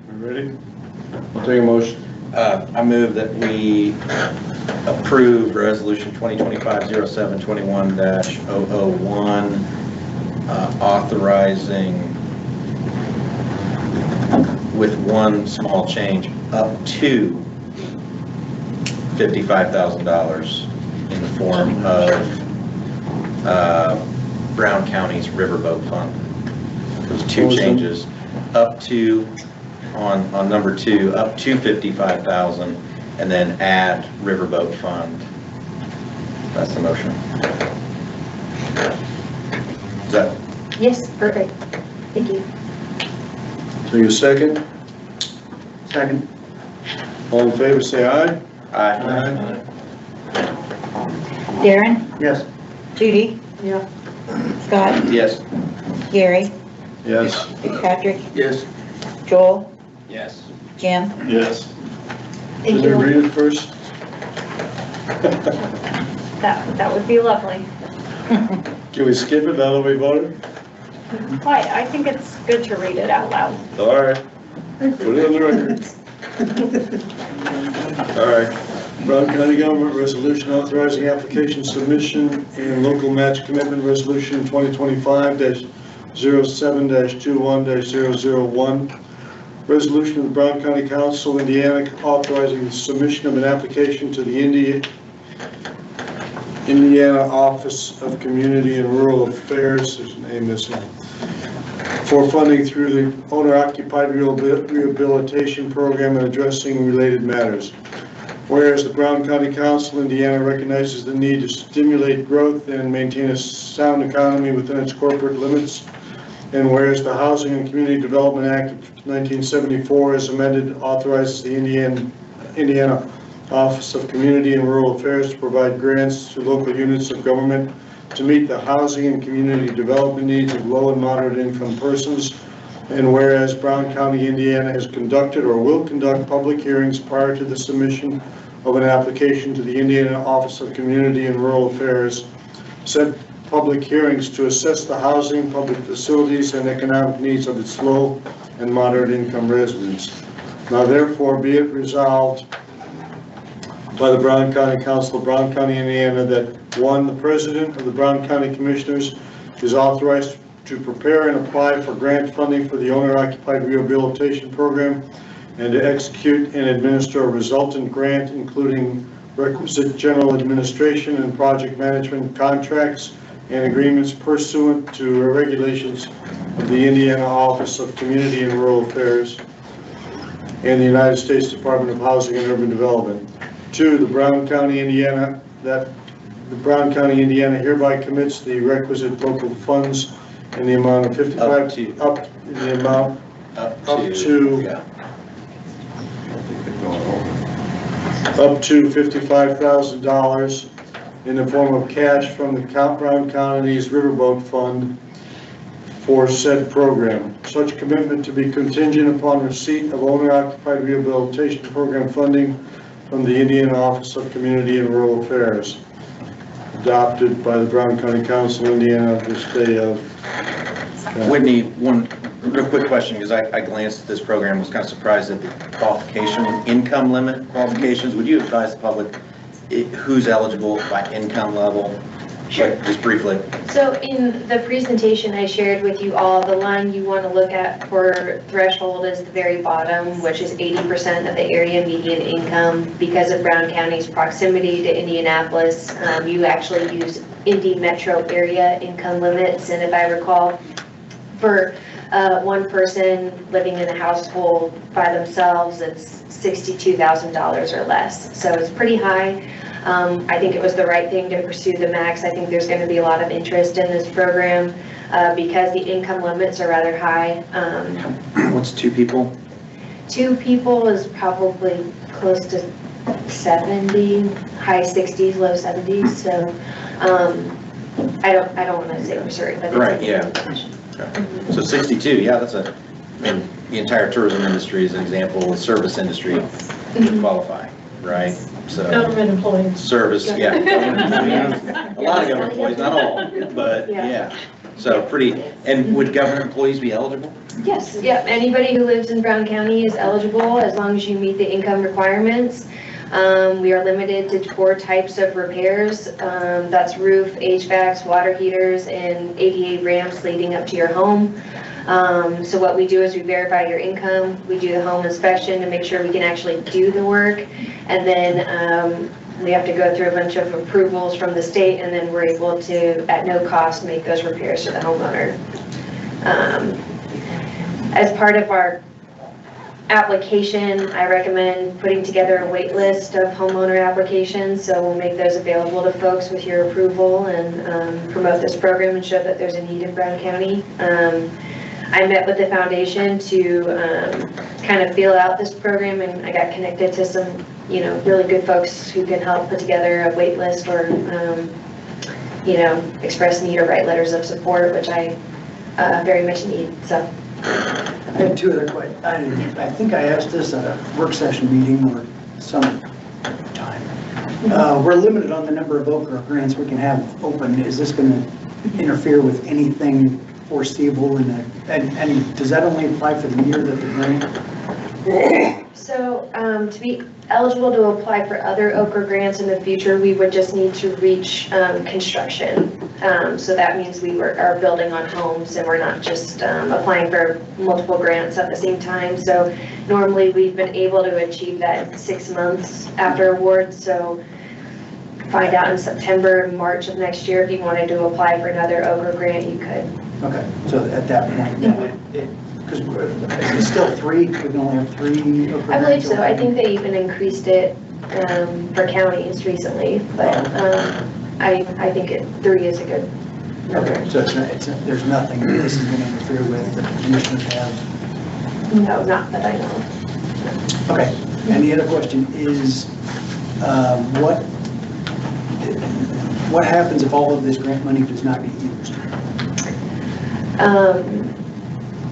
Ready? I'll take a motion. I move that we approve resolution 2025-0721-001, authorizing with one small change up to $55,000 in the form of Brown County's Riverboat Fund. Those two changes, up to, on number 2, up to 55,000, and then add Riverboat Fund. That's the motion. Is that? Yes, perfect. Thank you. So you second? Second. All in favor, say aye. Aye. Darren? Yes. Judy? Yeah. Scott? Yes. Gary? Yes. Patrick? Yes. Joel? Yes. Jim? Yes. Thank Should we you. read it first? That would be lovely. Can we skip it now that we voted? I think it's good to read it out loud. All right. Put it on the record. All right. Brown County Government Resolution authorizing application submission and local match commitment resolution 2025-07-21-001. Resolution of the Brown County Council, Indiana, authorizing the submission of an application to the Indiana Office of Community and Rural Affairs, there's an A missing, for funding through the owner-occupied rehabilitation program and addressing related matters. Whereas the Brown County Council, Indiana, recognizes the need to stimulate growth and maintain a sound economy within its corporate limits, and whereas the Housing and Community Development Act of 1974, as amended, authorizes the Indiana Office of Community and Rural Affairs to provide grants to local units of government to meet the housing and community development needs of low and moderate income persons. And whereas Brown County, Indiana has conducted or will conduct public hearings prior to the submission of an application to the Indiana Office of Community and Rural Affairs, set public hearings to assess the housing, public facilities, and economic needs of its low and moderate income residents. Now therefore be it resolved by the Brown County Council of Brown County, Indiana, that 1, the President of the Brown County Commissioners is authorized to prepare and apply for grant funding for the owner-occupied rehabilitation program and to execute and administer a resultant grant, including requisite general administration and project management contracts and agreements pursuant to regulations of the Indiana Office of Community and Rural Affairs and the United States Department of Housing and Urban Development. 2, the Brown County, Indiana, that the Brown County, Indiana hereby commits the requisite local funds in the amount of 55, up to $55,000 in the form of cash from the Brown County's Riverboat Fund for said program. Such commitment to be contingent upon receipt of owner-occupied rehabilitation program funding from the Indiana Office of Community and Rural Affairs, adopted by the Brown County Council, Indiana, this day of. Whitney, one real quick question, because I glanced at this program, was kind of surprised at the qualification, income limit qualifications. Would you advise the public who's eligible by income level? Sure. Just briefly. So in the presentation I shared with you all, the line you want to look at for threshold is the very bottom, which is 80% of the area median income. Because of Brown County's proximity to Indianapolis, you actually use Indy metro area income limits. And if I recall, for one person living in a household by themselves, it's $62,000 or less. So it's pretty high. I think it was the right thing to pursue the max. I think there's going to be a lot of interest in this program because the income limits are rather high. What's 2 people? 2 people is probably close to 70, high 60s, low 70s. So I don't want to say for certain, but right, yeah. Okay. So 62, yeah, that's a. And the entire tourism industry is an example. The service industry would qualify, right? So Government employees. Service, yeah. A lot of government employees, not all, but yeah. So pretty, and would government employees be eligible? Yes, yeah, anybody who lives in Brown County is eligible as long as you meet the income requirements. We are limited to 4 types of repairs. That's roof, HVACs, water heaters, and ADA ramps leading up to your home. So what we do is we verify your income, we do the home inspection to make sure we can actually do the work, and then we have to go through a bunch of approvals from the state, and then we're able to, at no cost, make those repairs to the homeowner. As part of our application, I recommend putting together a wait list of homeowner applications, so we'll make those available to folks with your approval and promote this program and show that there's a need in Brown County. I met with the foundation to kind of feel out this program, and I got connected to some, really good folks who can help put together a wait list or, express need or write letters of support, which I very much need. So. I had 2 other questions. I think I asked this at a work session meeting or some time. We're limited on the number of OKRA grants we can have open. Is this going to interfere with anything foreseeable? And does that only apply for the year that the grant? So to be eligible to apply for other OKRA grants in the future, we would just need to reach construction. So that means we are building on homes, and we're not just applying for multiple grants at the same time. So normally we've been able to achieve that in 6 months after award. So find out in September, March of next year, if you wanted to apply for another OKRA grant, you could. Okay, so at that point, because it's still 3, we can only have 3 OKRA I believe so. I think they even increased it for counties recently, but I think 3 is a good number. Okay, so there's nothing that this is going to interfere with that the commissioners have? No, not that I know. Okay, and the other question is, what happens if all of this grant money does not get used?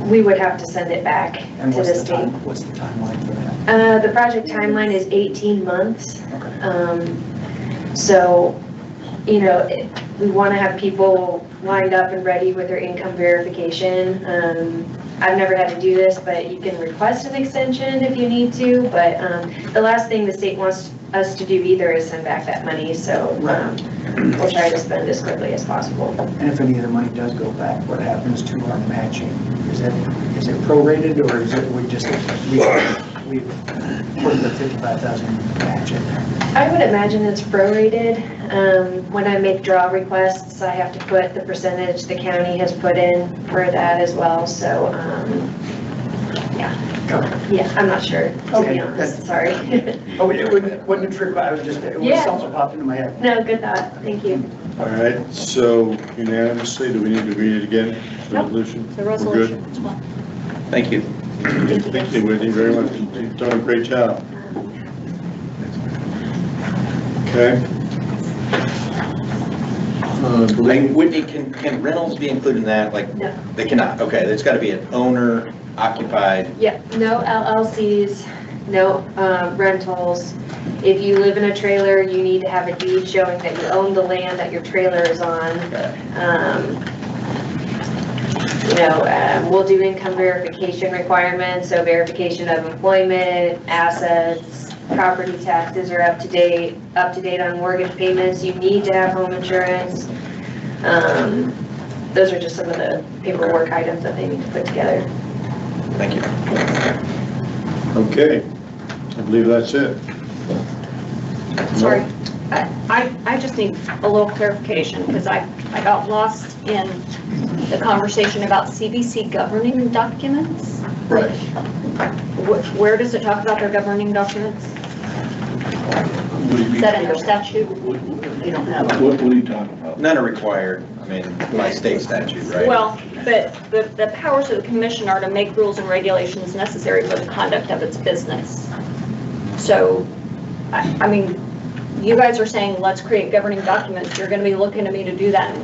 We would have to send it back And to the state. What's the timeline for that? The project timeline is 18 months. Okay. So, we want to have people lined up and ready with their income verification. I've never had to do this, but you can request an extension if you need to. But the last thing the state wants us to do either is send back that money. So we'll try to spend as quickly as possible. And if any of the money does go back, what happens to our matching? Is it prorated, or is it we put the 55,000 match in there? I would imagine it's prorated. When I make draw requests, I have to put the percentage the county has put in for that as well, so, yeah, I'm not sure, to be honest, sorry. Oh, it wasn't a trick, I was just, it was Yeah. something popped into my head. No, good thought, thank you. All right, so unanimously, do we need to read it again? Nope. Resolution? It's a We're resolution. good? It's fine. Thank you. Thank you, Whitney, very much. You've done a great job. Okay. Whitney, can rentals be included in that? Like, No. they cannot, okay, there's gotta be an owner occupied. Yeah, no LLCs, no rentals. If you live in a trailer, you need to have a deed showing that you own the land that your trailer is on. We'll do income verification requirements, so verification of employment, assets, property taxes are up to date on mortgage payments. You need to have home insurance. Those are just some of the paperwork items that they need to put together. Thank you. Okay, I believe that's it. Sorry, I just need a little clarification because I got lost in the conversation about CBC governing documents. Right. Where does it talk about their governing documents? Is that in their statute? You don't have it. What are you talking about? None are required, I mean, by state statute, right? Well, but the powers of the commission are to make rules and regulations necessary for the conduct of its business. So, I mean, you guys are saying, let's create governing documents. You're gonna be looking to me to do that.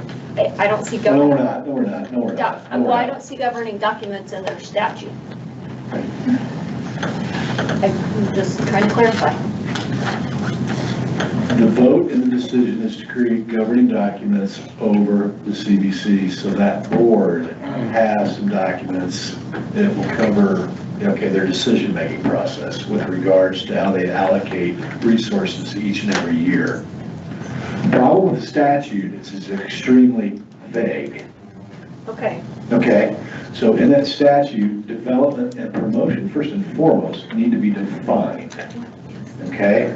I don't see No, governing. we're not, no, we're not, no, we're not. No, we're Well, I not. don't see governing documents in their statute. I'm just trying to clarify. The vote and the decision is to create governing documents over the CBC, so that board has some documents that will cover, okay, their decision-making process with regards to how they allocate resources each and every year. The problem with the statute is it's extremely vague. Okay. Okay, so in that statute, development and promotion, first and foremost, need to be defined. Okay?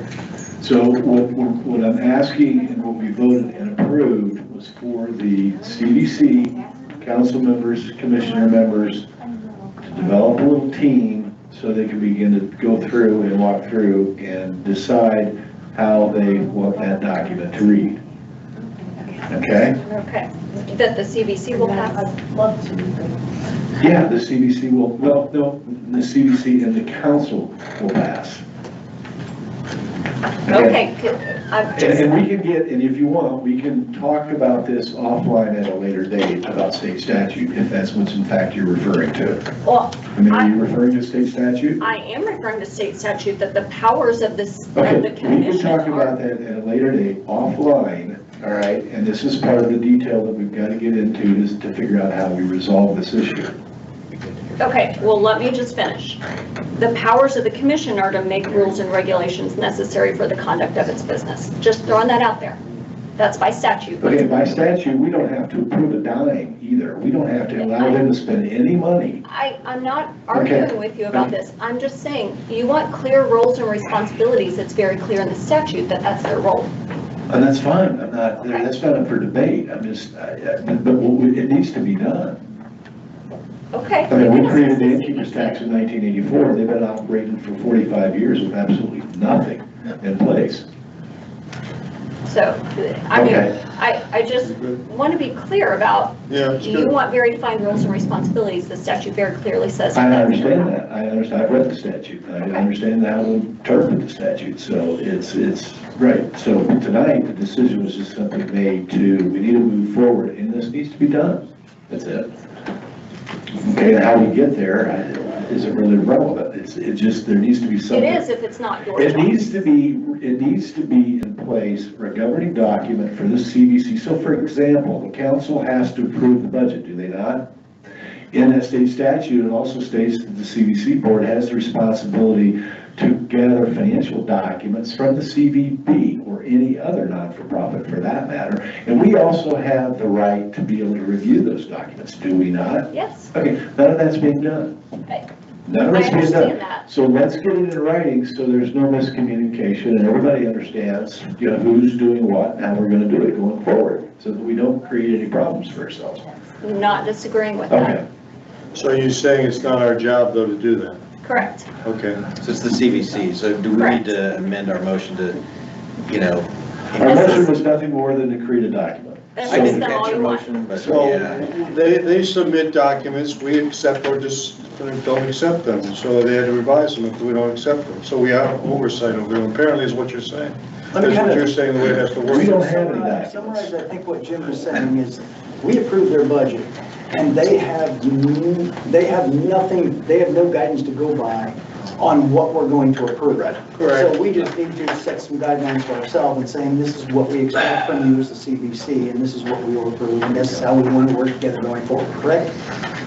So what I'm asking and what we voted and approved was for the CBC council members, commissioner members to develop a little team so they can begin to go through and walk through and decide how they want that document to read. Okay? Okay. That the CBC will pass? Yeah, the CBC will, well, no, the CBC and the council will pass. Okay. And we can get, and if you want, we can talk about this offline at a later date about state statute, if that's what's in fact you're referring to. Well, I mean, are you referring to state statute? I am referring to state statute that the powers of this, Okay, of the we can commission talk are. about that at a later date, offline, all right? And this is part of the detail that we've got to get into is to figure out how we resolve this issue. Okay, well, let me just finish. The powers of the commission are to make rules and regulations necessary for the conduct of its business. Just throwing that out there. That's by statute. Okay, by statute, we don't have to approve a dime either. We don't have to allow them to spend any money. I'm not arguing with you about this. I'm just saying, you want clear roles and responsibilities. It's very clear in the statute that that's their role. And that's fine, I'm not, that's not up for debate, I'm just, but it needs to be done. Okay. I mean, we created the innkeeper's tax in 1984, they've been operating for 45 years with absolutely nothing in place. So, I mean, Okay. I just want to be clear about, Yeah, you want very defined roles and responsibilities. The statute very clearly says. I understand that, I understand, I've read the statute, I understand how to interpret the statute, so it's, right. So tonight, the decision was just simply made to, we need to move forward, and this needs to be done, that's it. Okay, and how we get there isn't really relevant, it just, there needs to be something. It is if it's not your It job. needs to be in place for a governing document for the CBC. So for example, the council has to approve the budget, do they not? In that state statute, it also states that the CBC board has the responsibility to gather financial documents from the CVB or any other not-for-profit for that matter. And we also have the right to be able to review those documents, do we not? Yes. Okay, none of that's being done. None of I us get understand done. that. So let's get it in writing so there's no miscommunication and everybody understands, you know, who's doing what and how we're gonna do it going forward, so that we don't create any problems for ourselves. Not disagreeing with Okay. that. So you're saying it's not our job though to do that? Correct. Okay. So it's the CVC, so do we need to amend our motion to, you know? Our motion was nothing more than to create a document. That's I didn't all catch you your want. motion, but So yeah. they submit documents, we accept or just don't accept them. So they had to revise them if we don't accept them. So we have oversight over them, apparently is what you're saying. Let me That's what kind you're of saying, the way it has to work. We don't have any summarize, documents. I think what Jim was saying is, we approve their budget, and they have nothing, they have no guidance to go by on what we're going to approve. Correct. So we just need to set some guidelines for ourselves and saying, this is what we expect from you as the CBC, and this is what we will approve, and this is how we want to work together going forward, correct?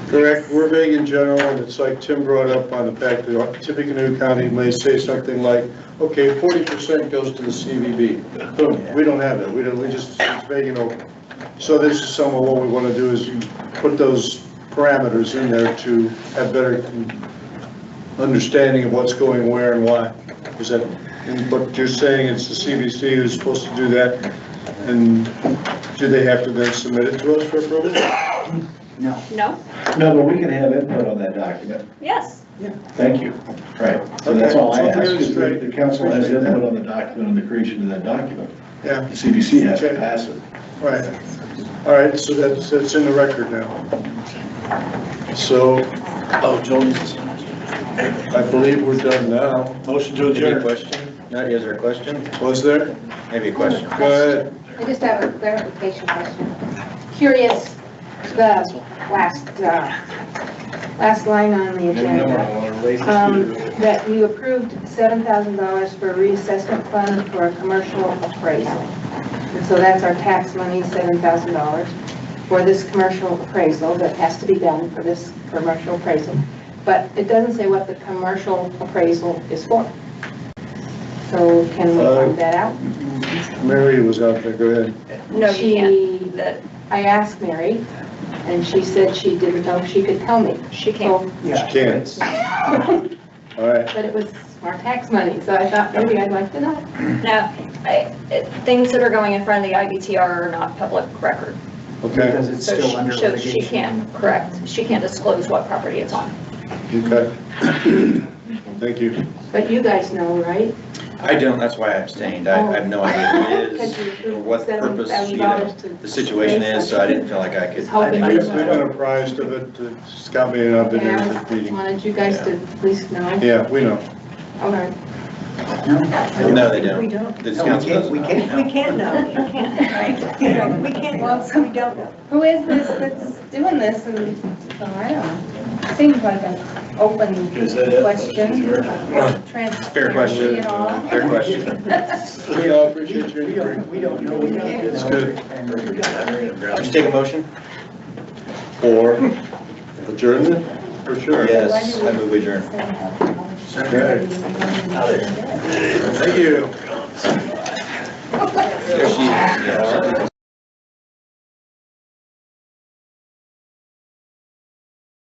Correct, we're big in general, and it's like Tim brought up on the fact that Tippecanoe County may say something like, okay, 40% goes to the CVB. Boom, we don't have that, we just, it's vague and open. So this is some of what we want to do is put those parameters in there to have better understanding of what's going where and why. Is that, but you're saying it's the CVC who's supposed to do that, and do they have to then submit it to us for approval? No. No? No, but we can have input on that document. Yes. Thank you. Right. So that's all I ask, is that the council has input on the document and the creation of that document. Yeah. The CBC has to pass it. Right. All right, so that's in the record now. So, I believe we're done now. Motion to Maybe a adjourn. question? Nadia, is there a question? Was there? Maybe a question. Go ahead. I just have a clarification question. Curious, the last line on the agenda, that you approved $7,000 for a reassessment fund for a commercial appraisal. And so that's our tax money, $7,000 for this commercial appraisal that has to be done for this commercial appraisal. But it doesn't say what the commercial appraisal is for. So can we find that out? Mary was out there, go ahead. No, you can't. That I asked Mary, and she said she didn't know if she could tell me. she can't. She can't. All right. But it was our tax money, so I thought maybe I'd like to know. No, things that are going in front of the IBTR are not public record. Okay. Because it's So still under she litigation. can't, correct. She can't disclose what property it's on. Okay. Thank you. But you guys know, right? I don't, that's why I abstained. I have no idea who it Because you is, or approved what purpose, you know, $7,000 to the situation is, so I didn't feel like I could. We've been apprised of it, Scott may not have been there at the meeting. Wanted you guys to at least know. Yeah, we know. Okay. No, they don't. We don't. This No, council doesn't we know. can't. We can't know. We can't, right? We can't, well, so we don't know. Who is this that's doing this? And, so I don't know. Seems like an open question. Fair question. And all. Fair question. We all appreciate your inquiry. We don't know. It's good. Just take a motion? Or adjournment, for sure. Yes, I move we adjourn. Okay. Thank you. There she is.